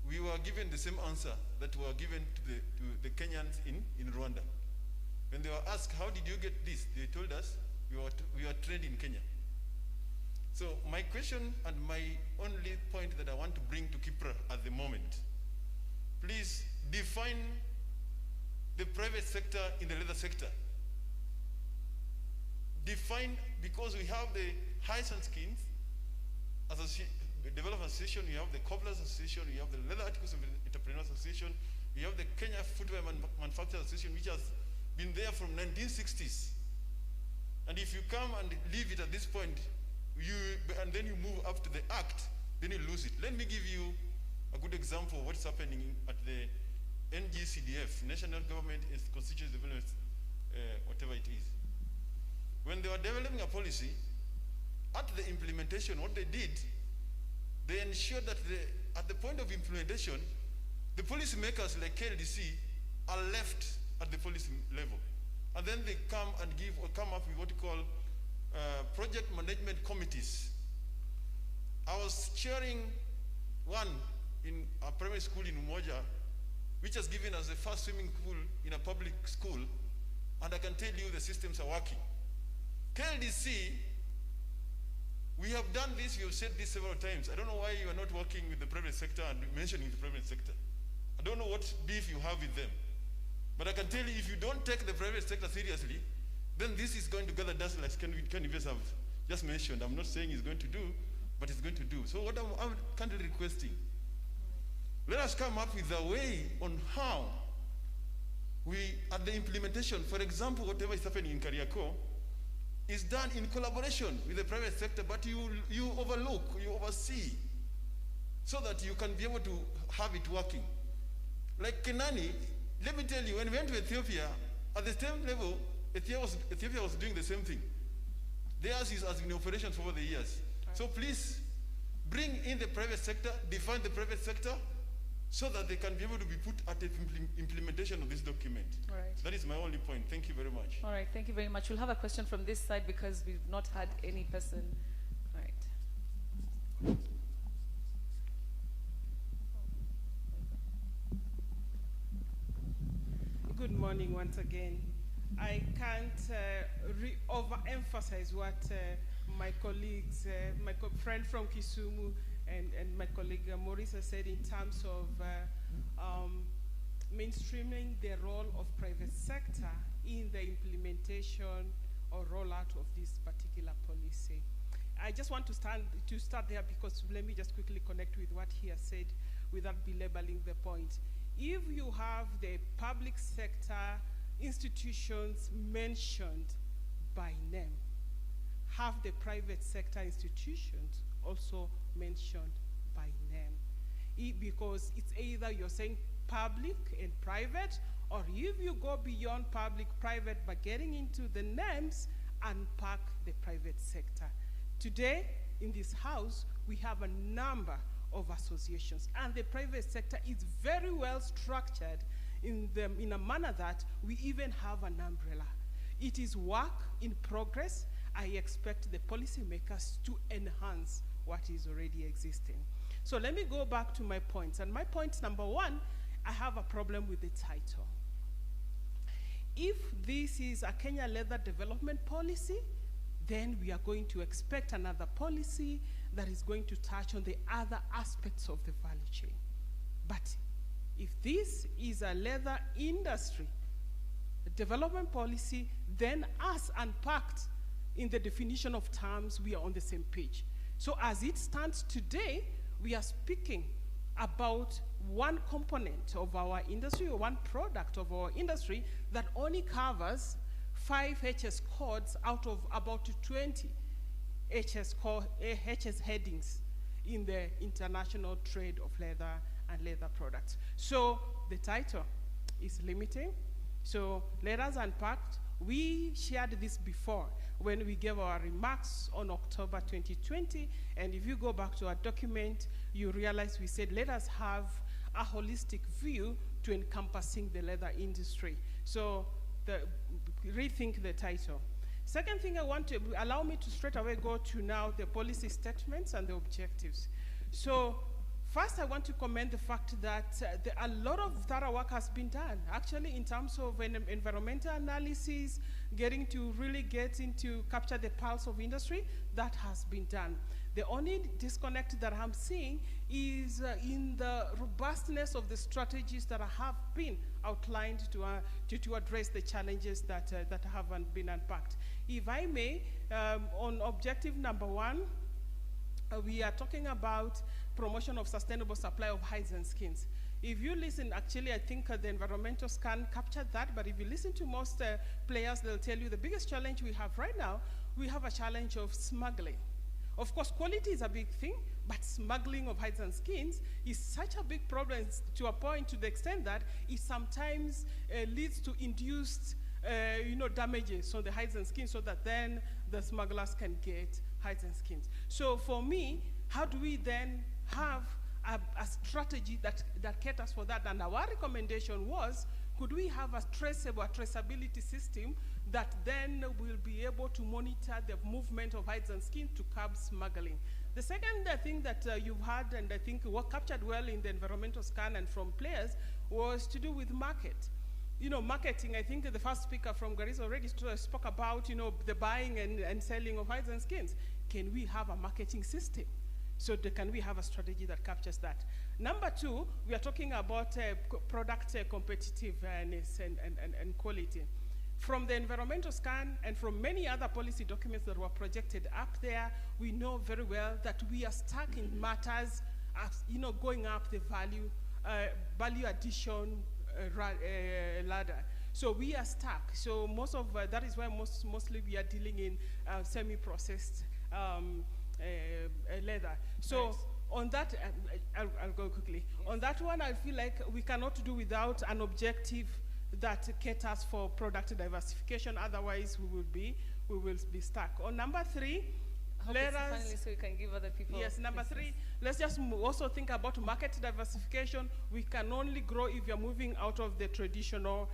we were given the same answer that were given to the Kenyans in Rwanda. When they were asked, how did you get this? They told us, we are trained in Kenya. So my question and my only point that I want to bring to Kipra at the moment, please define the private sector in the leather sector. Define, because we have the Hides and Skins Development Association, we have the Cobblers Association, we have the Leather Articles Entrepreneurs Association, we have the Kenya Footwear Manufacturers Association, which has been there from 1960s. And if you come and leave it at this point, and then you move up to the Act, then you lose it. Let me give you a good example of what's happening at the NGCDF, National Government Constituency Development, whatever it is. When they were developing a policy, at the implementation, what they did, they ensured that at the point of implementation, the policy makers like KLDC are left at the policy level. And then they come and come up with what you call project management committees. I was chairing one in a primary school in Umoja, which has given us the first swimming pool in a public school, and I can tell you the systems are working. KLDC, we have done this, we have said this several times. I don't know why you are not working with the private sector and mentioning the private sector. I don't know what beef you have with them. But I can tell you, if you don't take the private sector seriously, then this is going to gather dust like Ken Ives have just mentioned. I'm not saying it's going to do, but it's going to do. So what I'm kindly requesting, let us come up with a way on how we, at the implementation, for example, whatever is happening in Kariako, is done in collaboration with the private sector, but you overlook, you oversee, so that you can be able to have it working. Like Kenani, let me tell you, when we went to Ethiopia, at the same level, Ethiopia was doing the same thing. Theirs has been in operation for over the years. Right. So please, bring in the private sector, define the private sector, so that they can be able to be put at the implementation of this document. All right. That is my only point. Thank you very much. All right, thank you very much. We'll have a question from this side because we've not had any person. All right. Good morning once again. I can't overemphasize what my colleagues, friend from Kisumu and my colleague Maurice has said in terms of mainstreaming the role of private sector in the implementation or rollout of this particular policy. I just want to start there because let me just quickly connect with what he has said without belaboring the point. If you have the public sector institutions mentioned by name, have the private sector institutions also mentioned by name. Because it's either you're saying public and private, or if you go beyond public, private, by getting into the names, unpack the private sector. Today, in this house, we have a number of associations, and the private sector is very well structured in a manner that we even have an umbrella. It is work in progress. I expect the policymakers to enhance what is already existing. So let me go back to my points. And my point number one, I have a problem with the title. If this is a Kenya Leather Development Policy, then we are going to expect another policy that is going to touch on the other aspects of the value chain. But if this is a leather industry development policy, then us unpacked in the definition of terms, we are on the same page. So as it stands today, we are speaking about one component of our industry, or one product of our industry that only covers 5 HS codes out of about 20 HS headings in the international trade of leather and leather products. So the title is limiting. So let us unpack. We shared this before when we gave our remarks on October 2020, and if you go back to our document, you realize we said let us have a holistic view to encompassing the leather industry. So rethink the title. Second thing I want to, allow me to straight away go to now the policy statements and the objectives. So first I want to commend the fact that a lot of thorough work has been done, actually in terms of environmental analysis, getting to really get into capture the pulse of industry, that has been done. The only disconnect that I'm seeing is in the robustness of the strategies that have been outlined to address the challenges that haven't been unpacked. If I may, on objective number one, we are talking about promotion of sustainable supply of hides and skins. If you listen, actually, I think the environmental scan captured that, but if you listen to most players, they'll tell you the biggest challenge we have right now, we have a challenge of smuggling. Of course, quality is a big thing, but smuggling of hides and skins is such a big problem to a point, to the extent that it sometimes leads to induced damages on the hides and skins, so that then the smugglers can get hides and skins. So for me, how do we then have a strategy that caters for that? And our recommendation was, could we have a traceability system that then will be able to monitor the movement of hides and skin to curb smuggling? The second thing that you've had, and I think what captured well in the environmental scan and from players, was to do with market. Marketing, I think the first speaker from Garissa already spoke about, the buying and selling of hides and skins. Can we have a marketing system So can we have a strategy that captures that? Number two, we are talking about product competitiveness and quality. From the environmental scan and from many other policy documents that were projected up there, we know very well that we are stuck in matters of, going up the value addition ladder. So we are stuck. So most of that is why mostly we are dealing in semi-processed leather. So nice. On that, I'll go quickly. Yes. On that one, I feel like we cannot do without an objective that caters for product diversification. Otherwise, we will be stuck. On number three, let us finally, so we can give other people. Yes, number three. Let's just also think about market diversification. We can only grow if you're moving out of the traditional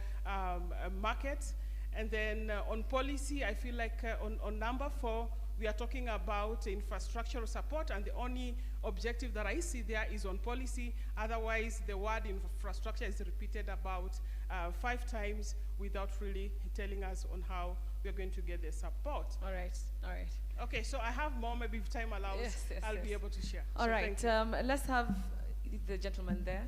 market. And then on policy, I feel like on number four, we are talking about infrastructural support, and the only objective that I see there is on policy. Otherwise, the word infrastructure is repeated about 5 times without really telling us on how we're going to get the support. All right. Okay, so I have more. Maybe if time allows, yes, I'll be able to share. All right, let's have the gentleman there.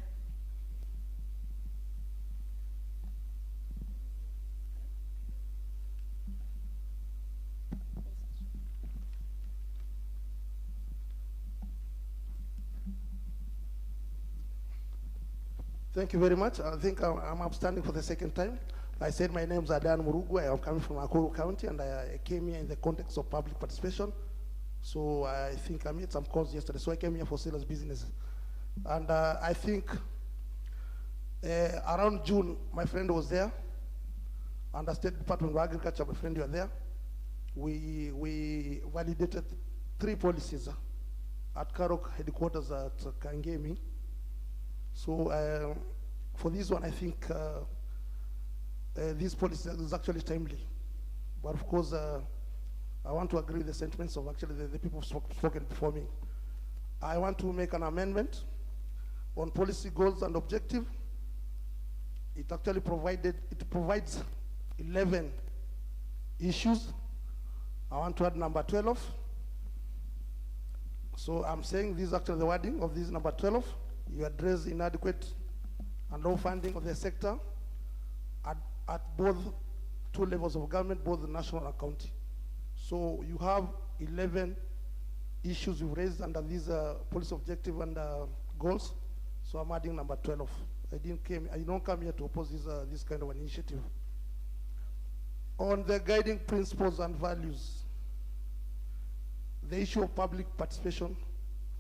Thank you very much. I think I'm upstanding for the second time. I said my name is Adan Murugu. I am coming from Nakuru County, and I came here in the context of public participation. So I think I made some calls yesterday. So I came here for sellers business. And I think around June, my friend was there. And the State Department of Agriculture, my friend, you are there. We validated 3 policies at Karok headquarters at Kangemi. So for this one, I think this policy is actually timely. But of course, I want to agree with the sentiments of actually the people who've spoken before me. I want to make an amendment on policy goals and objective. It actually provides 11 issues. I want to add number 12. So I'm saying this is actually the wording of this number 12. You address inadequate and low funding of the sector at both 2 levels of government, both the national and county. So you have 11 issues you've raised under these policy objective and goals. So I'm adding number 12. I don't come here to oppose this kind of an initiative. On the guiding principles and values, the issue of public participation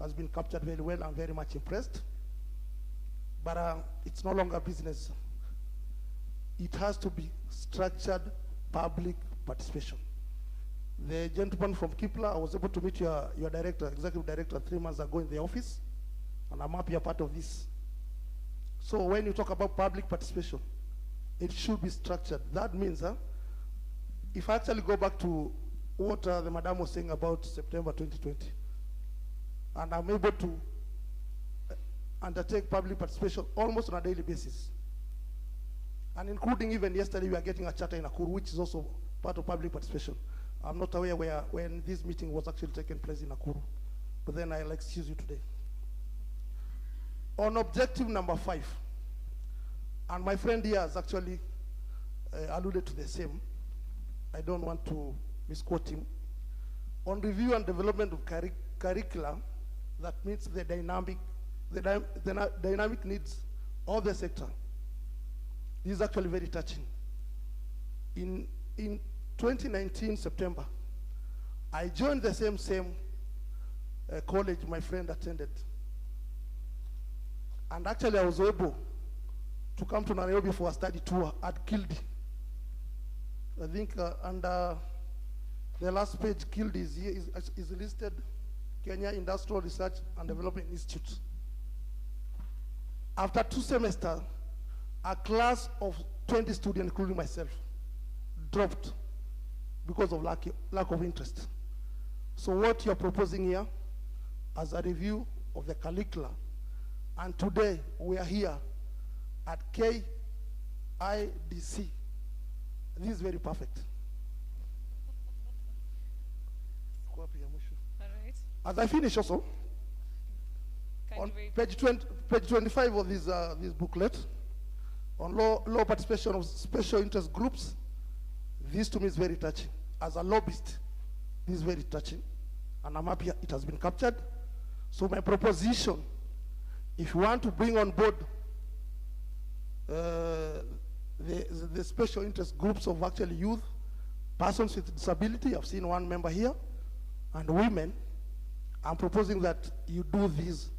has been captured very well. I'm very much impressed. But it's no longer business. It has to be structured public participation. The gentleman from Kipla, I was able to meet your director, executive director, 3 months ago in the office, and I'm happy a part of this. So when you talk about public participation, it should be structured. That means, if I actually go back to what the madam was saying about September 2020, and I'm able to undertake public participation almost on a daily basis. And including even yesterday, we are getting a charter in Nakuru, which is also part of public participation. I'm not aware when this meeting was actually taking place in Nakuru, but then I'll excuse you today. On objective number 5, and my friend here has actually alluded to the same. I don't want to misquote him. On review and development of curricula that meets the dynamic needs of the sector. This is actually very touching. In 2019, September, I joined the same college my friend attended. And actually I was able to come to Nairobi for a study tour at Kildi. I think under the last page, Kildi is listed Kenya Industrial Research and Development Institute. After 2 semesters, a class of 20 students, including myself, dropped because of lack of interest. So what you're proposing here as a review of the curricula, and today we are here at KIDC. This is very perfect. All right. As I finish also, On page 25 of this booklet, on low participation of special interest groups, this to me is very touching. As a lobbyist, this is very touching, and I'm happy it has been captured. So my proposition, if you want to bring on board the special interest groups of actually youth, persons with disability, I've seen one member here, and women, I'm proposing that you do this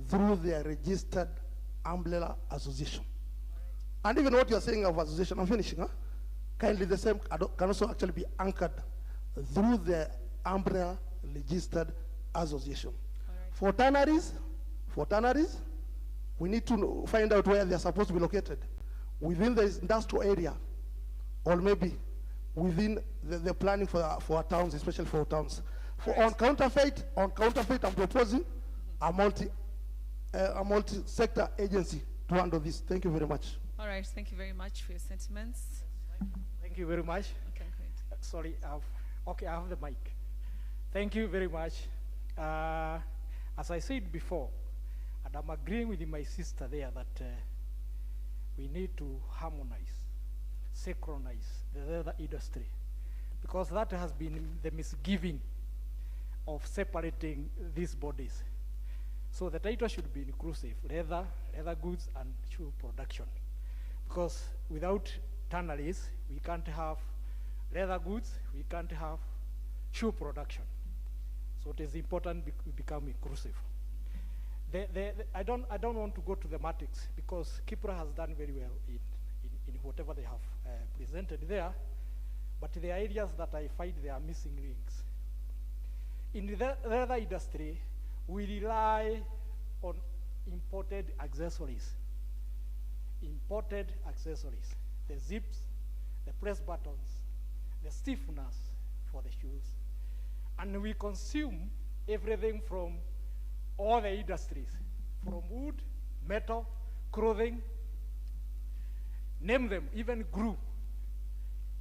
through their registered umbrella association. And even what you're saying of association, I'm finishing, huh? Kindly the same can also actually be anchored through the umbrella registered association. For tanneries, we need to find out where they're supposed to be located, within the industrial area, or maybe within the planning for our towns, especially for our towns. On counterfeit, I'm proposing a multi-sector agency to handle this. Thank you very much. All right, thank you very much for your sentiments. Thank you very much. Okay, great. Sorry, I have the mic. Thank you very much. As I said before, and I'm agreeing with my sister there that we need to harmonize, synchronize the leather industry, because that has been the misgiving of separating these bodies. So the title should be inclusive, leather goods and shoe production. Because without tanneries, we can't have leather goods, we can't have shoe production. So it is important we become inclusive. I don't want to go to the matrix, because Kipra has done very well in whatever they have presented there, but the areas that I find there are missing links. In the leather industry, we rely on imported accessories, the zips, the press buttons, the stiffeners for the shoes, and we consume everything from all the industries, from wood, metal, clothing, name them, even glue.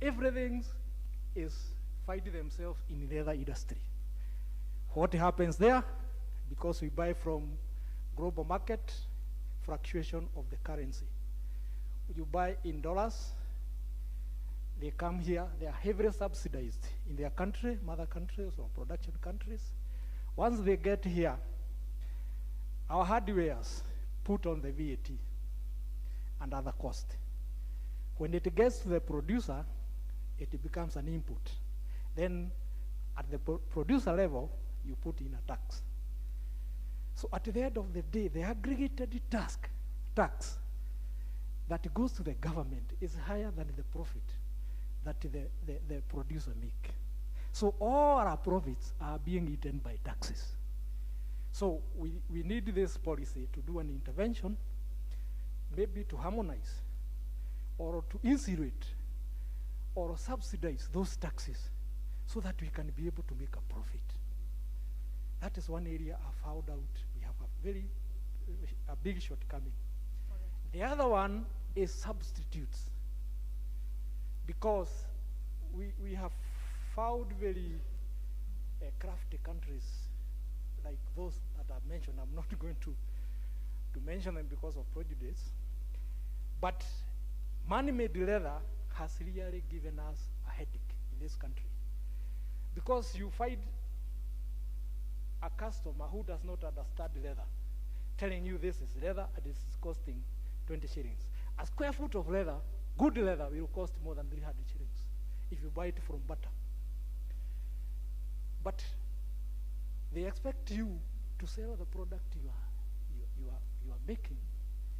Everything is finding themselves in the leather industry. What happens there? Because we buy from global market, fluctuation of the currency. You buy in dollars, they come here, they are heavily subsidized in their country, mother countries or production countries. Once they get here, our hardwares put on the VAT and other costs. When it gets to the producer, it becomes an input. Then at the producer level, you put in a tax. So at the end of the day, the aggregated tax that goes to the government is higher than the profit that the producer make. So all our profits are being eaten by taxes. So we need this policy to do an intervention, maybe to harmonize or to insulate or subsidize those taxes so that we can be able to make a profit. That is one area I found out we have a big shortcoming. The other one is substitutes, because we have found very crafty countries like those that I've mentioned. I'm not going to mention them because of prejudice, but man-made leather has really given us a headache in this country, because you find a customer who does not understand leather telling you this is leather and this is costing 20 shillings. A square foot of leather, good leather, will cost more than 300 shillings if you buy it from butter. But they expect you to sell the product you are making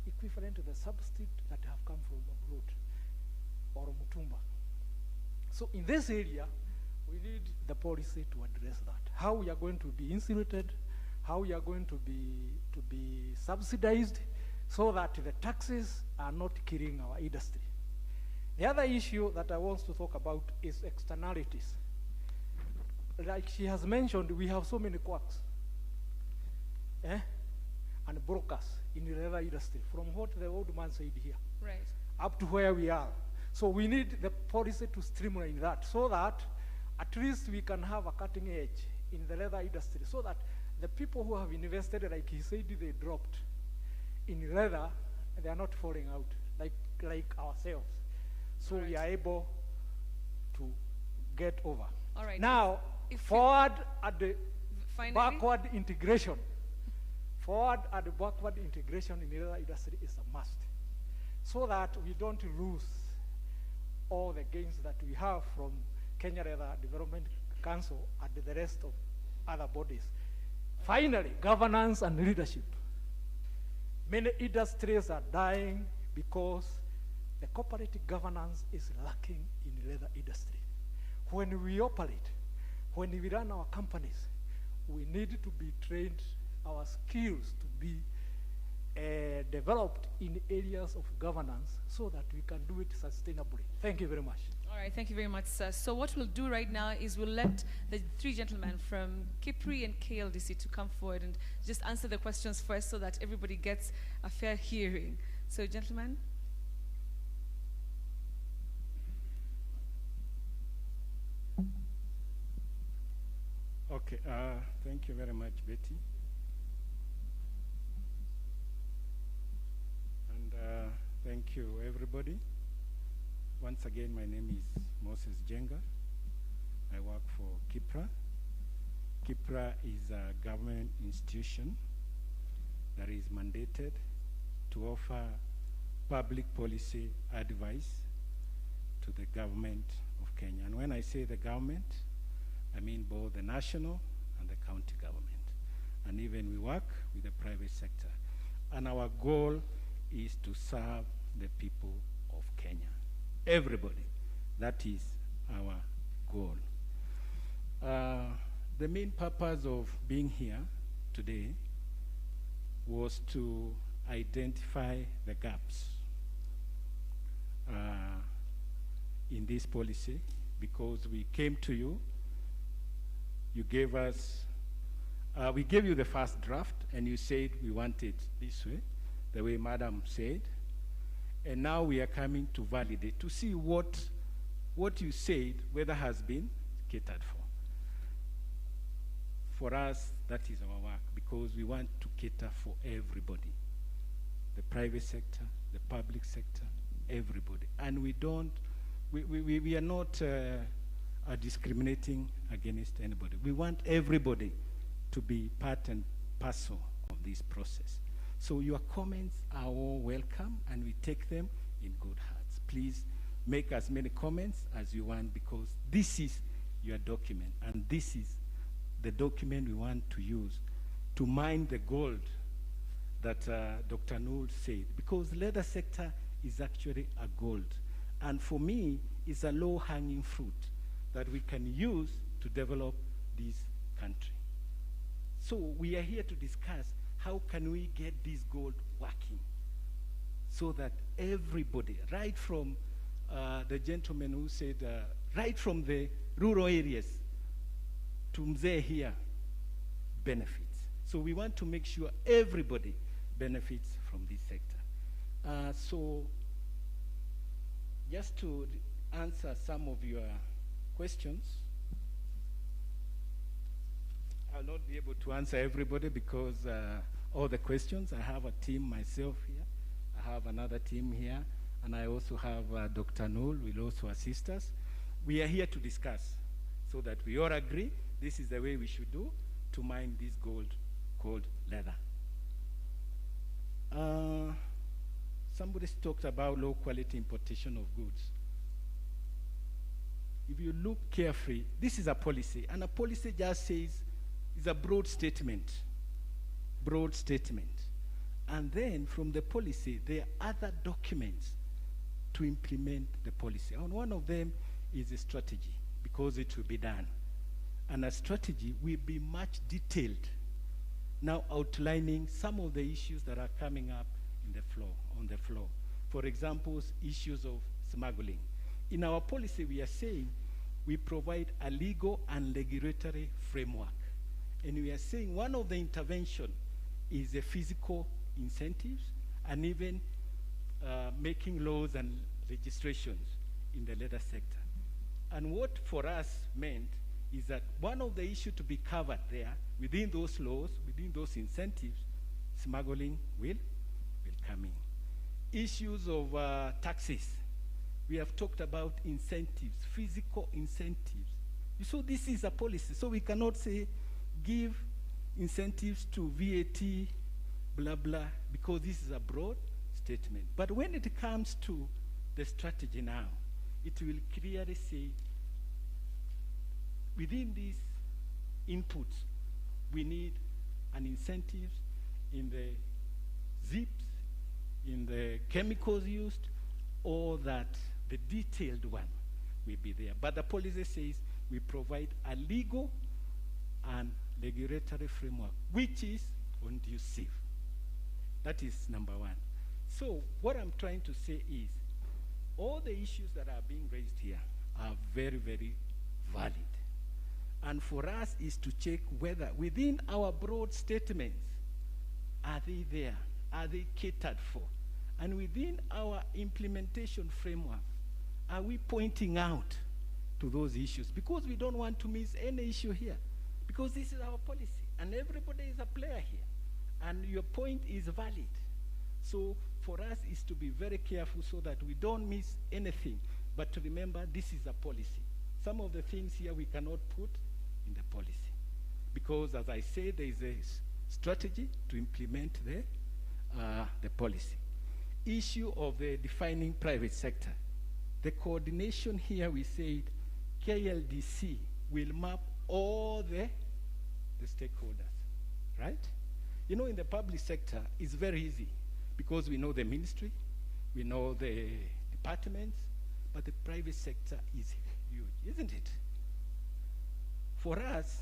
equivalent to the substitute that have come from abroad or Mutumba. So in this area, we need the policy to address that. How we are going to be insulated, how we are going to be subsidized, so that the taxes are not killing our industry. The other issue that I want to talk about is externalities. Like she has mentioned, we have so many quacks and brokers in the leather industry, from what the old man said here, right, up to where we are. So we need the policy to streamline that, so that at least we can have a cutting edge in the leather industry, so that the people who have invested, like he said, they dropped in leather, they are not falling out like ourselves. So we are able to get over. All right. Now, if forward at the Finally? backward integration. Forward at the backward integration in the leather industry is a must, so that we don't lose all the gains that we have from Kenya Leather Development Council and the rest of other bodies. Finally, governance and leadership. Many industries are dying because the cooperative governance is lacking in the leather industry. When we operate, when we run our companies, we need to be trained, our skills to be developed in areas of governance so that we can do it sustainably. Thank you very much. All right, thank you very much, sir. So what we'll do right now is we'll let the three gentlemen from KIPRI and KLDC to come forward and just answer the questions first so that everybody gets a fair hearing. So, gentlemen. Okay, thank you very much, Betty. And thank you, everybody. Once again, my name is Moses Jenga. I work for KIPRA. KIPRA is a government institution that is mandated to offer public policy advice to the government of Kenya. And when I say the government, I mean both the national and the county government. And even we work with the private sector. And our goal is to serve the people of Kenya. Everybody. That is our goal. The main purpose of being here today was to identify the gaps in this policy, because we came to you, you gave us, we gave you the first draft, and you said we want it this way, the way Madam said, and now we are coming to validate, to see what you said, whether has been catered for. For us, that is our work, because we want to cater for everybody. The private sector, the public sector, everybody. And we don't, we are not discriminating against anybody. We want everybody to be part and parcel of this process. So your comments are all welcome, and we take them in good hearts. Please make as many comments as you want, because this is your document, and this is the document we want to use to mine the gold that Dr. Noor said, because leather sector is actually a gold. And for me, it's a low-hanging fruit that we can use to develop this country. So we are here to discuss how can we get this gold working so that everybody, right from the gentleman who said, right from the rural areas to Mzee here, benefits. So we want to make sure everybody benefits from this sector. So just to answer some of your questions, I'll not be able to answer everybody because all the questions, I have a team myself here, I have another team here, and I also have Dr. Noor will also assist us. We are here to discuss so that we all agree this is the way we should do to mine this gold called leather. Somebody talked about low quality importation of goods. If you look carefully, this is a policy, and a policy just says, it's a broad statement. And then from the policy, there are other documents to implement the policy. And one of them is a strategy, because it will be done. And a strategy will be much detailed, now outlining some of the issues that are coming up on the floor. For example, issues of smuggling. In our policy, we are saying we provide a legal and regulatory framework. And we are saying one of the intervention is the physical incentives and even making laws and registrations in the leather sector. And what for us meant is that one of the issues to be covered there, within those laws, within those incentives, smuggling will come in. Issues of taxes. We have talked about incentives, physical incentives. So this is a policy. So we cannot say give incentives to VAT, blah, blah, because this is a broad statement. But when it comes to the strategy now, it will clearly say within these inputs, we need an incentive in the zips, in the chemicals used, or that the detailed one will be there. But the policy says we provide a legal and regulatory framework, which is conducive. That is number one. So what I'm trying to say is all the issues that are being raised here are very, very valid. And for us is to check whether within our broad statements, are they there? Are they catered for? And within our implementation framework, are we pointing out to those issues? Because we don't want to miss any issue here. Because this is our policy, and everybody is a player here. And your point is valid. So for us is to be very careful so that we don't miss anything. But to remember, this is a policy. Some of the things here we cannot put in the policy. Because as I said, there is a strategy to implement the policy. Issue of the defining private sector. The coordination here, we said KLDC will map all the stakeholders, right? You know, in the public sector, it's very easy because we know the ministry, we know the departments, but the private sector is huge, isn't it? For us,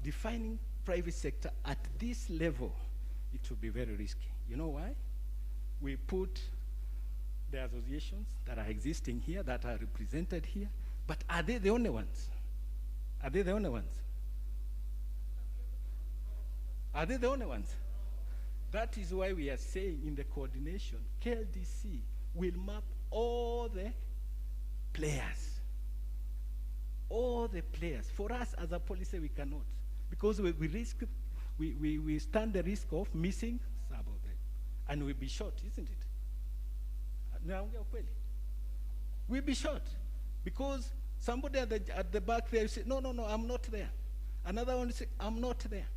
defining private sector at this level, it will be very risky. You know why? We put the associations that are existing here, that are represented here, but are they the only ones? Are they the only ones? Are they the only ones? That is why we are saying in the coordination, KLDC will map all the players. All the players. For us as a policy, we cannot. Because we stand the risk of missing some of them. And we'll be short, isn't it? We'll be short. Because somebody at the back there will say, no, I'm not there. Another one will say, I'm not there.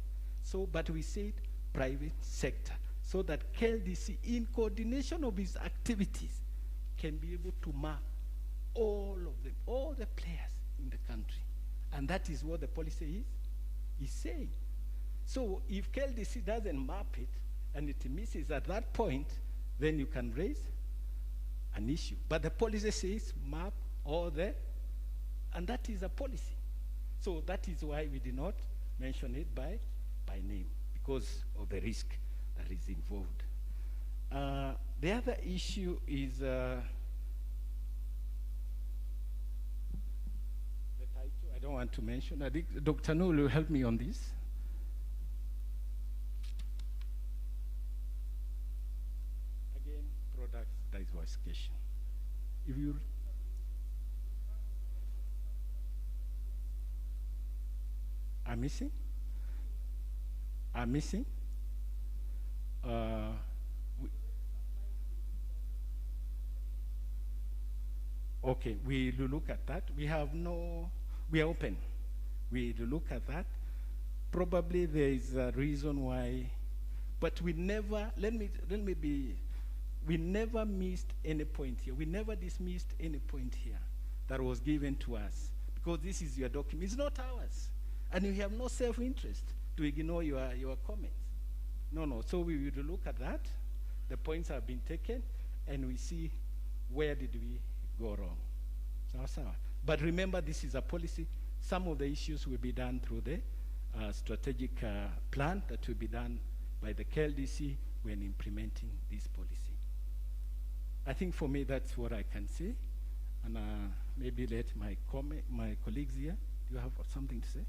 So, but we said private sector, so that KLDC, in coordination of its activities, can be able to map all of them, all the players in the country. And that is what the policy is saying. So if KLDC doesn't map it, and it misses at that point, then you can raise an issue. But the policy says map all the, and that is a policy. So that is why we did not mention it by name, because of the risk that is involved. The other issue is the title. I don't want to mention. I think Dr. Null will help me on this. Again, product diversification. If you are missing? Are missing? Okay, we will look at that. We are open. We will look at that. Probably there is a reason why, but we never, we never missed any point here. We never dismissed any point here that was given to us, because this is your document. It's not ours. And you have no self-interest to ignore your comments. No. So we will look at that. The points have been taken, and we see where did we go wrong. But remember, this is a policy. Some of the issues will be done through the strategic plan that will be done by the KLDC when implementing this policy. I think for me, that's what I can say. And maybe let my colleagues here, do you have something to say?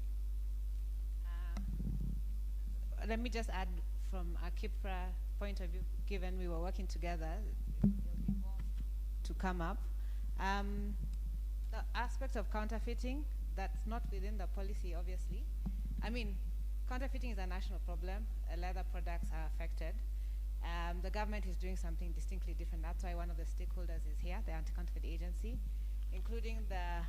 Let me just add from a KIPRA point of view, given we were working together, there'll be more to come up. The aspect of counterfeiting, that's not within the policy, obviously. I mean, counterfeiting is a national problem. Leather products are affected. The government is doing something distinctly different. That's why one of the stakeholders is here, the Anti-Counterfeit Agency, including the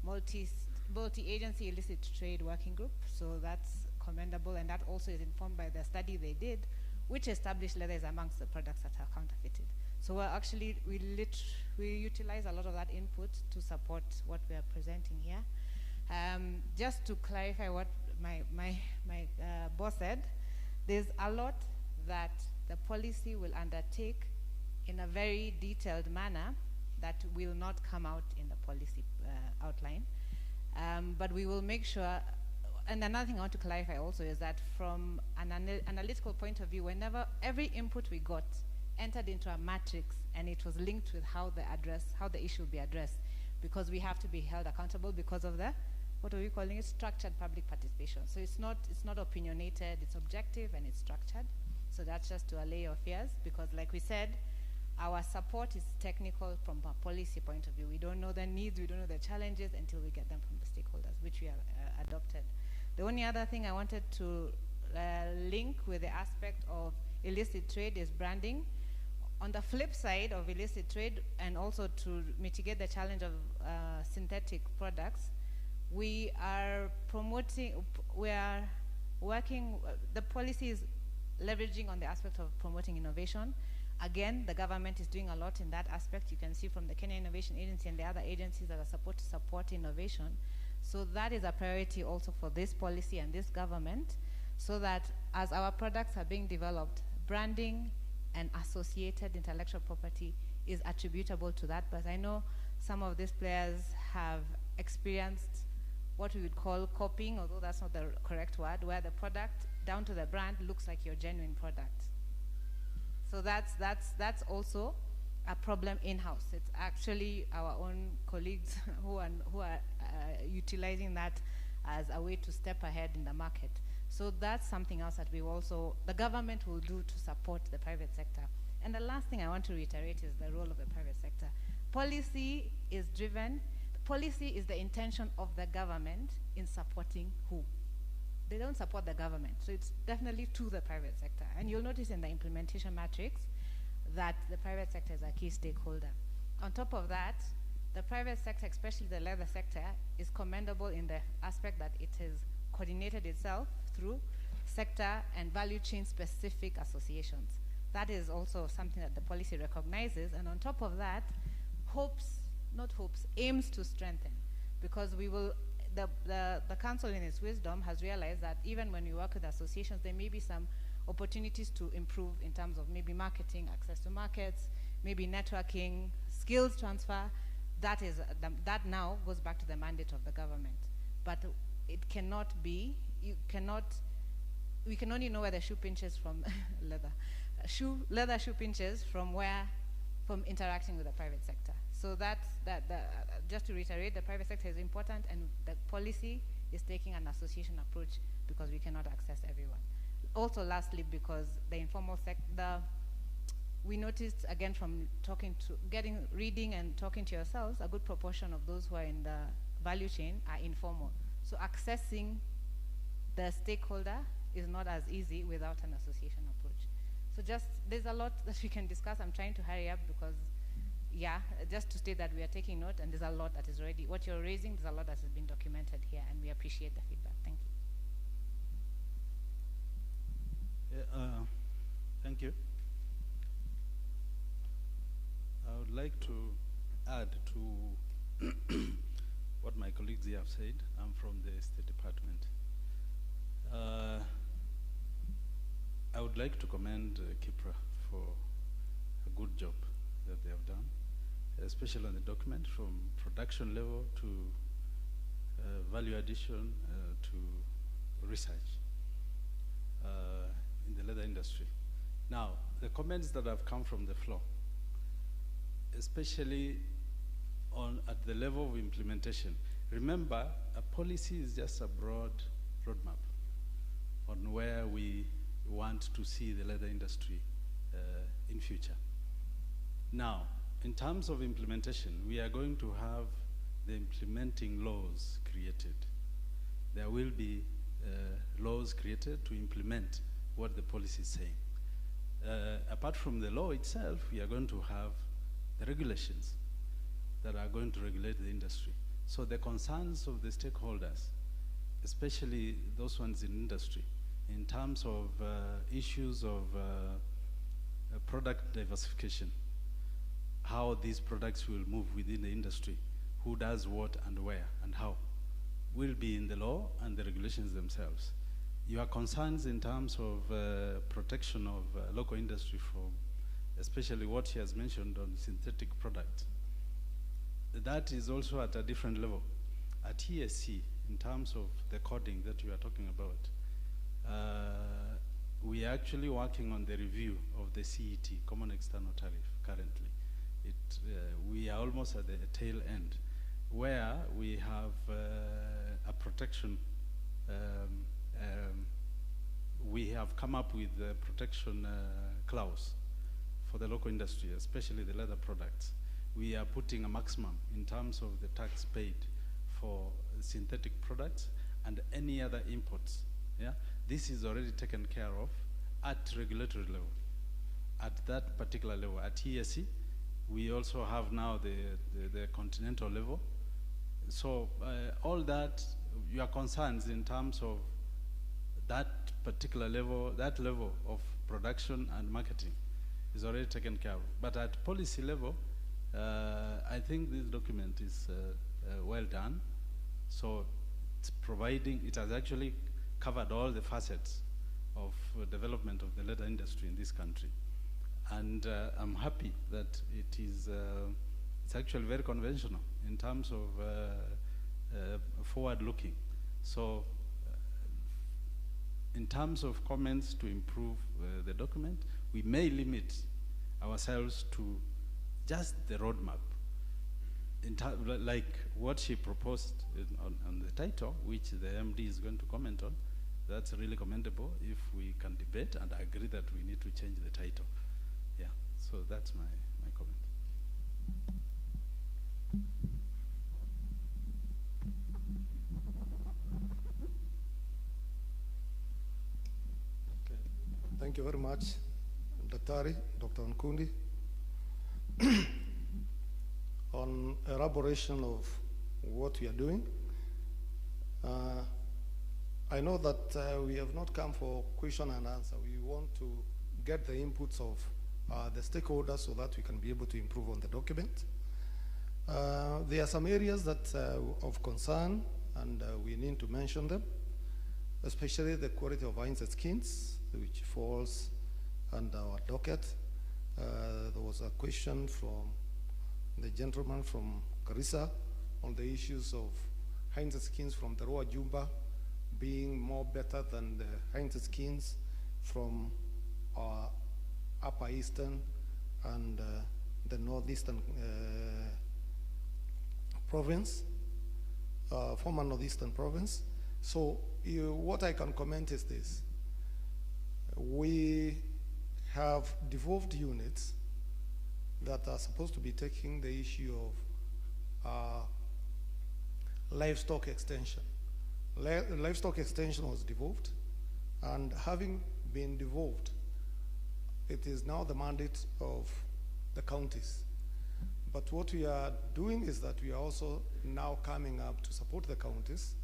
multi-agency illicit trade working group. So that's commendable, and that also is informed by the study they did, which established leather is amongst the products that are counterfeited. So we're actually, we utilize a lot of that input to support what we are presenting here. Just to clarify what my boss said, there's a lot that the policy will undertake in a very detailed manner that will not come out in the policy outline. But we will make sure, and another thing I want to clarify also is that from an analytical point of view, whenever every input we got entered into a matrix and it was linked with how the issue will be addressed, because we have to be held accountable because of the, what are we calling it, structured public participation. So it's not opinionated, it's objective and it's structured. So that's just to allay your fears, because like we said, our support is technical from a policy point of view. We don't know the needs, we don't know the challenges until we get them from the stakeholders, which we have adopted. The only other thing I wanted to link with the aspect of illicit trade is branding. On the flip side of illicit trade, and also to mitigate the challenge of synthetic products, we are working, the policy is leveraging on the aspect of promoting innovation. Again, the government is doing a lot in that aspect. You can see from the Kenya Innovation Agency and the other agencies that are supposed to support innovation. So that is a priority also for this policy and this government, so that as our products are being developed, branding and associated intellectual property is attributable to that. But I know some of these players have experienced what we would call copying, although that's not the correct word, where the product down to the brand looks like your genuine product. So that's also a problem in-house. It's actually our own colleagues who are utilizing that as a way to step ahead in the market. So that's something else that the government will do to support the private sector. And the last thing I want to reiterate is the role of the private sector. Policy is driven, policy is the intention of the government in supporting who? They don't support the government, so it's definitely to the private sector. And you'll notice in the implementation matrix that the private sector is a key stakeholder. On top of that, the private sector, especially the leather sector, is commendable in the aspect that it has coordinated itself through sector and value chain specific associations. That is also something that the policy recognizes, and on top of that, aims to strengthen, because we will, the council in its wisdom has realized that even when we work with associations, there may be some opportunities to improve in terms of maybe marketing, access to markets, maybe networking, skills transfer. That now goes back to the mandate of the government. But it cannot be, we can only know where the shoe pinches from leather shoe pinches from interacting with the private sector. So just to reiterate, the private sector is important, and the policy is taking an association approach because we cannot access everyone. Also, lastly, because the informal sector, we noticed again from reading and talking to yourselves, a good proportion of those who are in the value chain are informal. So accessing the stakeholder is not as easy without an association approach. So there's a lot that we can discuss. I'm trying to hurry up because, just to state that we are taking note, and there's a lot that is already, what you're raising, there's a lot that has been documented here, and we appreciate the feedback. Thank you. Thank you. I would like to add to what my colleagues here have said. I'm from the State Department. I would like to commend KIPRA for a good job that they have done, especially on the document, from production level to value addition to research in the leather industry. Now, the comments that have come from the floor, especially at the level of implementation. Remember, a policy is just a broad roadmap on where we want to see the leather industry in future. Now, in terms of implementation, we are going to have the implementing laws created. There will be laws created to implement what the policy is saying. Apart from the law itself, we are going to have the regulations that are going to regulate the industry. So the concerns of the stakeholders, especially those ones in industry, in terms of issues of product diversification, how these products will move within the industry, who does what and where and how, will be in the law and the regulations themselves. Your concerns in terms of protection of local industry from, especially what he has mentioned on synthetic products, that is also at a different level. At ESC, in terms of the coding that you are talking about, we are actually working on the review of the CET, Common External Tariff, currently. We are almost at the tail end, where we have a protection, we have come up with a protection clause for the local industry, especially the leather products. We are putting a maximum in terms of the tax paid for synthetic products and any other imports. Yeah? This is already taken care of at regulatory level. At that particular level, at ESC, we also have now the continental level. So all that, your concerns in terms of that particular level, that level of production and marketing is already taken care of. But at policy level, I think this document is well done. So it's providing, it has actually covered all the facets of development of the leather industry in this country. And I'm happy that it is, it's actually very conventional in terms of forward-looking. So in terms of comments to improve the document, we may limit ourselves to just the roadmap. Like what she proposed on the title, which the MD is going to comment on, that's really commendable if we can debate and agree that we need to change the title. Yeah, so that's my comment. Okay. Thank you very much, Dr. Nkundi. On elaboration of what we are doing, I know that we have not come for question and answer. We want to get the inputs of the stakeholders so that we can be able to improve on the document. There are some areas that of concern, and we need to mention them, especially the quality of wines and skins, which falls under our docket. There was a question from the gentleman from Garissa on the issues of hinds and skins from the Roa Jumba being more better than the hinds and skins from our Upper Eastern and the Northeastern province, former Northeastern province. So what I can comment is this. We have devolved units that are supposed to be taking the issue of livestock extension. Livestock extension was devolved, and having been devolved, it is now the mandate of the counties. But what we are doing is that we are also now coming up to support the counties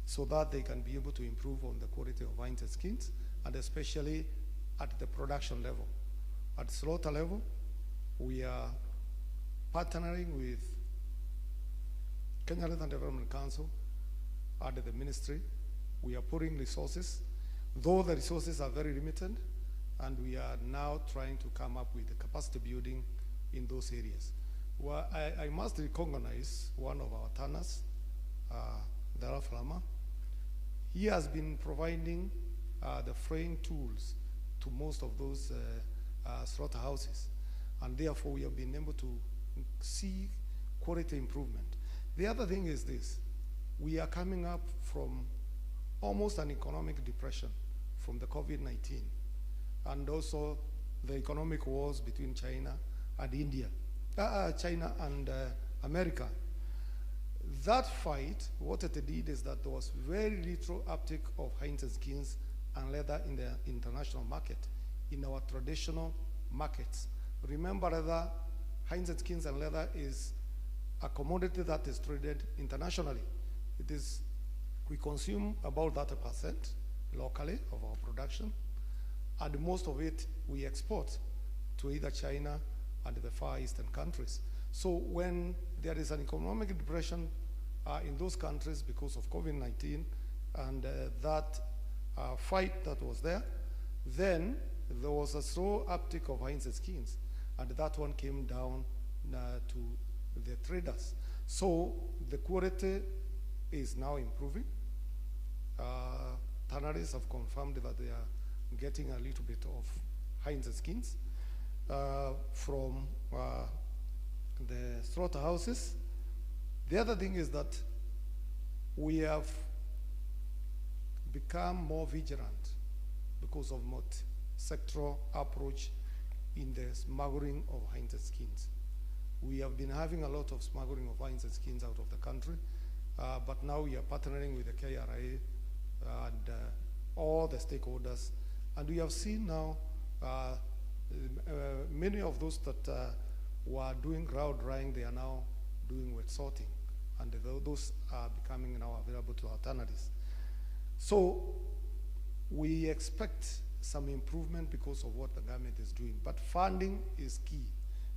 so that they can be able to improve on the quality of wines and skins, and especially at the production level. At slaughter level, we are partnering with Kenya Leather Development Council under the ministry. We are putting resources, though the resources are very limited, and we are now trying to come up with the capacity building in those areas. Well, I must recognize one of our tanners, Dara Flama. He has been providing the fraying tools to most of those slaughterhouses, and therefore we have been able to see quality improvement. The other thing is this: we are coming up from almost an economic depression from the COVID-19, and also the economic wars between China and India, China and America. That fight, what it did is that there was very little uptake of hinds and skins and leather in the international market, in our traditional markets. Remember that hinds and skins and leather is a commodity that is traded internationally. We consume about 30% locally of our production, and most of it we export to either China and the Far Eastern countries. So when there is an economic depression in those countries because of COVID-19 and that fight that was there, then there was a slow uptick of hinds and skins, and that one came down to the traders. So the quality is now improving. Tanneries have confirmed that they are getting a little bit of hinds and skins from the slaughterhouses. The other thing is that we have become more vigilant because of multi-sectoral approach in the smuggling of hinds and skins. We have been having a lot of smuggling of hinds and skins out of the country, but now we are partnering with the KRA and all the stakeholders, and we have seen now many of those that were doing crowd drying, they are now doing wet sorting, and those are becoming now available to our tanneries. So we expect some improvement because of what the government is doing, but funding is key.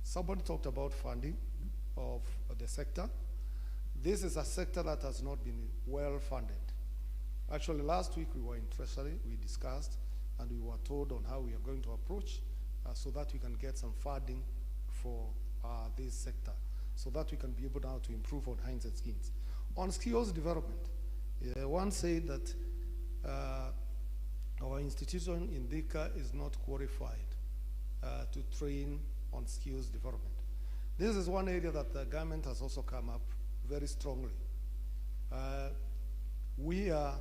Somebody talked about funding of the sector. This is a sector that has not been well funded. Actually, last week we were in Treasury, we discussed, and we were told on how we are going to approach so that we can get some funding for this sector, so that we can be able now to improve on hinds and skins. On skills development, one said that our institution in Thika is not qualified to train on skills development. This is one area that the government has also come up very strongly. We are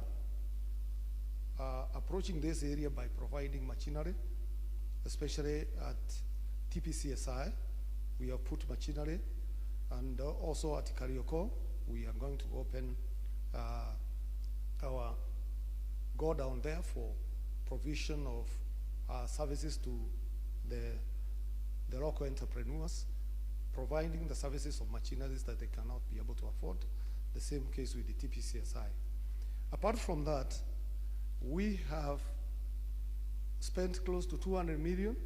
approaching this area by providing machinery, especially at TPCSI. We have put machinery, and also at Karioko, we are going to open our go down there for provision of services to the local entrepreneurs, providing the services of machineries that they cannot be able to afford. The same case with the TPCSI. Apart from that, we have spent close to 200 million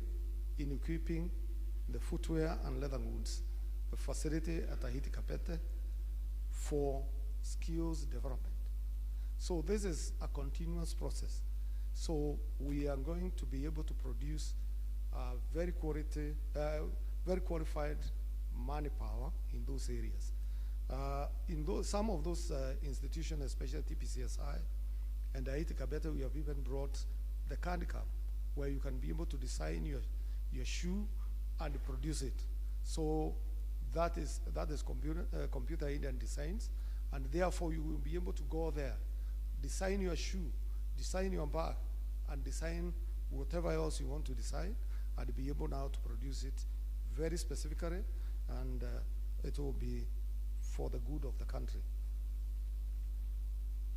in equipping the footwear and leather goods, a facility at Tahiti Kapete for skills development. So this is a continuous process. So we are going to be able to produce very qualified manpower in those areas. Some of those institutions, especially TPCSI and Tahiti Kapete, we have even brought the Candicam, where you can be able to design your shoe and produce it. So that is computer-aided designs, and therefore you will be able to go there, design your shoe, design your bag, and design whatever else you want to design, and be able now to produce it very specifically, and it will be for the good of the country.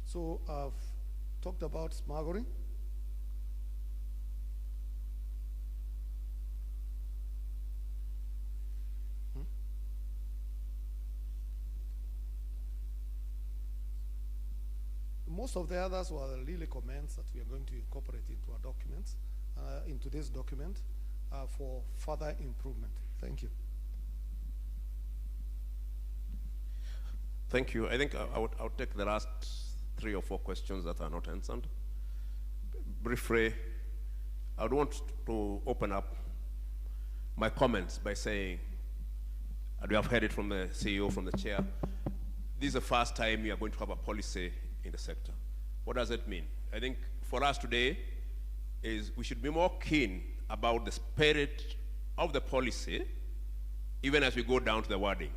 So I've talked about smuggling. Most of the others were really comments that we are going to incorporate into our documents, into this document, for further improvement. Thank you. Thank you. I think I'll take the last 3 or 4 questions that are not answered. Briefly, I would want to open up my comments by saying, and we have heard it from the CEO, from the chair, this is the first time we are going to have a policy in the sector. What does it mean? I think for us today is we should be more keen about the spirit of the policy, even as we go down to the wording,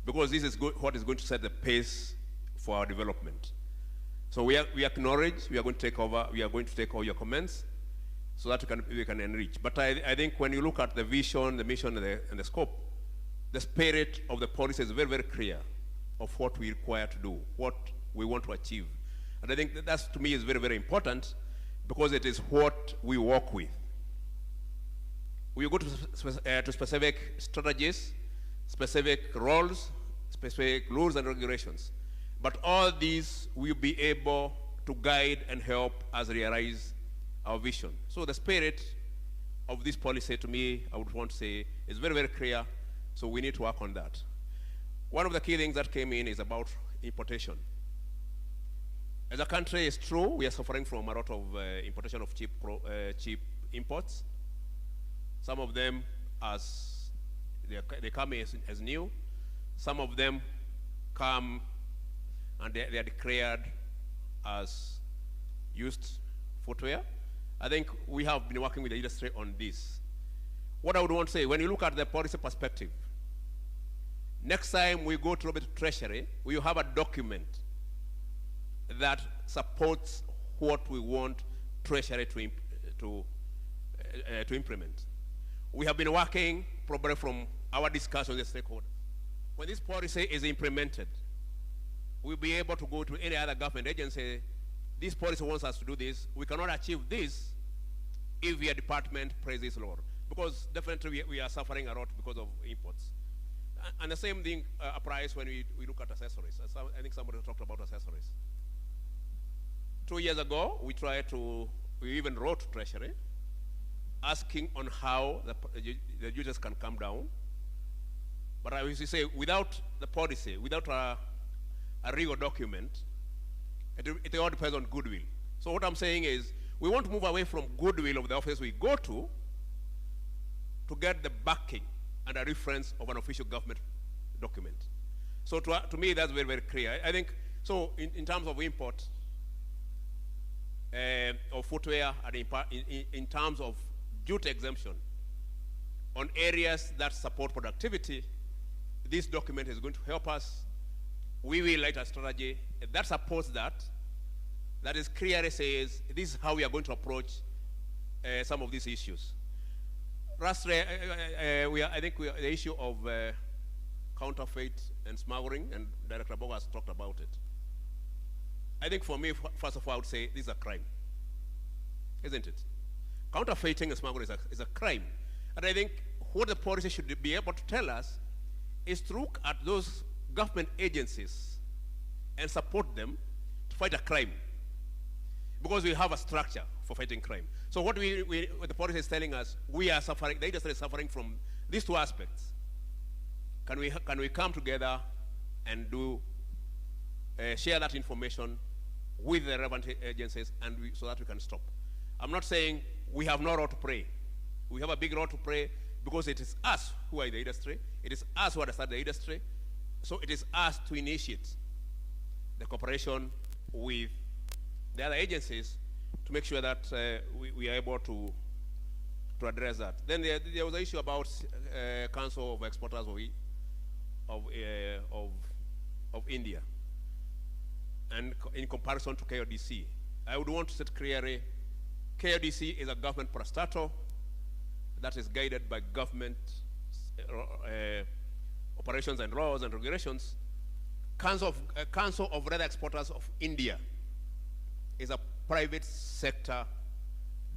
because this is what is going to set the pace for our development. So we acknowledge, we are going to take over all your comments so that we can enrich. But I think when you look at the vision, the mission, and the scope, the spirit of the policy is very, very clear. of what we require to do, what we want to achieve. And I think that's, to me, is very, very important because it is what we work with. We go to specific strategies, specific roles, specific rules and regulations. But all these will be able to guide and help us realize our vision. So the spirit of this policy, to me, I would want to say, is very, very clear. So we need to work on that. One of the key things that came in is about importation. As a country, it's true, we are suffering from a lot of importation of cheap imports. Some of them they come as new. Some of them come and they are declared as used footwear. I think we have been working with the industry on this. What I would want to say, when you look at the policy perspective, next time we go to the Treasury, we will have a document that supports what we want Treasury to implement. We have been working probably from our discussion with the stakeholders. When this policy is implemented, we'll be able to go to any other government agency. This policy wants us to do this. We cannot achieve this if your department plays this role. Because definitely we are suffering a lot because of imports. And the same thing applies when we look at accessories. I think somebody talked about accessories. 2 years ago, we even wrote to Treasury asking on how the duties can come down. But I used to say, without the policy, without a legal document, it all depends on goodwill. So what I'm saying is, we want to move away from goodwill of the office we go to get the backing and a reference of an official government document. So to me, that's very, very clear. I think, so in terms of import of footwear, and in terms of duty exemption on areas that support productivity, this document is going to help us. We will write a strategy that supports that. That is clearly says this is how we are going to approach some of these issues. Lastly, I think the issue of counterfeit and smuggling, and Director Bogo has talked about it. I think for me, first of all, I would say this is a crime, isn't it? Counterfeiting and smuggling is a crime. And I think what the policy should be able to tell us is to look at those government agencies and support them to fight a crime. Because we have a structure for fighting crime. So what the policy is telling us, we are suffering, the industry is suffering from these two aspects. Can we come together and share that information with the relevant agencies so that we can stop? I'm not saying we have no role to play. We have a big role to play because it is us who are in the industry. It is us who understand the industry. So it is us to initiate the cooperation with the other agencies to make sure that we are able to address that. Then there was an issue about Council of Exporters of India, and in comparison to KODC. I would want to say clearly, KODC is a government parastatal that is guided by government operations and laws and regulations. Council of Leather Exporters of India is a private sector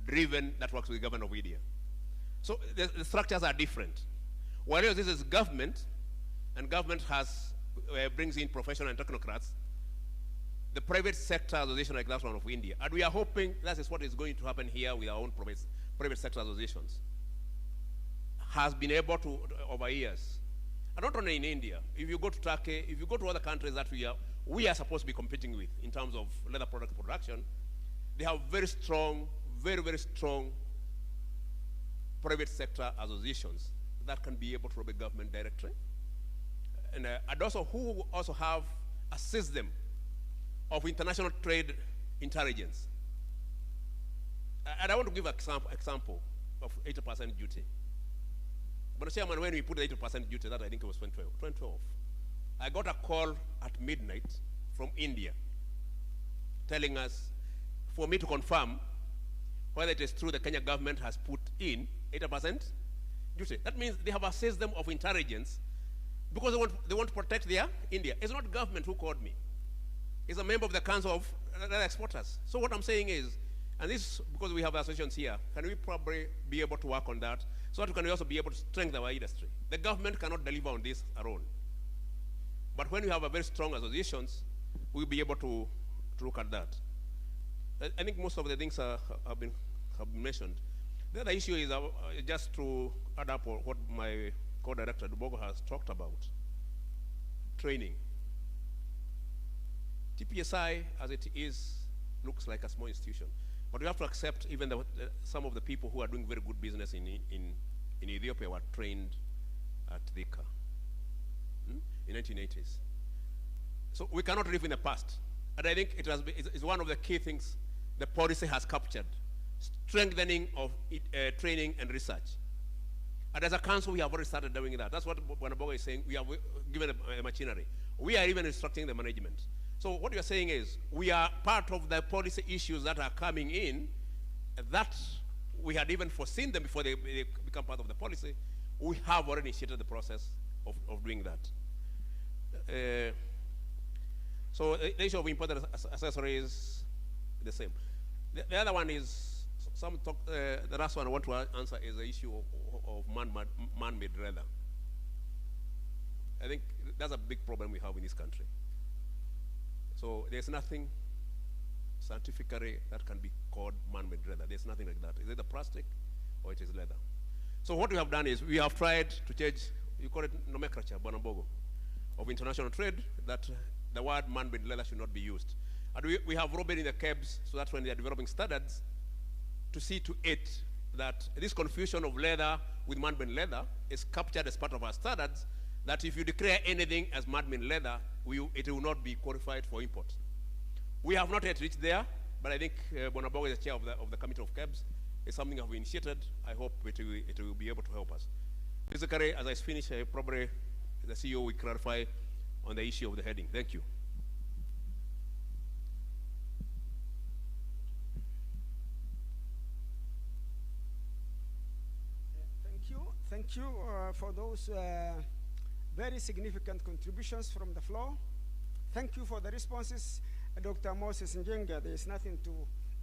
driven that works with the government of India. So the structures are different. Whereas this is government, and government brings in professional and technocrats, the private sector association like that one of India. And we are hoping that is what is going to happen here with our own private sector associations. Has been able to, over years, and not only in India, if you go to Turkey, if you go to other countries that we are supposed to be competing with in terms of leather product production, they have very strong, very, very strong private sector associations that can be able to obey government directly. And also who also have a system of international trade intelligence. And I want to give an example of 80% duty. But Chairman, when we put the 80% duty, that I think it was 2012, I got a call at midnight from India telling us, for me to confirm whether it is true the Kenya government has put in 80% duty. That means they have a system of intelligence because they want to protect their India. It's not government who called me. It's a member of the Council of Leather Exporters. So what I'm saying is, and this because we have associations here, can we probably be able to work on that so that we can also be able to strengthen our industry? The government cannot deliver on this alone. But when we have a very strong associations, we'll be able to look at that. I think most of the things have been mentioned. The other issue is just to add up what my co-director Dubogo has talked about. Training. TPSI, as it is, looks like a small institution. But we have to accept even some of the people who are doing very good business in Ethiopia were trained at Thika in 1980s. So we cannot live in the past. And I think it's one of the key things the policy has captured, strengthening of training and research. And as a council, we have already started doing that. That's what Bonabogo is saying. We have given a machinery. We are even instructing the management. So what you're saying is we are part of the policy issues that are coming in that we had even foreseen them before they become part of the policy. We have already initiated the process of doing that. So the issue of imported accessories is the same. The other one is, the last one I want to answer is the issue of man-made leather. I think that's a big problem we have in this country. So there's nothing scientifically that can be called man-made leather. There's nothing like that. Is it a plastic or it is leather? So what we have done is we have tried to change, you call it nomenclature, Bonabogo, of international trade, that the word man-made leather should not be used. And we have lobbied in the KEBS so that when they are developing standards, to see to it that this confusion of leather with man-made leather is captured as part of our standards, that if you declare anything as man-made leather, it will not be qualified for import. We have not yet reached there, but I think Bonabogo is the chair of the committee of KEBS. It's something that we initiated. I hope it will be able to help us. Basically, as I finish, probably the CEO will clarify on the issue of the heading. Thank you. Thank you for those very significant contributions from the floor. Thank you for the responses, Dr. Moses Njenga. There is nothing to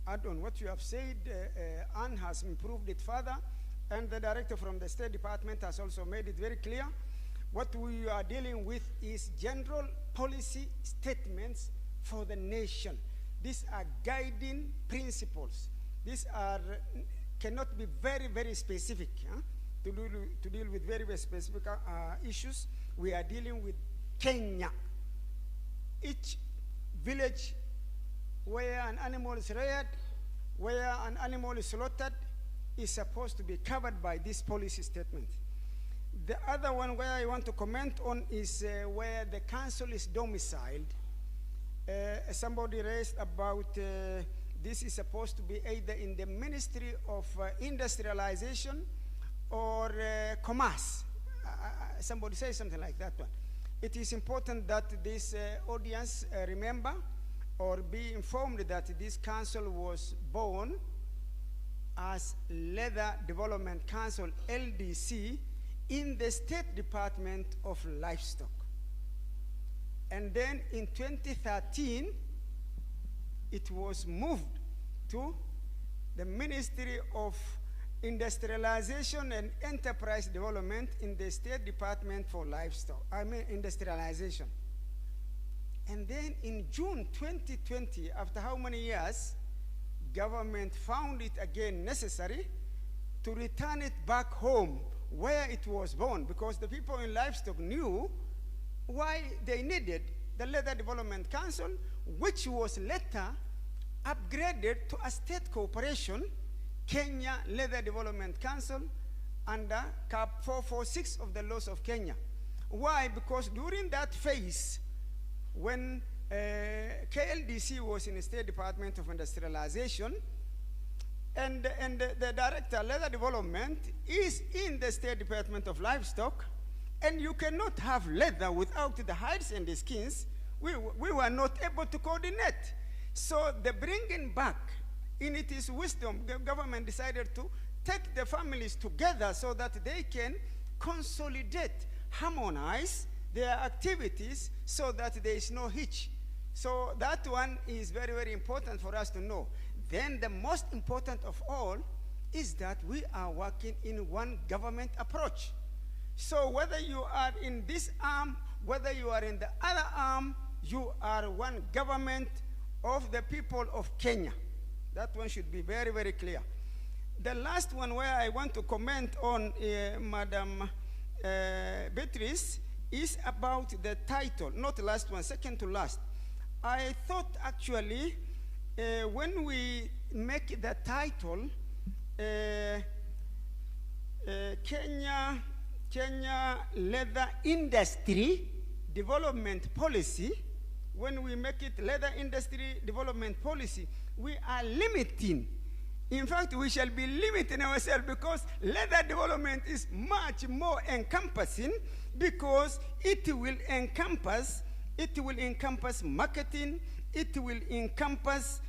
add on what you have said. Anne has improved it further, and the director from the State Department has also made it very clear. What we are dealing with is general policy statements for the nation. These are guiding principles. These cannot be very, very specific. To deal with very, very specific issues. We are dealing with Kenya. Each village where an animal is reared, where an animal is slaughtered, is supposed to be covered by this policy statement. The other one where I want to comment on is where the council is domiciled. Somebody raised about this is supposed to be either in the Ministry of Industrialization or commerce. Somebody say something like that one. It is important that this audience remember or be informed that this council was born as Leather Development Council, LDC, in the State Department of Livestock. And then in 2013, it was moved to the Ministry of Industrialization and Enterprise Development in the State Department for Livestock, industrialization. And then in June 2020, after how many years, government found it again necessary to return it back home where it was born, because the people in livestock knew why they needed the Leather Development Council, which was later upgraded to a state corporation, Kenya Leather Development Council, under Cap 446 of the laws of Kenya. Why? Because during that phase, when KLDC was in the State Department of Industrialization, and the director, Leather Development, is in the State Department of Livestock, and you cannot have leather without the hides and the skins, we were not able to coordinate. So the bringing back, in its wisdom, the government decided to take the families together so that they can consolidate, harmonize their activities so that there is no hitch. So that one is very, very important for us to know. Then the most important of all is that we are working in one government approach. So whether you are in this arm, whether you are in the other arm, you are one government of the people of Kenya. That one should be very, very clear. The last one where I want to comment on, Madam Beatrice, is about the title. Not the last one, second to last. I thought actually when we make the title Kenya Leather Industry Development Policy, when we make it Leather Industry Development Policy, we are limiting. In fact, we shall be limiting ourselves because leather development is much more encompassing, because it will encompass marketing, it will encompass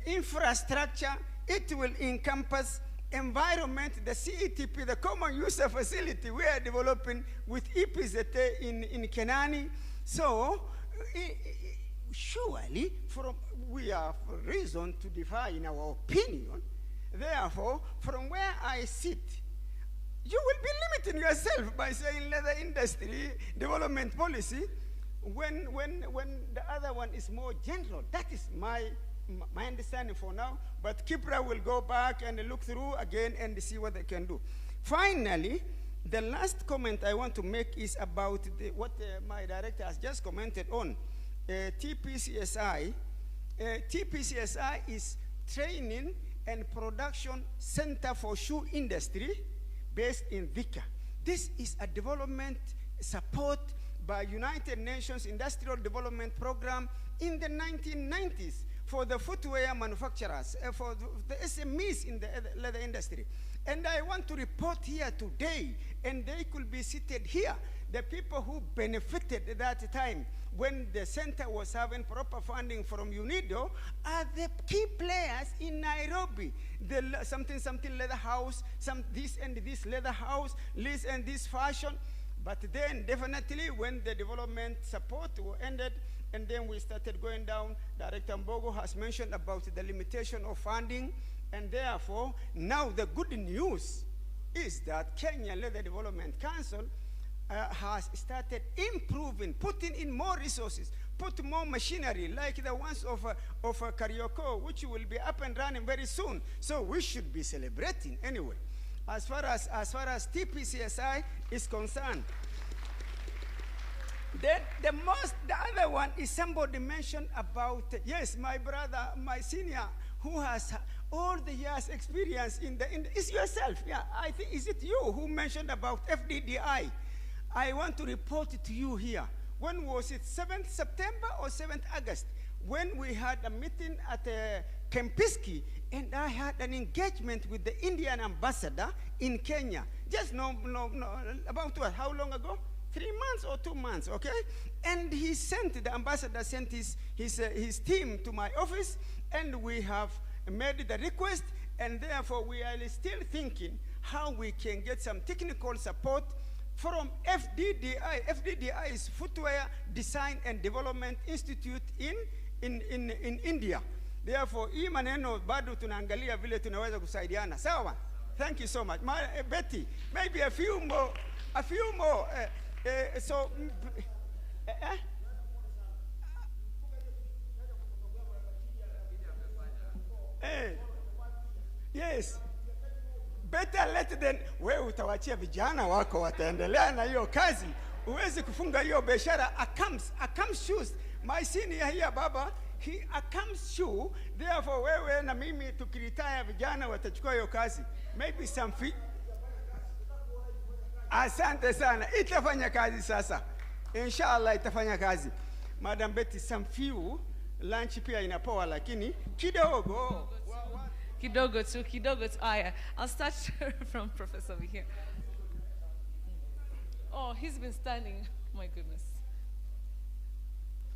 infrastructure, it will encompass environment, the CETP, the Common User Facility we are developing with EPZT in Kenani. So, surely, we have reason to differ in our opinion. Therefore, from where I sit, you will be limiting yourself by saying leather industry development policy when the other one is more general. That is my understanding for now, but Kipra will go back and look through again and see what they can do. Finally, the last comment I want to make is about what my director has just commented on, TPCSI. TPCSI is Training and Production Center for Shoe Industry based in Thika. This is a development support by United Nations Industrial Development Program in the 1990s for the footwear manufacturers, for the SMEs in the leather industry. And I want to report here today, and they could be seated here, the people who benefited at that time when the center was having proper funding from UNIDO are the key players in Nairobi. The something leather house, this and this leather house, this and this fashion. But then definitely when the development support ended, and then we started going down, Director Mbogo has mentioned about the limitation of funding, and therefore now the good news is that Kenya Leather Development Council has started improving, putting in more resources, put more machinery like the ones of Karioko, which will be up and running very soon. So we should be celebrating anyway. As far as TPCSI is concerned, then the other one is somebody mentioned about, yes, my brother, my senior, who has all the years experience it's yourself, yeah, I think, is it you who mentioned about FDDI? I want to report it to you here. When was it, 7th September or 7th August? When we had a meeting at Kempinski, and I had an engagement with the Indian ambassador in Kenya. Just about what, how long ago? 3 months or 2 months, okay? And the ambassador sent his team to my office, and we have made the request, and therefore we are still thinking how we can get some technical support from FDDI. FDDI is Footwear Design and Development Institute in India. Therefore, hii maneno bado tunaangalia vile tunaweza kusaidiana. Sawa? Thank you so much. Betty, maybe a few more. Yes. Better let them, wewe utawachia vijana wako wataendelea na hiyo kazi. Uwezi kufunga hiyo biashara. Akams shoes. My senior here, Baba, Akams shoe. Therefore, wewe na mimi tukiritaya vijana watachukua hiyo kazi. Maybe some fee. Asante sana. Itafanya kazi sasa. Inshallah itafanya kazi. Madam Betty, some few lunch pia inapoa lakini kidogo. Kidogo tu. I'll start from Professor over here. Oh, he's been standing. My goodness.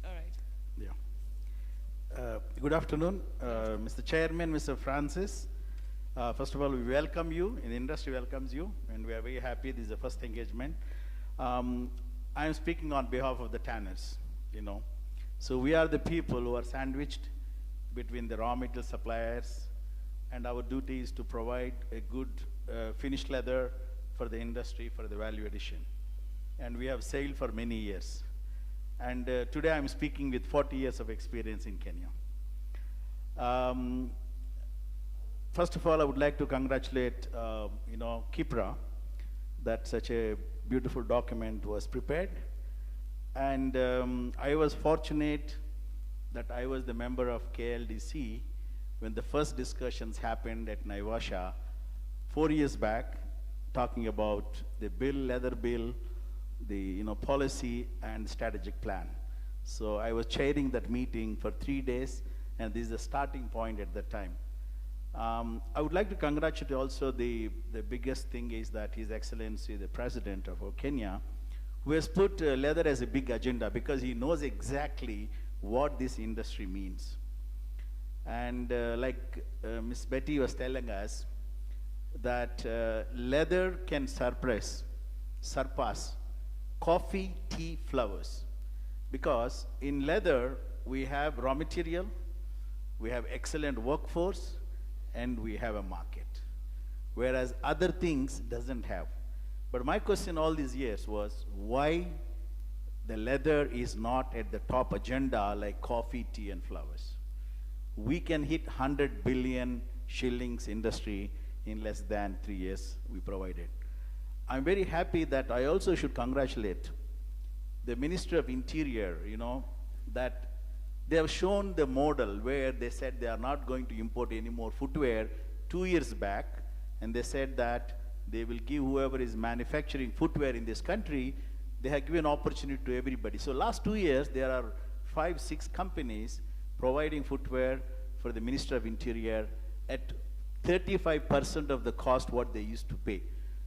All right. Yeah. Good afternoon, Mr. Chairman, Mr. Francis. First of all, we welcome you, and the industry welcomes you, and we are very happy this is the first engagement. I'm speaking on behalf of the tanners, you know. So we are the people who are sandwiched between the raw material suppliers, and our duty is to provide a good finished leather for the industry, for the value addition. And we have sailed for many years. And today I'm speaking with 40 years of experience in Kenya. First of all, I would like to congratulate, you know, KIPRA, that such a beautiful document was prepared. And I was fortunate that I was the member of KLDC when the first discussions happened at Naivasha 4 years back, talking about the bill, leather bill, the policy and strategic plan. So I was chairing that meeting for 3 days, and this is the starting point at that time. I would like to congratulate also the biggest thing is that His Excellency, the President of Kenya, who has put leather as a big agenda because he knows exactly what this industry means. And like Ms. Betty was telling us, that leather can surpass coffee, tea, flowers. Because in leather, we have raw material, we have excellent workforce, and we have a market. Whereas other things doesn't have. But my question all these years was, why the leather is not at the top agenda like coffee, tea, and flowers? We can hit 100 billion shillings industry in less than 3 years we provided. I'm very happy that I also should congratulate the Ministry of Interior, that they have shown the model where they said they are not going to import any more footwear 2 years back, and they said that they will give whoever is manufacturing footwear in this country, they have given opportunity to everybody. So last 2 years, there are 5-6 companies providing footwear for the Ministry of Interior at 35% of the cost what they used to pay.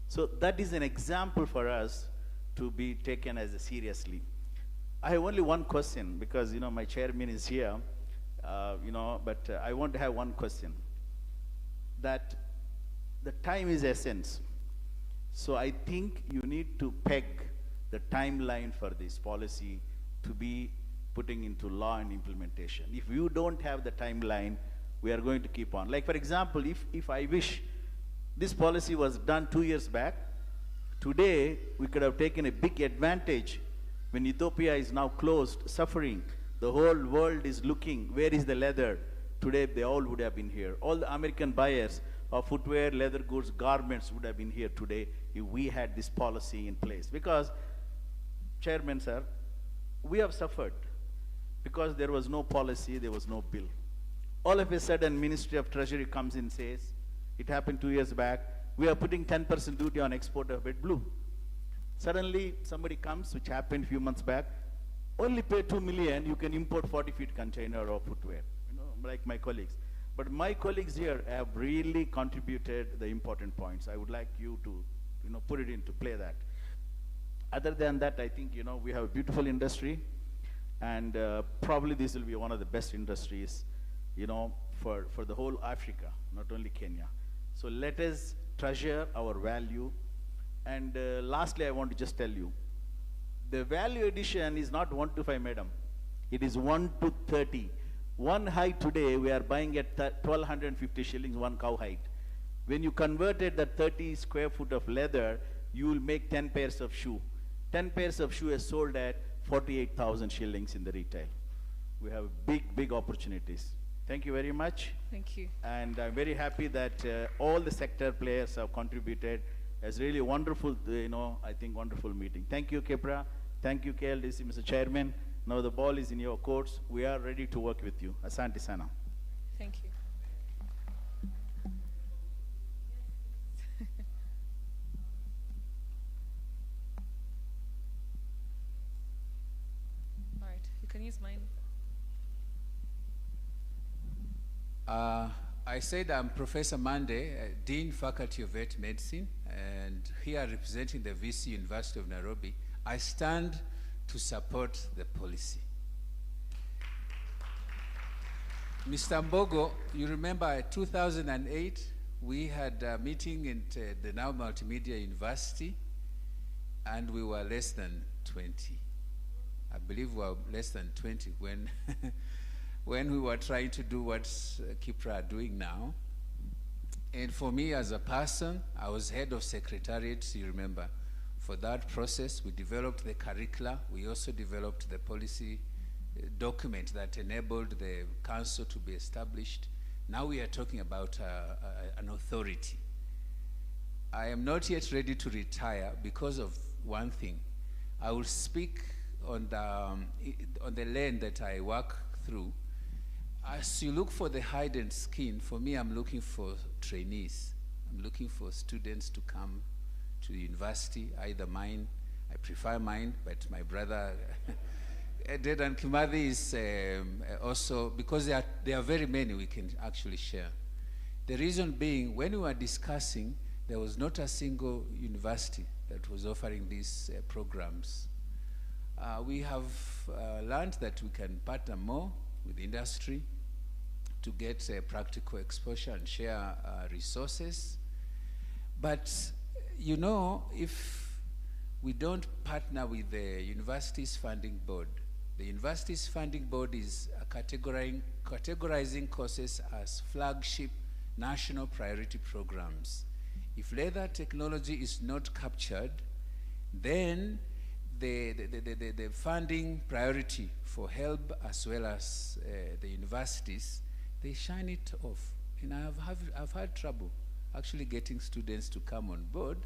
So that is an example for us to be taken as seriously. I have only one question because my chairman is here, but I want to have one question. That the time is essence. So I think you need to peg the timeline for this policy to be putting into law and implementation. If you don't have the timeline, we are going to keep on. Like for example, if I wish this policy was done 2 years back, today we could have taken a big advantage when Ethiopia is now closed, suffering. The whole world is looking, where is the leather? Today they all would have been here. All the American buyers of footwear, leather goods, garments would have been here today if we had this policy in place. Because, Chairman, sir, we have suffered because there was no policy, there was no bill. All of a sudden, Ministry of Treasury comes in and says, it happened 2 years back, we are putting 10% duty on export of wet blue. Suddenly, somebody comes, which happened a few months back, only pay 2 million, you can import 40-feet container of footwear, like my colleagues. But my colleagues here have really contributed the important points. I would like you to, put it into play that. Other than that, I think, we have a beautiful industry, and probably this will be one of the best industries, for the whole Africa, not only Kenya. So let us treasure our value. And lastly, I want to just tell you, the value addition is not 1 to 5, madam. It is 1 to 30. One hide today, we are buying at 1,250 shillings, one cow hide. When you converted that 30 square foot of leather, you will make 10 pairs of shoe. 10 pairs of shoe is sold at 48,000 shillings in the retail. We have big opportunities. Thank you very much. Thank you. And I'm very happy that all the sector players have contributed. It's really wonderful, I think wonderful meeting. Thank you, KIPRA. Thank you, KLDC, Mr. Chairman. Now the ball is in your courts. We are ready to work with you. Asante sana. Thank you. All right, you can use mine. I said I'm Professor Mande, Dean Faculty of Vet Medicine, and here representing the VC University of Nairobi. I stand to support the policy. Mr. Mbogo, you remember 2008, we had a meeting in the now Multimedia University, and we were less than 20. I believe we were less than 20 when, when we were trying to do what Kipra are doing now. And for me as a person, I was head of secretariat, you remember. For that process, we developed the curricula. We also developed the policy document that enabled the council to be established. Now we are talking about an authority. I am not yet ready to retire because of one thing. I will speak on the lane that I work through. As you look for the hidden skin, for me, I'm looking for trainees. I'm looking for students to come to the university, either mine. I prefer mine, but my brother Dedan Kimathi is also, because there are very many we can actually share. The reason being, when we were discussing, there was not a single university that was offering these programs. We have learned that we can partner more with industry to get practical exposure and share resources. But, you know, if we don't partner with the university's funding board, the university's funding board is categorizing courses as flagship national priority programs. If leather technology is not captured, then the funding priority for HELB as well as the universities, they shine it off. And I've had trouble actually getting students to come on board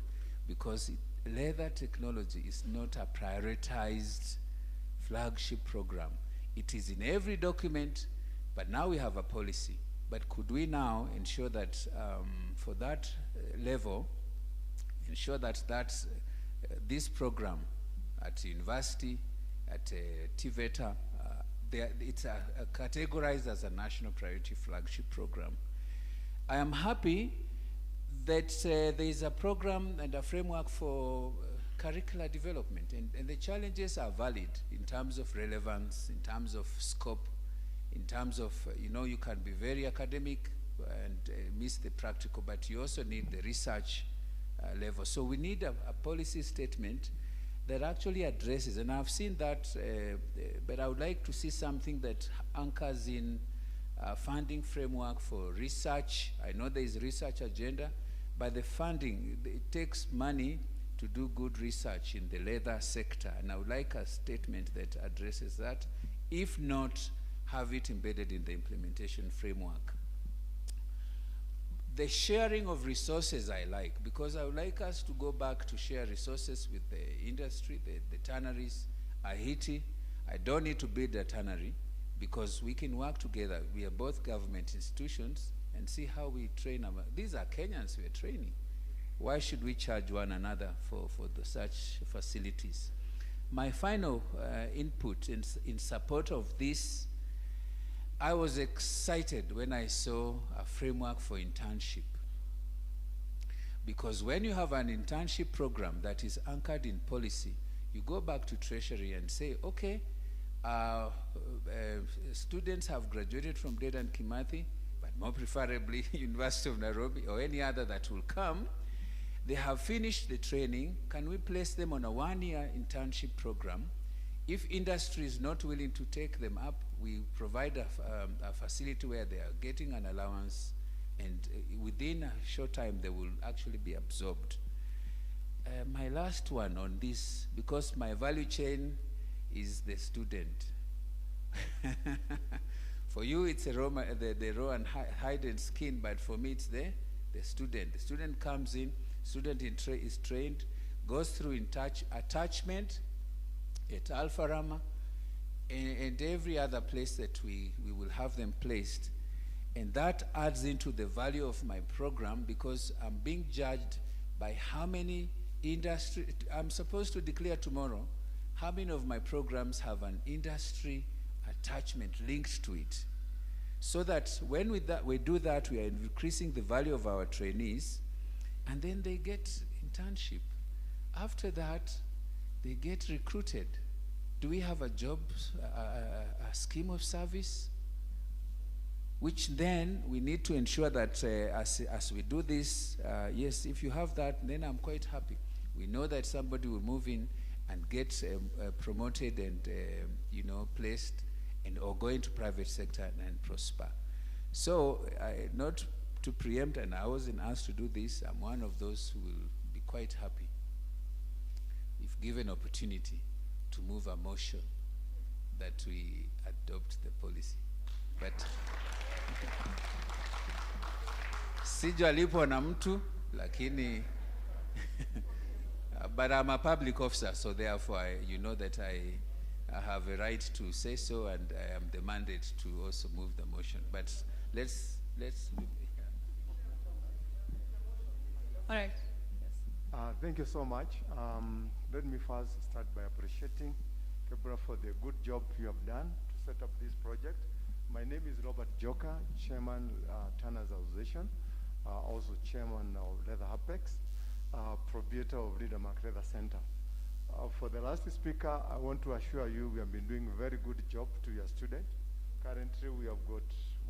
because leather technology is not a prioritized flagship program. It is in every document, but now we have a policy. But could we now ensure that for that level, ensure that this program at university, at TVETA, it's categorized as a national priority flagship program. I am happy that there is a program and a framework for curricular development, and the challenges are valid in terms of relevance, in terms of scope, in terms of, you know, you can be very academic and miss the practical, but you also need the research level. So we need a policy statement that actually addresses, and I've seen that, but I would like to see something that anchors in funding framework for research. I know there is a research agenda, but the funding, it takes money to do good research in the leather sector, and I would like a statement that addresses that. If not, have it embedded in the implementation framework. The sharing of resources I like, because I would like us to go back to share resources with the industry, the tanneries. Ahiti, I don't need to build a tannery because we can work together. We are both government institutions and see how we train our, these are Kenyans we are training. Why should we charge one another for such facilities? My final input in support of this, I was excited when I saw a framework for internship. Because when you have an internship program that is anchored in policy, you go back to Treasury and say, okay, students have graduated from Dedan Kimathi, but more preferably University of Nairobi or any other that will come. They have finished the training. Can we place them on a one-year internship program? If industry is not willing to take them up, we provide a facility where they are getting an allowance, and within a short time they will actually be absorbed. My last one on this, because my value chain is the student. For you, it's the raw and hidden skin, but for me, it's the student. The student comes in, student is trained, goes through attachment at Alpha Rama, and every other place that we will have them placed. And that adds into the value of my program because I'm being judged by how many industry, I'm supposed to declare tomorrow how many of my programs have an industry attachment linked to it. So that when we do that, we are increasing the value of our trainees, and then they get internship. After that, they get recruited. Do we have a job, a scheme of service? Which then we need to ensure that as we do this, yes, if you have that, then I'm quite happy. We know that somebody will move in and get promoted and placed and or go into private sector and prosper. So not to preempt, and I wasn't asked to do this, I'm one of those who will be quite happy if given opportunity to move a motion that we adopt the policy. But sijui alipo na mtu, lakini but I'm a public officer, so therefore you know that I have a right to say so, and I am the mandate to also move the motion. But let's. All right. Thank you so much. Let me first start by appreciating Kibra for the good job you have done to set up this project. My name is Robert Joka, Chairman, Turners Association, also Chairman of Leather Apex, proprietor of Leadermark Leather Center. For the last speaker, I want to assure you we have been doing a very good job to your student. Currently, we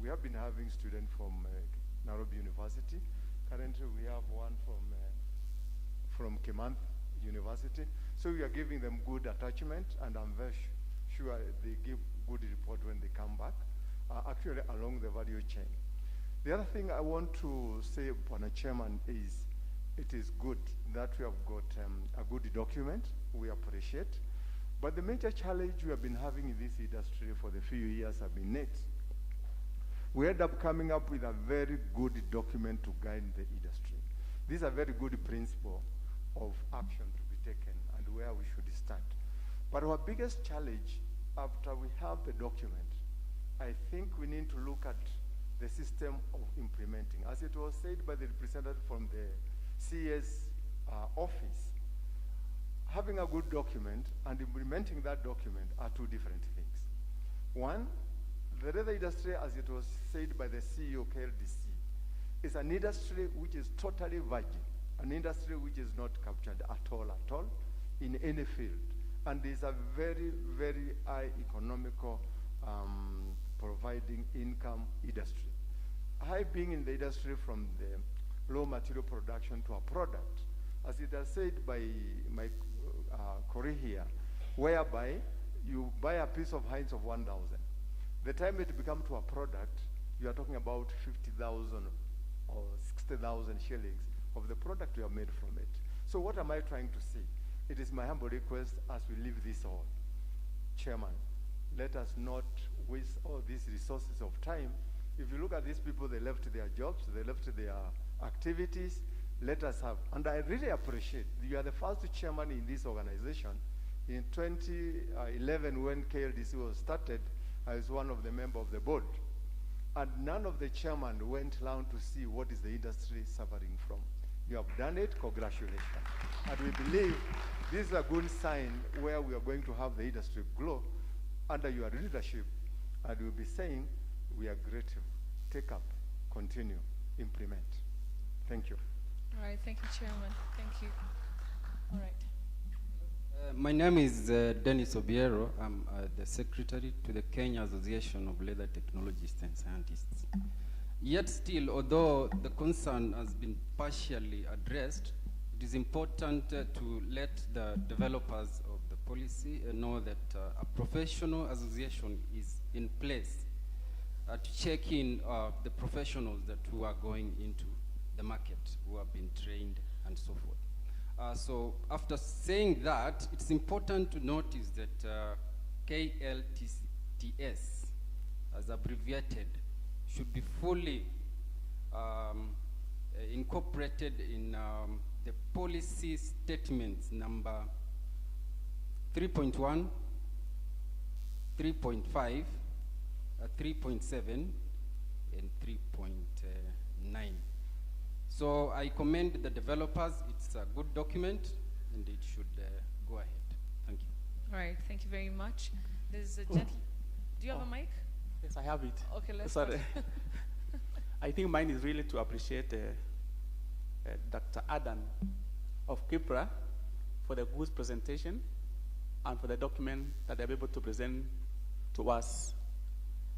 have been having students from Nairobi University. Currently, we have one from Kimanth University. So we are giving them good attachment, and I'm very sure they give good report when they come back, actually along the value chain. The other thing I want to say, Pana Chairman, is it is good that we have got a good document. We appreciate. But the major challenge we have been having in this industry for the few years have been net. We end up coming up with a very good document to guide the industry. These are very good principle of action to be taken and where we should start. But our biggest challenge after we have the document, I think we need to look at the system of implementing. As it was said by the representative from the CS office, having a good document and implementing that document are two different things. One, the leather industry, as it was said by the CEO of KLDC, is an industry which is totally virgin, an industry which is not captured at all, in any field. And is a very, very high economical providing income industry. I being in the industry from the raw material production to a product, as it has said by my colleague here, whereby you buy a piece of Heinz of 1,000. The time it becomes to a product, you are talking about 50,000 or 60,000 shillings of the product you have made from it. So what am I trying to say? It is my humble request as we leave this hall, Chairman, let us not waste all these resources of time. If you look at these people, they left their jobs, they left their activities. Let us have, and I really appreciate, you are the first chairman in this organization. In 2011, when KLDC was started, I was one of the members of the board. And none of the chairmen went around to see what is the industry suffering from. You have done it, congratulations. And we believe this is a good sign where we are going to have the industry grow under your leadership. And we'll be saying, we are grateful. Take up, continue, implement. Thank you. All right, thank you, Chairman. Thank you. All right. My name is Dennis Obiero. I'm the secretary to the Kenya Association of Leather Technologists and Scientists. Yet still, although the concern has been partially addressed, it is important to let the developers of the policy know that a professional association is in place to check in the professionals that who are going into the market, who have been trained and so forth. So after saying that, it's important to notice that KLTS, as abbreviated, should be fully incorporated in the policy statements number 3.1, 3.5, 3.7, and 3.9. So I commend the developers. It's a good document, and it should go ahead. Thank you. All right, thank you very much. There's a gentleman. Do you have a mic? Yes, I have it. Okay, let's Sorry. start. I think mine is really to appreciate Dr. Adam of Kipra for the good presentation and for the document that they're able to present to us.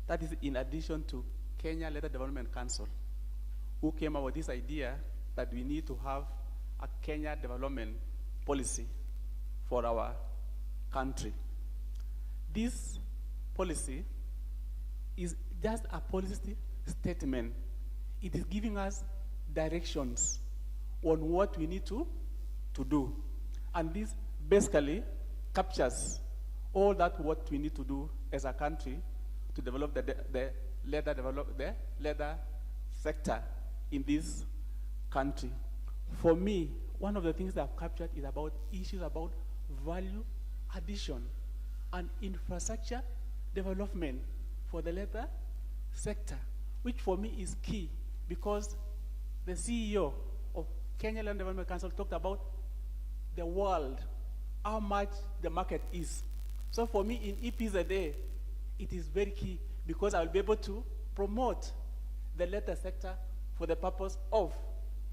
That is in addition to Kenya Leather Development Council, who came up with this idea that we need to have a Kenya development policy for our country. This policy is just a policy statement. It is giving us directions on what we need to do. And this basically captures all that what we need to do as a country to develop the leather sector in this country. For me, one of the things that I've captured is about issues about value addition and infrastructure development for the leather sector, which for me is key because the CEO of Kenya Land Development Council talked about the world, how much the market is. So for me, in EPZA, it is very key because I will be able to promote the leather sector for the purpose of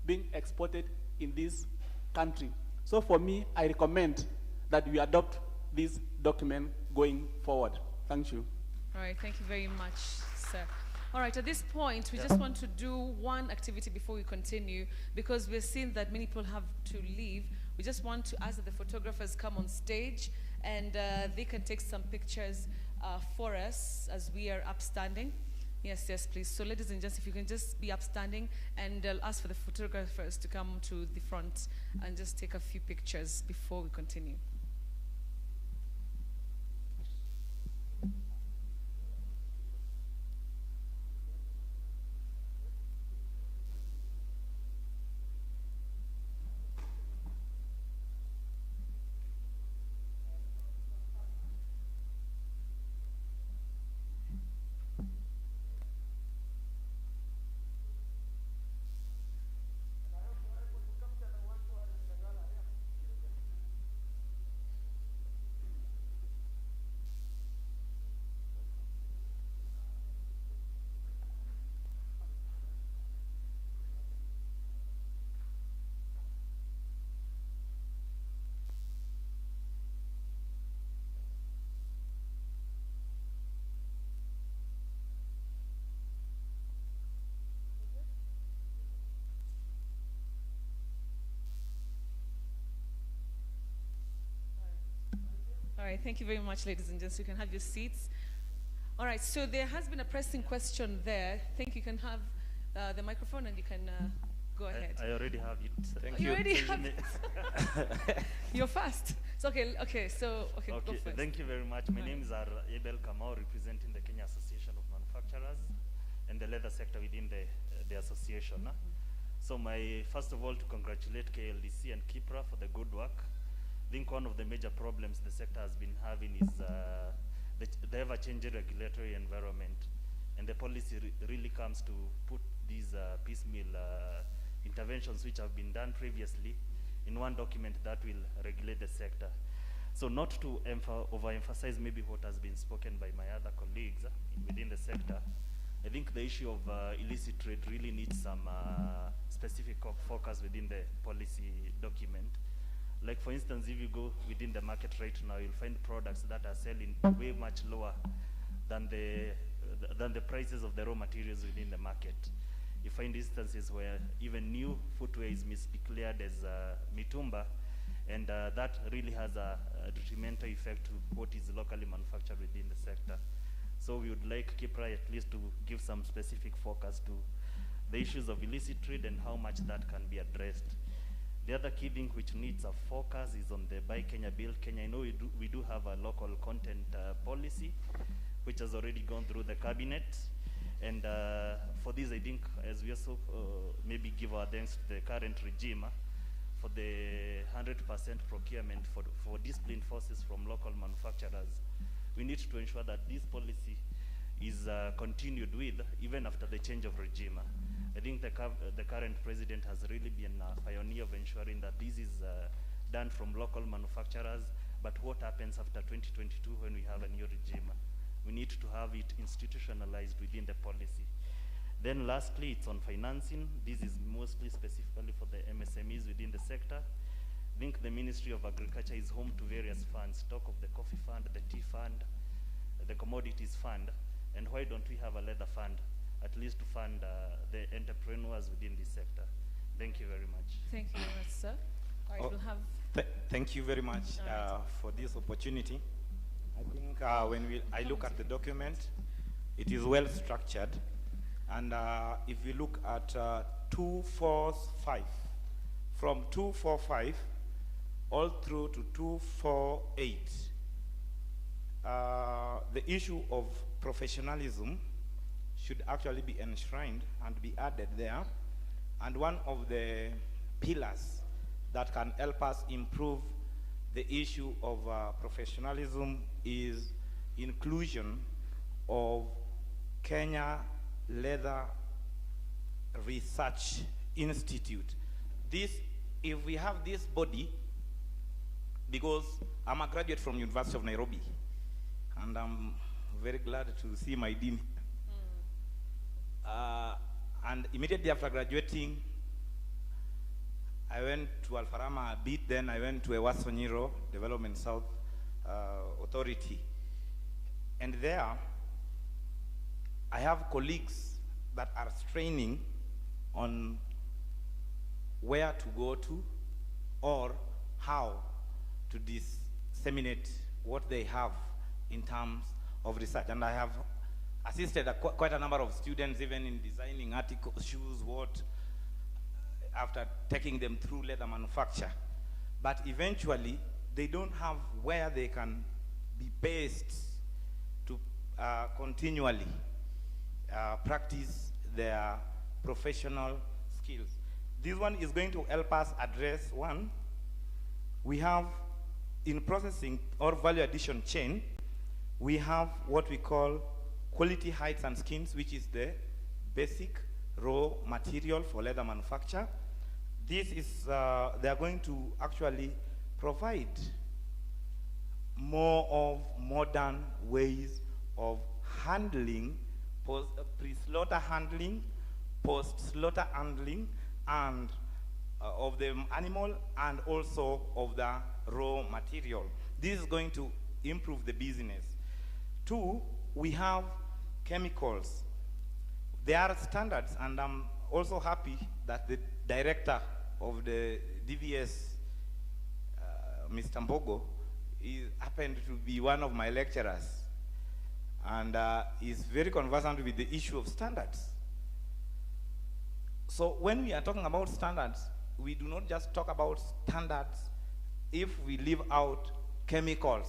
being exported in this country. So for me, I recommend that we adopt this document going forward. Thank you. All right, thank you very much, sir. All right, at this point, we just want to do one activity before we continue because we're seeing that many people have to leave. We just want to ask that the photographers come on stage and they can take some pictures for us as we are upstanding. Yes, yes, please. So ladies and gents, if you can just be upstanding and I'll ask for the photographers to come to the front and just take a few pictures before we continue. All right, thank you very much, ladies and gents. You can have your seats. All right, so there has been a pressing question there. I think you can have the microphone and you can go ahead. I already have it. Thank you. You already have it. You're fast. It's okay. Okay, so go first. Thank you very much. My name is Abel Kamau, representing the Kenya Association of Manufacturers and the leather sector within the association. So first of all, to congratulate KLDC and KIPRA for the good work. I think one of the major problems the sector has been having is the ever-changing regulatory environment, and the policy really comes to put these piecemeal interventions which have been done previously in one document that will regulate the sector. So not to overemphasize maybe what has been spoken by my other colleagues within the sector, I think the issue of illicit trade really needs some specific focus within the policy document. Like for instance, if you go within the market right now, you'll find products that are selling way much lower than the prices of the raw materials within the market. You find instances where even new footwear is misdeclared as mitumba, and that really has a detrimental effect to what is locally manufactured within the sector. So we would like KIPRA at least to give some specific focus to the issues of illicit trade and how much that can be addressed. The other key thing which needs a focus is on the Buy Kenya, Build Kenya. I know we do have a local content policy, which has already gone through the cabinet. And for this, I think, as we also maybe give our thanks to the current regime for the 100% procurement for disciplined forces from local manufacturers, we need to ensure that this policy is continued with even after the change of regime. I think the current president has really been a pioneer of ensuring that this is done from local manufacturers, but what happens after 2022 when we have a new regime? We need to have it institutionalized within the policy. Then lastly, it's on financing. This is mostly specifically for the MSMEs within the sector. I think the Ministry of Agriculture is home to various funds, talk of the coffee fund, the tea fund, the commodities fund, and why don't we have a leather fund, at least to fund the entrepreneurs within this sector? Thank you very much. Thank you very much, sir. All right, we'll have Thank you very much for this opportunity. I think when I look at the document, it is well structured. And if you look at 245, from 245 all through to 248, the issue of professionalism should actually be enshrined and be added there. And one of the pillars that can help us improve the issue of professionalism is inclusion of Kenya Leather Research Institute. This, if we have this body, because I'm a graduate from University of Nairobi, and I'm very glad to see my dean. And immediately after graduating, I went to Alfarama a bit, then I went to Ewaso Nyiro Development South Authority. And there, I have colleagues that are training on where to go to or how to disseminate what they have in terms of research. And I have assisted quite a number of students even in designing articles, shoes, what, after taking them through leather manufacture. But eventually, they don't have where they can be based to continually practice their professional skills. This one is going to help us address one. We have in processing or value addition chain, we have what we call quality hides and skins, which is the basic raw material for leather manufacture. This is, they are going to actually provide more of modern ways of handling, pre-slaughter handling, post-slaughter handling, and of the animal and also of the raw material. This is going to improve the business. Two, we have chemicals. There are standards, and I'm also happy that the director of the DVS, Mr. Mbogo, happened to be one of my lecturers, and is very conversant with the issue of standards. So when we are talking about standards, we do not just talk about standards if we leave out chemicals,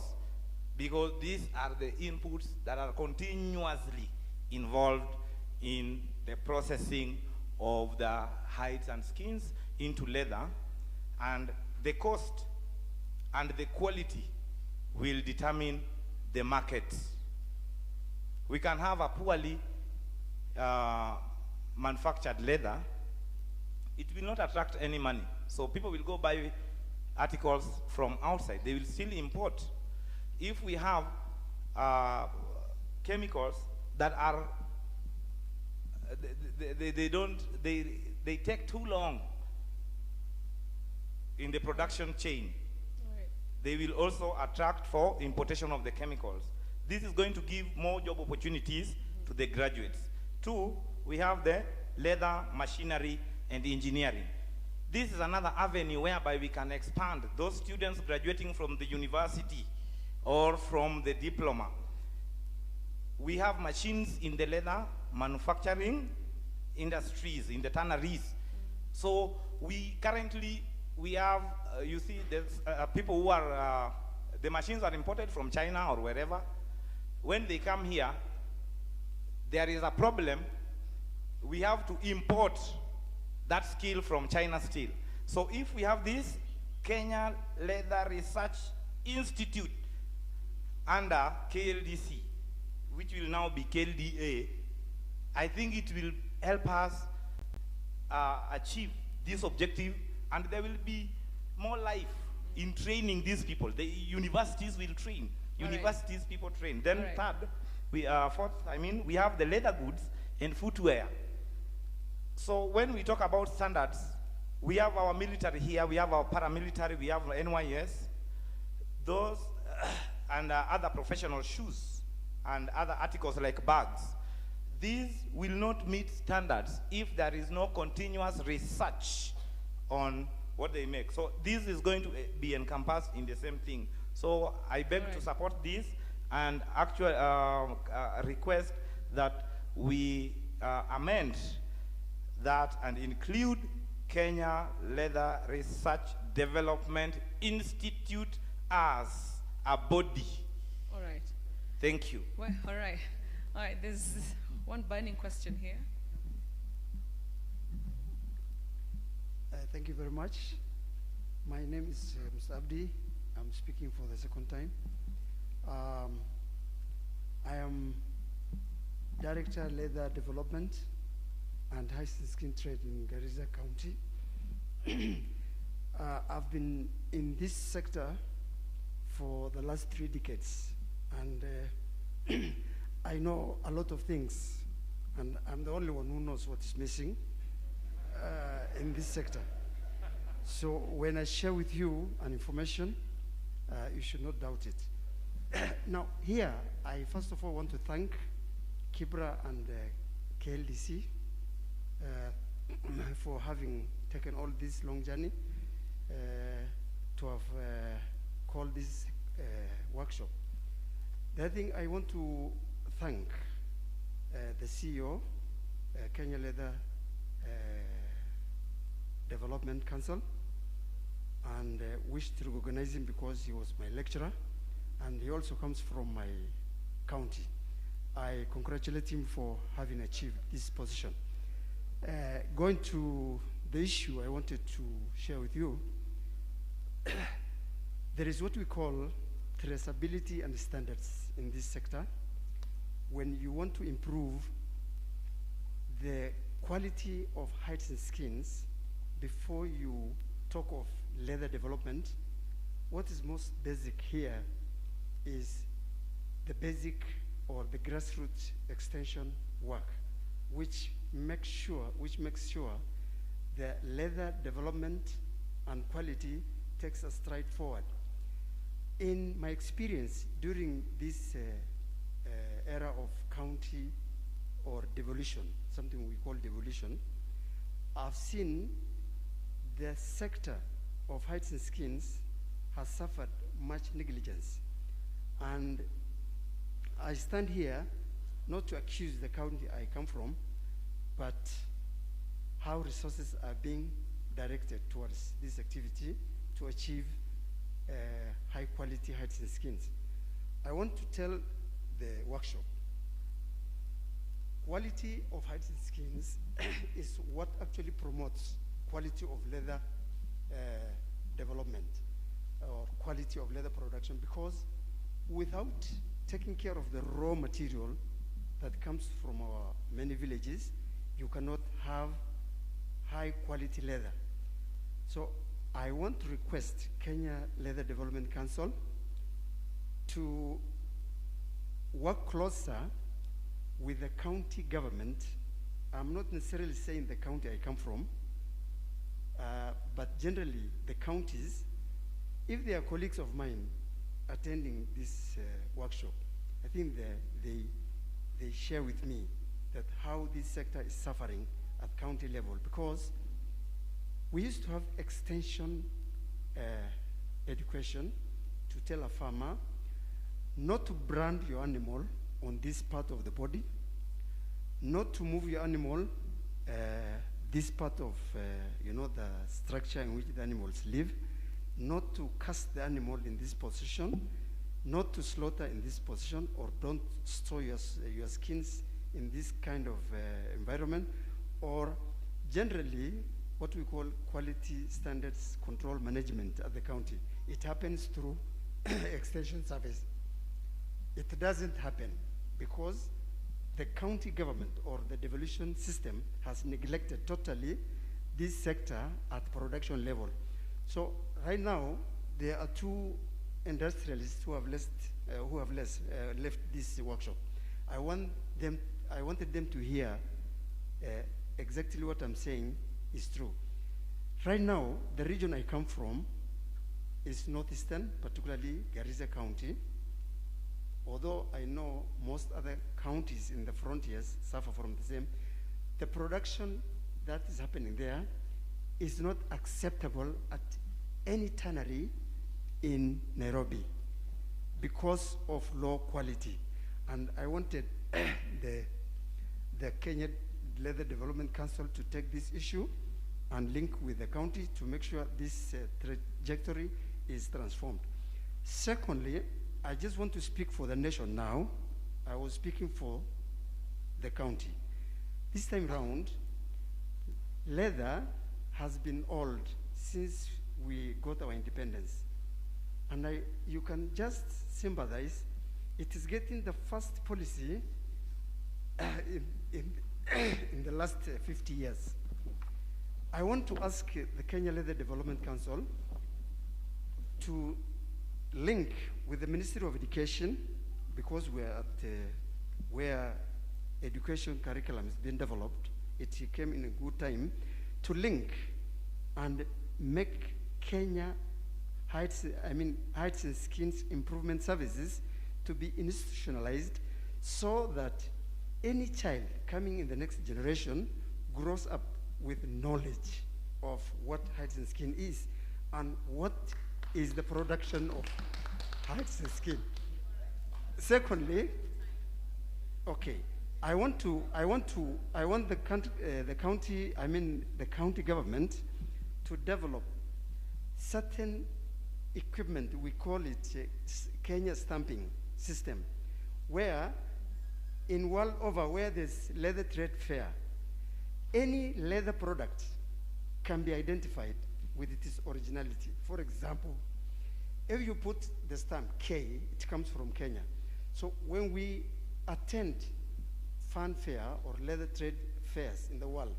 because these are the inputs that are continuously involved in the processing of the hides and skins into leather, and the cost and the quality will determine the market. We can have a poorly manufactured leather. It will not attract any money. So people will go buy articles from outside. They will still import. If we have chemicals that are, they take too long in the production chain, right, they will also attract for importation of the chemicals. This is going to give more job opportunities to the graduates. Two, we have the leather machinery and engineering. This is another avenue whereby we can expand those students graduating from the university or from the diploma. We have machines in the leather manufacturing industries, in the tanneries. So we currently, we have, you see, there's people who are, the machines are imported from China or wherever. When they come here, there is a problem. We have to import that skill from China still. So if we have this Kenya Leather Research Institute under KLDC, which will now be KLDA, I think it will help us achieve this objective, and there will be more life in training these people. The universities will train. Universities, people train. Then third, fourth, we have the leather goods and footwear. So when we talk about standards, we have our military here, we have our paramilitary, we have NYS, those and other professional shoes and other articles like bags. These will not meet standards if there is no continuous research on what they make. So this is going to be encompassed in the same thing. So I beg to support this and actually request that we amend that and include Kenya Leather Research Development Institute as a body. All right. Thank you. Well, all right. All right, there's one burning question here. Thank you very much. My name is Mr. Abdi. I'm speaking for the second time. I am Director Leather Development and High Skin Trade in Garissa County. I've been in this sector for the last 3 decades, and I know a lot of things, and I'm the only one who knows what is missing in this sector. So when I share with you an information, you should not doubt it. Now, here, I first of all want to thank Kibra and KLDC for having taken all this long journey to have called this workshop. The other thing I want to thank the CEO, Kenya Leather Development Council, and wish to recognize him because he was my lecturer and he also comes from my county. I congratulate him for having achieved this position. Going to the issue I wanted to share with you, there is what we call traceability and standards in this sector. When you want to improve the quality of hides and skins, before you talk of leather development, what is most basic here is the basic or the grassroots extension work, which makes sure the leather development and quality takes a stride forward. In my experience during this era of county or devolution, something we call devolution, I've seen the sector of hides and skins has suffered much negligence. And I stand here not to accuse the county I come from, but how resources are being directed towards this activity to achieve high quality hides and skins. I want to tell the workshop, quality of hides and skins is what actually promotes quality of leather development or quality of leather production, because without taking care of the raw material that comes from our many villages, you cannot have high quality leather. So I want to request Kenya Leather Development Council to work closer with the county government. I'm not necessarily saying the county I come from, but generally the counties, if they are colleagues of mine attending this workshop, I think they share with me that how this sector is suffering at county level, because we used to have extension education to tell a farmer not to brand your animal on this part of the body, not to move your animal this part of the structure in which the animals live, not to cast the animal in this position, not to slaughter in this position, or don't store your skins in this kind of environment, or generally what we call quality standards control management at the county. It happens through extension service. It doesn't happen because the county government or the devolution system has neglected totally this sector at production level. So right now, there are 2 industrialists who have left this workshop. I wanted them to hear exactly what I'm saying is true. Right now, the region I come from is northeastern, particularly Garissa County. Although I know most other counties in the frontiers suffer from the same, the production that is happening there is not acceptable at any tannery in Nairobi because of low quality. And I wanted the Kenya Leather Development Council to take this issue and link with the county to make sure this trajectory is transformed. Secondly, I just want to speak for the nation now. I was speaking for the county. This time round, leather has been old since we got our independence. And you can just sympathize. It is getting the first policy in the last 50 years. I want to ask the Kenya Leather Development Council to link with the Ministry of Education, because we're at where education curriculum is being developed. It came in a good time to link and make Kenya heights and skills improvement services to be institutionalized, so that any child coming in the next generation grows up with knowledge of what heights and skin is and what is the production of heights and skin. Secondly, okay, I want the county government to develop certain equipment. We call it Kenya stamping system, where in world over where there's leather trade fair, any leather product can be identified with its originality. For example, if you put the stamp K, it comes from Kenya. So when we attend fan fair or leather trade fairs in the world,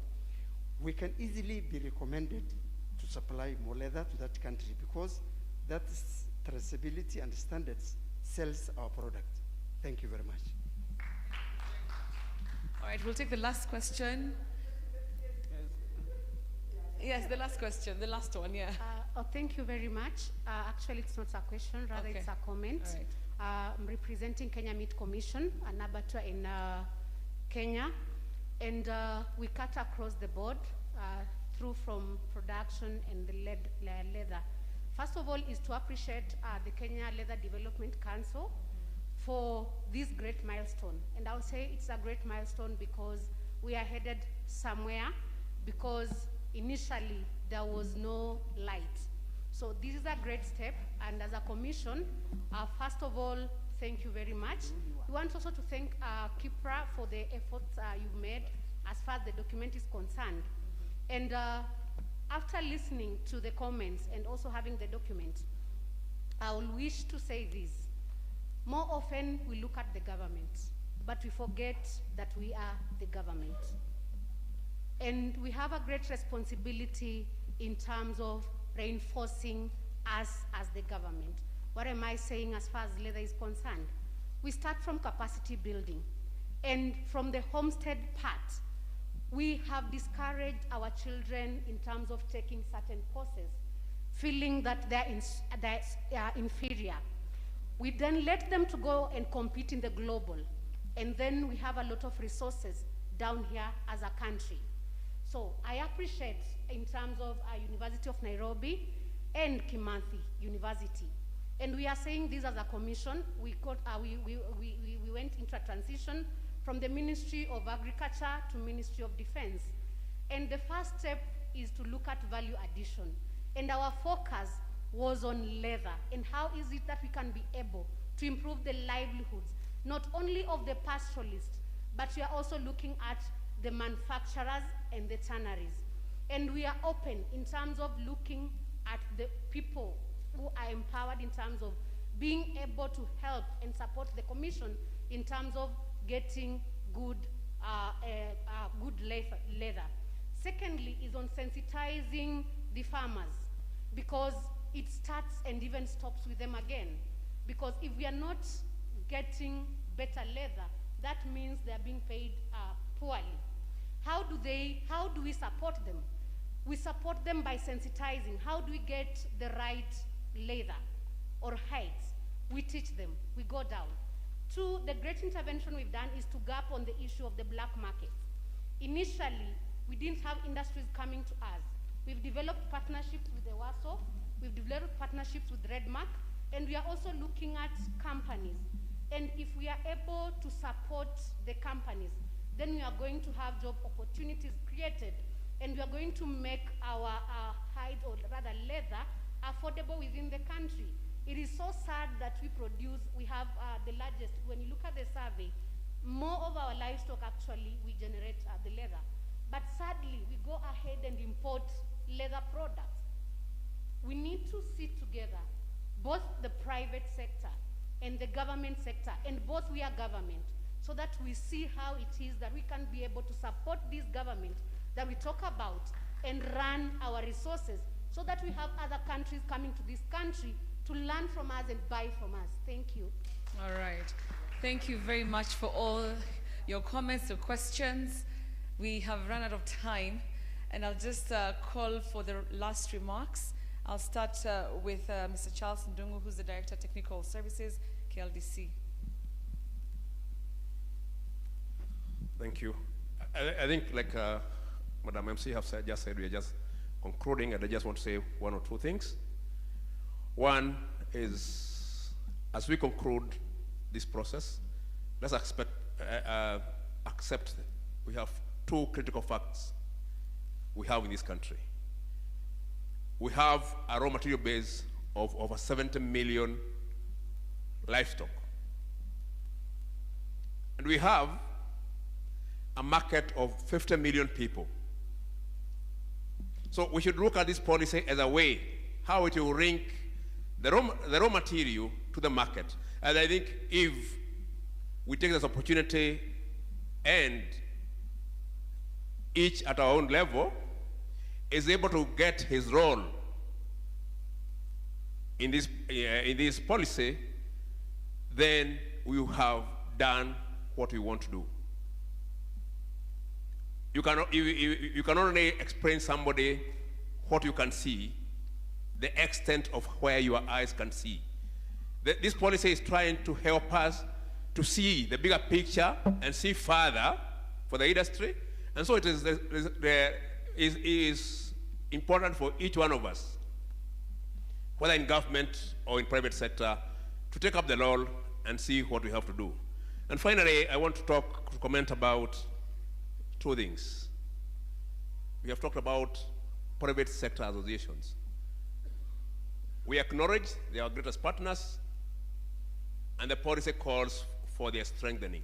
we can easily be recommended to supply more leather to that country, because that traceability and standards sells our product. Thank you very much. All right, we'll take the last question. Yes, the last question, the last one, yeah. Thank you very much. Actually, it's not a question, rather Okay. it's a comment. All right. I'm representing Kenya Meat Commission, an abattoir in Kenya. And we cut across the board through from production and the leather. First of all is to appreciate the Kenya Leather Development Council for this great milestone. And I'll say it's a great milestone because we are headed somewhere, because initially there was no light. So this is a great step, and as a commission, first of all, thank you very much. We want also to thank Kipra for the efforts you've made as far as the document is concerned. And after listening to the comments and also having the document, I will wish to say this. More often we look at the government, but we forget that we are the government. And we have a great responsibility in terms of reinforcing us as the government. What am I saying as far as leather is concerned? We start from capacity building. And from the homestead part, we have discouraged our children in terms of taking certain courses, feeling that they're inferior. We then let them to go and compete in the global. And then we have a lot of resources down here as a country. So I appreciate in terms of University of Nairobi and Kimathi University. And we are saying this as a commission. We went into a transition from the Ministry of Agriculture to Ministry of Defense. And the first step is to look at value addition. And our focus was on leather and how is it that we can be able to improve the livelihoods, not only of the pastoralists, but we are also looking at the manufacturers and the tanneries. And we are open in terms of looking at the people who are empowered in terms of being able to help and support the commission in terms of getting good leather. Secondly is on sensitizing the farmers, because it starts and even stops with them again. Because if we are not getting better leather, that means they are being paid poorly. How do we support them? We support them by sensitizing. How do we get the right leather or heights? We teach them, we go down. Two, the great intervention we've done is to gap on the issue of the black market. Initially, we didn't have industries coming to us. We've developed partnerships with the WASO, we've developed partnerships with Redmark, and we are also looking at companies. And if we are able to support the companies, then we are going to have job opportunities created, and we are going to make our hide, or rather leather, affordable within the country. It is so sad that we have the largest, when you look at the survey, more of our livestock actually we generate the leather. But sadly, we go ahead and import leather products. We need to sit together, both the private sector and the government sector, and both we are government, so that we see how it is that we can be able to support this government that we talk about and run our resources, so that we have other countries coming to this country to learn from us and buy from us. Thank you. All right. Thank you very much for all your comments, your questions. We have run out of time, and I'll just call for the last remarks. I'll start with Mr. Charles Ndungu, who's the Director of Technical Services, KLDC. Thank you. I think, like Madam MC have just said, we are just concluding, and I just want to say one or two things. One is, as we conclude this process, let's accept we have two critical facts we have in this country. We have a raw material base of over 70 million livestock. And we have a market of 50 million people. So we should look at this policy as a way how it will link the raw material to the market. And I think if we take this opportunity and each at our own level is able to get his role in this policy, then we have done what we want to do. You can only explain somebody what you can see, the extent of where your eyes can see. This policy is trying to help us to see the bigger picture and see further for the industry. And so it is important for each one of us, whether in government or in private sector, to take up the role and see what we have to do. And finally, I want to comment about two things. We have talked about private sector associations. We acknowledge they are our greatest partners, and the policy calls for their strengthening.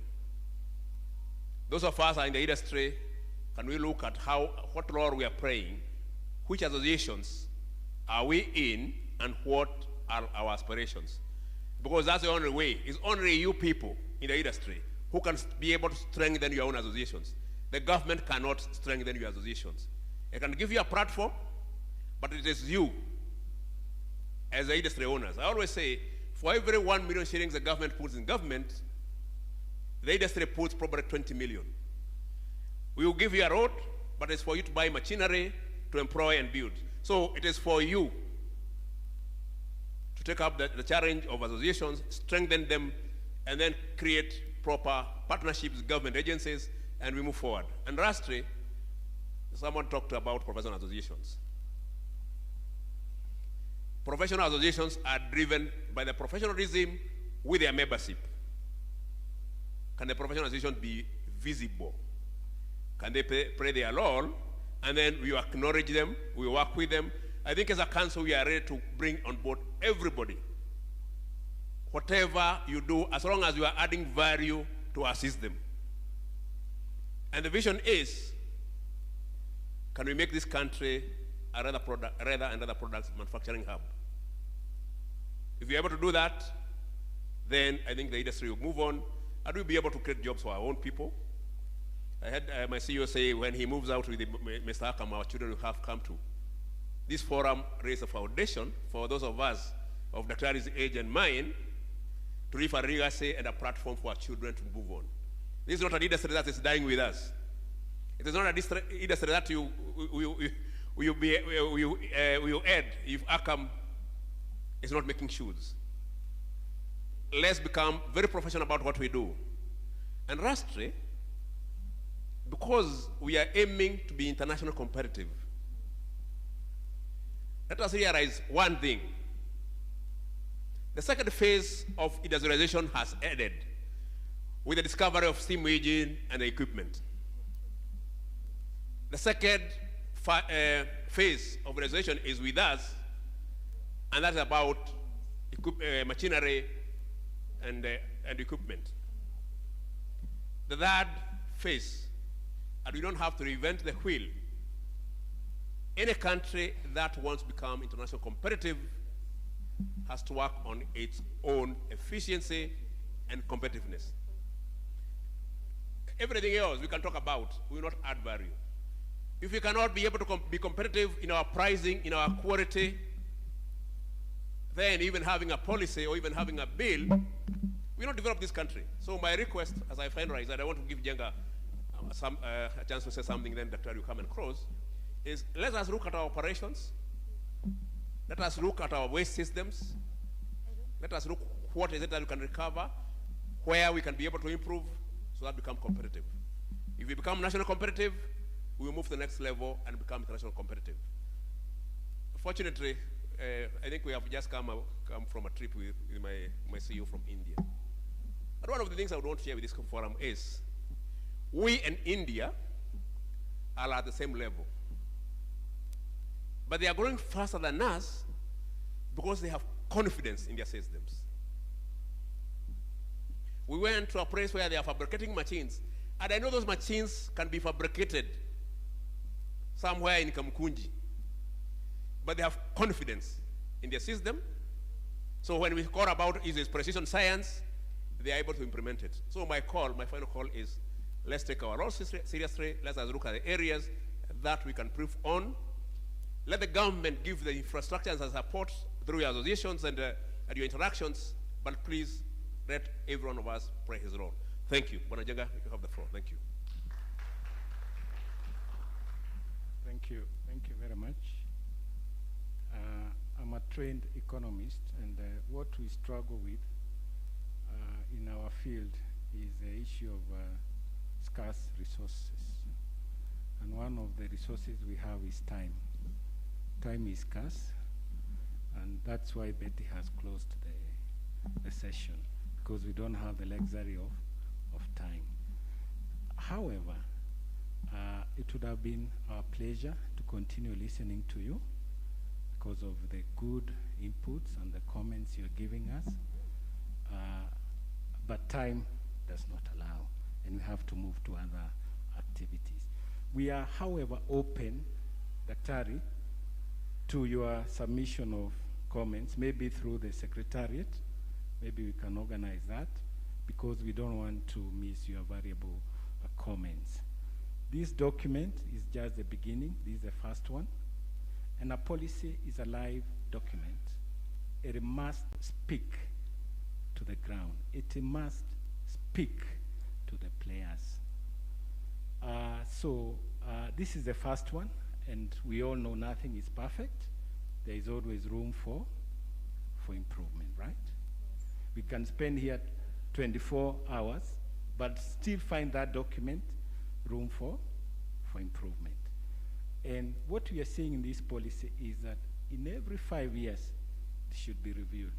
Those of us who are in the industry, can we look at what role we are playing, which associations are we in, and what are our aspirations? Because that's the only way. It's only you people in the industry who can be able to strengthen your own associations. The government cannot strengthen your associations. It can give you a platform, but it is you as the industry owners. I always say, for every 1 million shillings the government puts in government, the industry puts probably 20 million. We will give you a road, but it's for you to buy machinery, to employ and build. So it is for you to take up the challenge of associations, strengthen them, and then create proper partnerships with government agencies, and we move forward. And lastly, someone talked about professional associations. Professional associations are driven by the professionalism with their membership. Can the professional association be visible? Can they play their role? And then we acknowledge them, we work with them. I think as a council, we are ready to bring on board everybody. Whatever you do, as long as you are adding value to assist them. And the vision is, can we make this country a leather and other products manufacturing hub? If we're able to do that, then I think the industry will move on, and we'll be able to create jobs for our own people. I had my CEO say when he moves out with Mr. Akam, our children will have come to. This forum raised a foundation for those of us of Daktari's age and mine to leave a legacy and a platform for our children to move on. This is not an industry that is dying with us. It is not an industry that you add if Akam is not making shoes. Let's become very professional about what we do. And lastly, because we are aiming to be international competitive, let us realize one thing. The second phase of industrialization has ended with the discovery of steam engine and the equipment. The second phase of industrialization is with us, and that's about machinery and equipment. The third phase, and we don't have to reinvent the wheel. Any country that wants to become international competitive has to work on its own efficiency and competitiveness. Everything else we can talk about will not add value. If we cannot be able to be competitive in our pricing, in our quality, then even having a policy or even having a bill, we don't develop this country. So my request, as I finalize, and I want to give Jenga a chance to say something, then Dr. will come and close, is let us look at our operations. Let us look at our waste systems. Let us look what is it that we can recover, where we can be able to improve so that we become competitive. If we become national competitive, we will move to the next level and become international competitive. Fortunately, I think we have just come from a trip with my CEO from India. And one of the things I would want to share with this forum is we and India are at the same level. But they are growing faster than us because they have confidence in their systems. We went to a place where they are fabricating machines, and I know those machines can be fabricated somewhere in Kamkunji, but they have confidence in their system. So when we call about is precision science, they are able to implement it. So my final call is, let's take our role seriously. Let us look at the areas that we can improve on. Let the government give the infrastructure and support through your associations and your interactions, but please let every one of us play his role. Thank you. Bwana Jenga, you have the floor. Thank you. Thank you. Thank you very much. I'm a trained economist, and what we struggle with in our field is the issue of scarce resources. And one of the resources we have is time. Time is scarce, and that's why Betty has closed the session, because we don't have the luxury of time. However, it would have been our pleasure to continue listening to you because of the good inputs and the comments you're giving us, but time does not allow, and we have to move to other activities. We are, however, open, Daktari, to your submission of comments, maybe through the Secretariat. Maybe we can organize that, because we don't want to miss your valuable comments. This document is just the beginning. This is the first one. And a policy is a live document. It must speak to the ground. It must speak to the players. So this is the first one, and we all know nothing is perfect. There is always room for improvement, right? We can spend here 24 hours, but still find that document room for improvement. And what we are seeing in this policy is that in every 5 years, it should be reviewed.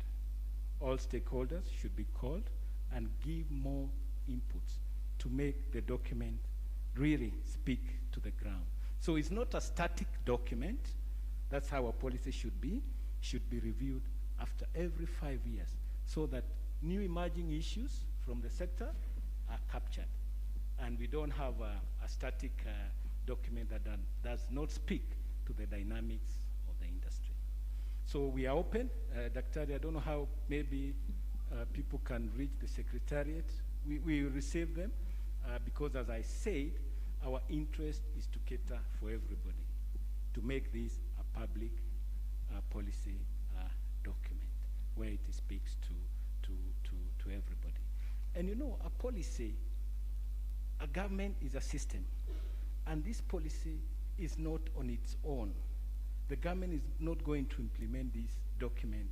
All stakeholders should be called and give more inputs to make the document really speak to the ground. So it's not a static document. That's how a policy should be reviewed after every 5 years, so that new emerging issues from the sector are captured. And we don't have a static document that does not speak to the dynamics of the industry. So we are open. Daktari, I don't know how maybe people can reach the Secretariat. We will receive them because, as I said, our interest is to cater for everybody, to make this a public policy document where it speaks to everybody. And you know, a policy, a government is a system, and this policy is not on its own. The government is not going to implement this document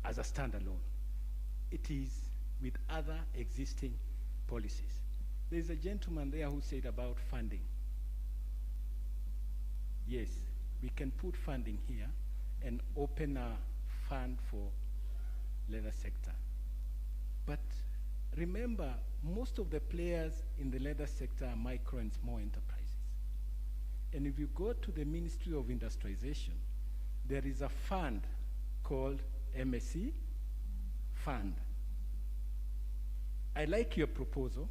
as a standalone. It is with other existing policies. There's a gentleman there who said about funding. Yes, we can put funding here, and open a fund for leather sector. But remember, most of the players in the leather sector are micro and small enterprises. And if you go to the Ministry of Industrialization, there is a fund called MSC Fund. I like your proposal,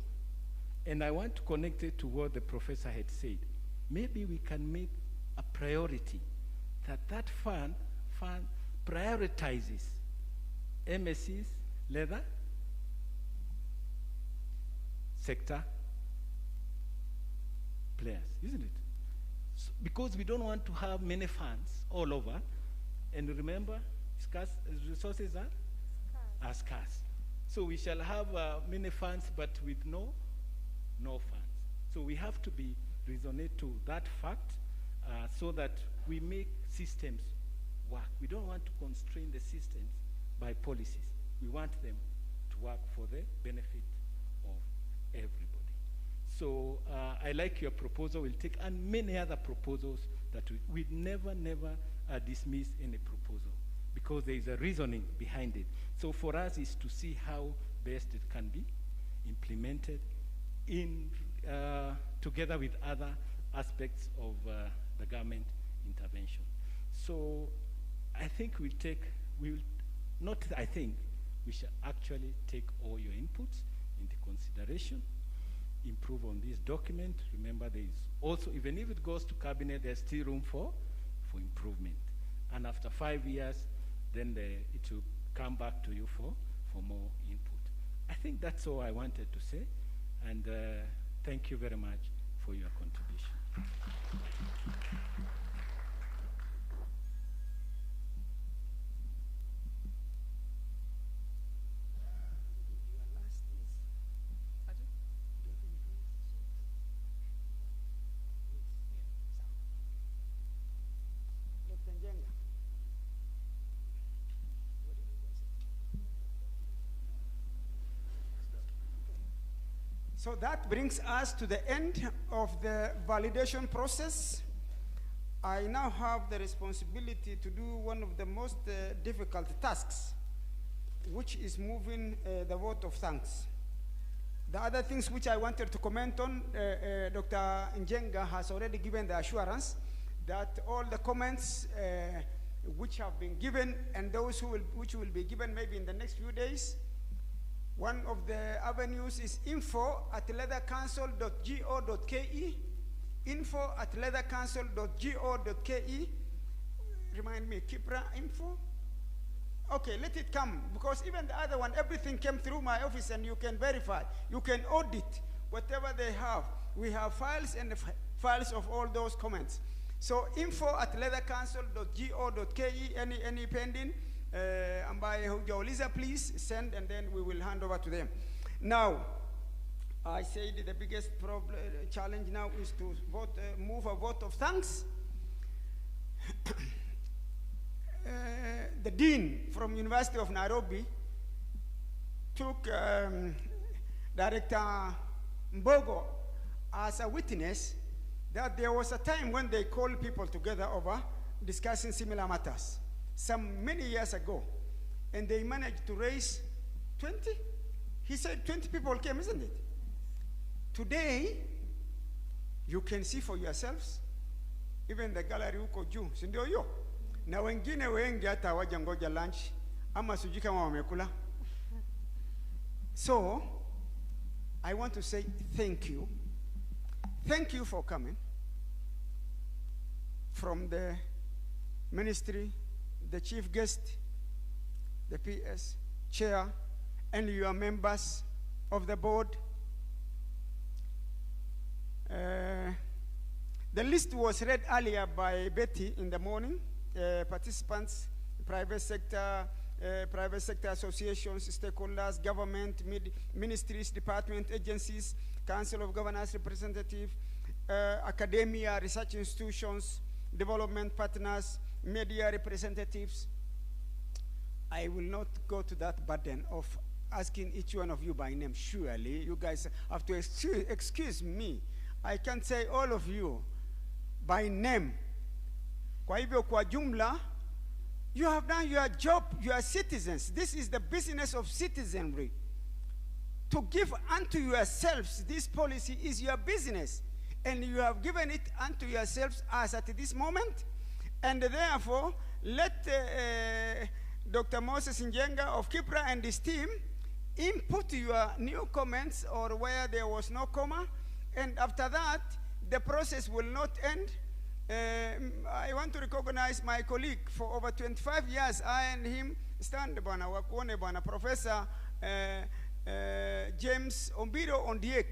and I want to connect it to what the professor had said. Maybe we can make a priority that fund prioritizes MSC's leather sector players, isn't it? So, because we don't want to have many funds all over, and remember, resources are scarce. So we shall have many funds, but with no funds. So we have to be resonate to that fact, so that we make systems work. We don't want to constrain the systems by policies. We want them to work for the benefit of everybody. So I like your proposal. We'll take and many other proposals that we never dismiss any proposal, because there is a reasoning behind it. So for us is to see how best it can be implemented in together with other aspects of the government intervention. So I think we shall actually take all your inputs into consideration, improve on this document. Remember, there is also, even if it goes to cabinet, there's still room for improvement. And after 5 years, then it will come back to you for more input. I think that's all I wanted to say, and thank you very much for your contribution. So that brings us to the end of the validation process. I now have the responsibility to do one of the most difficult tasks, which is moving the vote of thanks. The other things which I wanted to comment on, Dr. Njenga has already given the assurance that all the comments which have been given and those which will be given maybe in the next few days. One of the avenues is info@leathercouncil.go.ke, info@leathercouncil.go.ke. Remind me, Kipra info? Okay, let it come, because even the other one, everything came through my office and you can verify. You can audit whatever they have. We have files and files of all those comments. So info@leathercouncil.go.ke, any pending, Ambaye Hujauliza, please send, and then we will hand over to them. Now, I said the biggest challenge now is to move a vote of thanks. The dean from University of Nairobi took Director Mbogo as a witness that there was a time when they called people together over discussing similar matters, many years ago, and they managed to raise 20. He said 20 people came, isn't it? Today, you can see for yourselves, even the gallery huko juu, si ndio hiyo? Na wengine wengi hata hawaja ngoja lunch, ama sijui kama wamekula. So, I want to say thank you. Thank you for coming from the ministry, the chief guest, the PS, chair, and your members of the board. The list was read earlier by Betty in the morning. Participants, private sector associations, stakeholders, government, ministries, department, agencies, council of governors representative, academia, research institutions, development partners, media representatives. I will not go to that burden of asking each one of you by name. Surely you guys have to excuse me. I can't say all of you by name. Kwa hivyo kwa jumla You have done your job. You are citizens. This is the business of citizenry. To give unto yourselves, this policy is your business. And you have given it unto yourselves as at this moment. And therefore, let Dr. Moses Njenga of Kipra and his team input your new comments or where there was no comma. And after that, the process will not end. I want to recognize my colleague. For over 25 years, I and him stand, Professor James Ombiro Ondiek.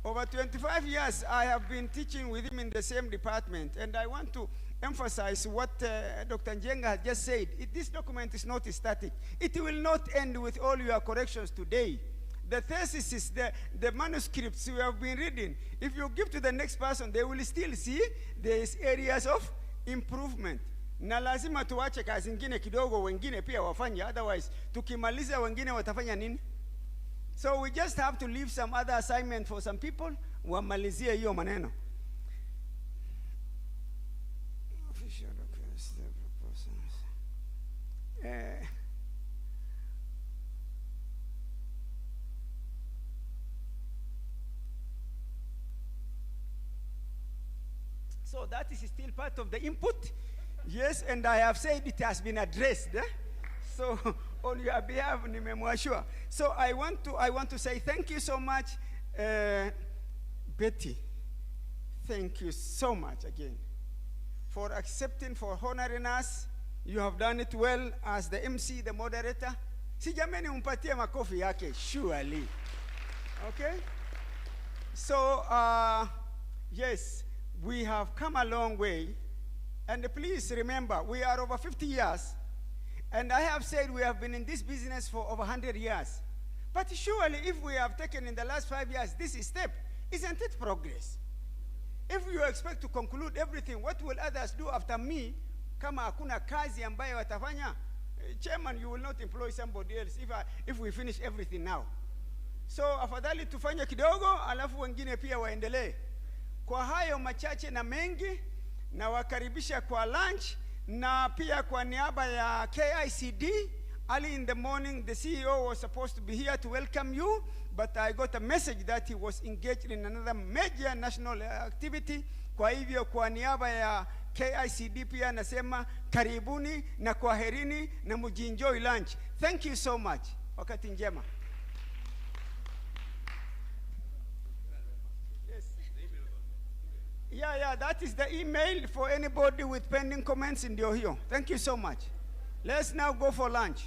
Over 25 years, I have been teaching with him in the same department. And I want to emphasize what Dr. Njenga has just said. This document is not static. It will not end with all your corrections today. The thesis, the manuscripts you have been reading, if you give to the next person, they will still see there's areas of improvement. Na lazima tuwache kazi ingine kidogo, wengine pia wafanya, otherwise tukimaliza wengine watafanya nini? So we just have to leave some other assignment for some people, wamalizie hiyo maneno. Official request, the proposals. So that is still part of the input. Yes, and I have said it has been addressed. So on your behalf, nimemwashua. So I want to say thank you so much, Betty. Thank you so much again for accepting, for honoring us. You have done it well as the MC, the moderator. Si jameni umpatie makofi yake, surely. Okay? So, yes, we have come a long way. And please remember, we are over 50 years. And I have said we have been in this business for over 100 years. But surely if we have taken in the last 5 years this step, isn't it progress? If you expect to conclude everything, what will others do after me? Kama hakuna kazi ambayo watafanya, chairman, you will not employ somebody else if we finish everything now. So afadhali tufanye kidogo, alafu wengine pia waendelee. Kwa hayo machache na mengi, na wakaribisha kwa lunch, na pia kwa niaba ya KICD, early in the morning, the CEO was supposed to be here to welcome you, but I got a message that he was engaged in another major national activity. Kwa hivyo, kwa niaba ya KICD pia nasema karibuni na kwaherini na mujinjoy lunch. Thank you so much. Wakati njema. Yeah, that is the email for anybody with pending comments in the Ohio. Thank you so much. Let's now go for lunch.